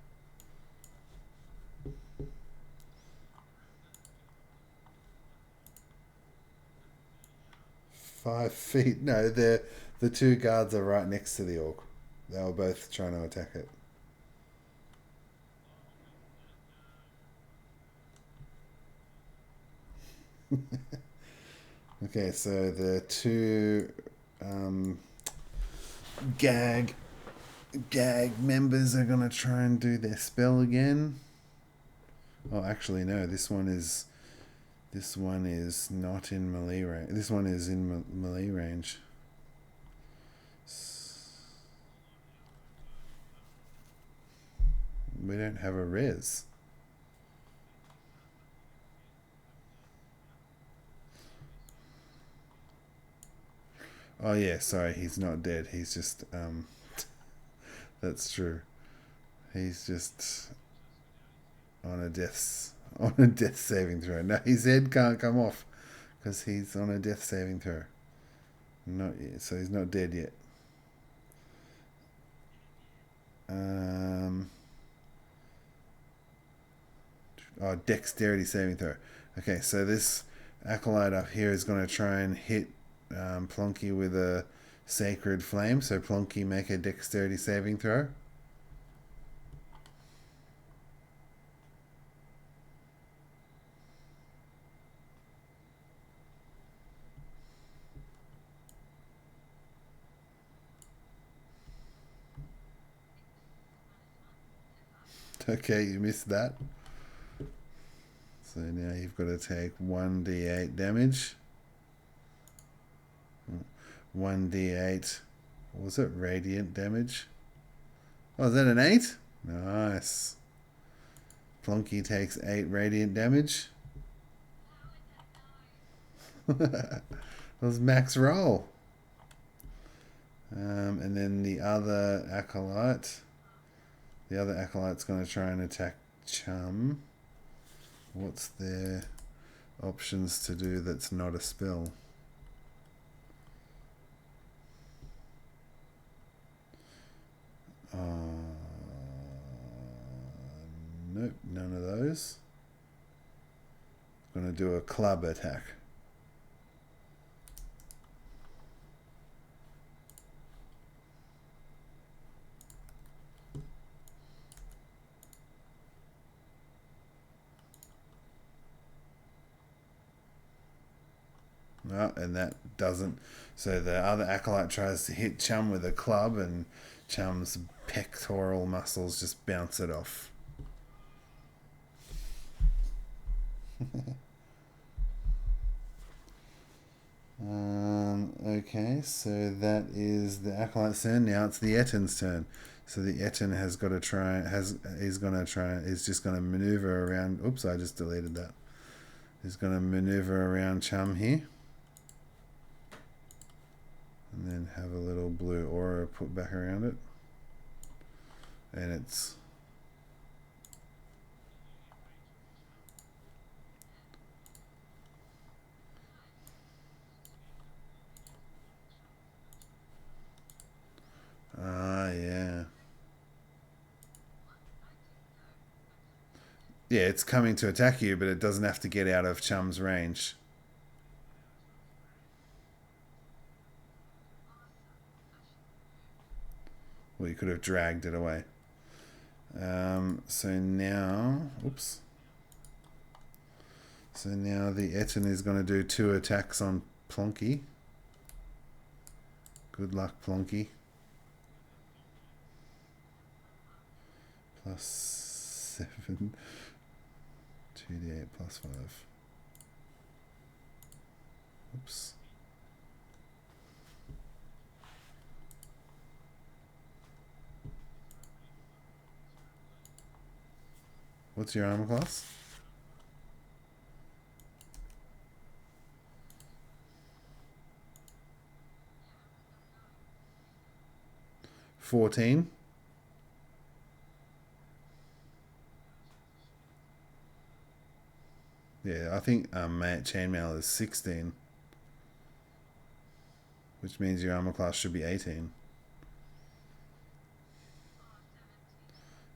Five feet. No, the two guards are right next to the orc. They were both trying to attack it. Okay, so the two gag members are gonna try and do their spell again. Oh, actually, no. This one is not in melee range. This one is in melee range. We don't have a res. Oh yeah, sorry, he's not dead. He's just that's true. He's just on a death saving throw. No, his head can't come off because he's on a death saving throw. Not yet, so he's not dead yet. Dexterity saving throw. Okay, so this acolyte up here is going to try and hit Plonky with a sacred flame. So Plonky, make a dexterity saving throw. Okay, you missed that. So now you've got to take 1d8 damage. 1d8. What was it? Radiant damage. Oh, is that an 8? Nice. Plonky takes 8 radiant damage. That was max roll. And then the other acolyte. The other acolyte's going to try and attack Chum. What's their options to do that's not a spell? Nope, none of those. Going to do a club attack. No, and that doesn't. So the other acolyte tries to hit Chum with a club, and Chum's pectoral muscles just bounce it off. Okay, so that is the acolyte's turn. Now it's the Etin's turn. So the Etin has got to try. Is just going to maneuver around. Oops, I just deleted that. He's going to maneuver around Chum here. And then have a little blue aura put back around it. And it's... yeah. Yeah, it's coming to attack you, but it doesn't have to get out of Chum's range. Well, you could have dragged it away. So now... Oops. So now the Etin is going to do 2 attacks on Plonky. Good luck, Plonky. +7. 2d8 +5. Oops. What's your armor class? 14. Yeah, I think chainmail is 16, which means your armor class should be 18.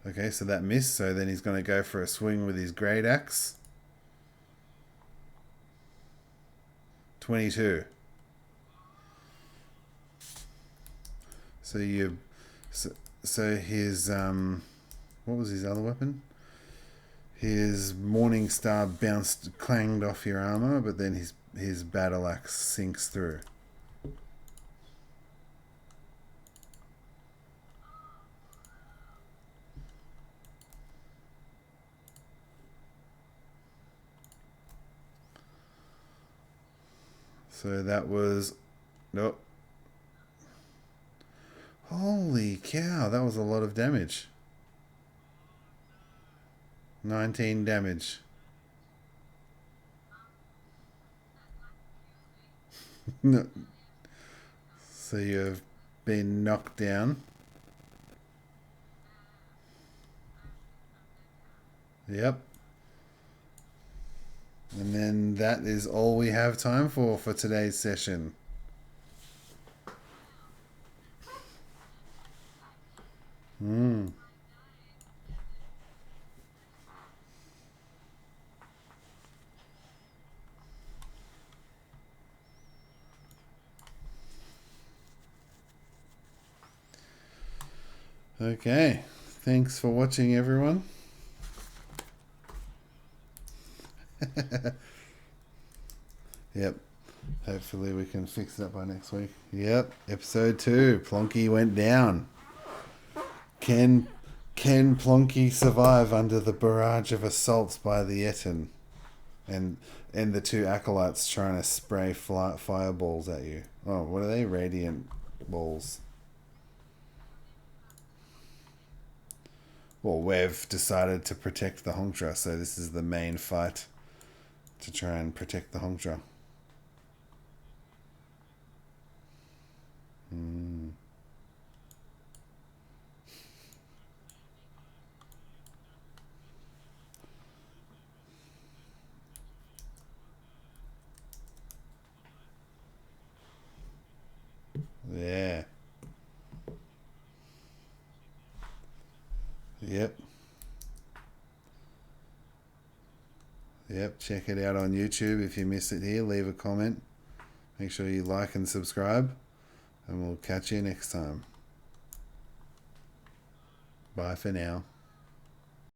Okay, so that missed, so then he's going to go for a swing with his great axe. 22. So his what was his other weapon? His Morning Star clanged off your armor, but then his battle axe sinks through. So that was... Nope. Holy cow, that was a lot of damage. 19 damage. No. So you've been knocked down. Yep. And then that is all we have time for today's session. Okay. Thanks for watching, everyone. Yep. Hopefully we can fix that by next week. Yep. Episode 2. Plonky went down. Can Can Plonky survive under the barrage of assaults by the Etten and the two acolytes trying to spray fireballs at you? Oh, what are they? Radiant balls. Well, we've decided to protect the Honkdra, so this is the main fight to try and protect the Honkdra. Yeah. Yep. Yep. Check it out on YouTube. If you miss it here, leave a comment. Make sure you like and subscribe. And we'll catch you next time. Bye for now.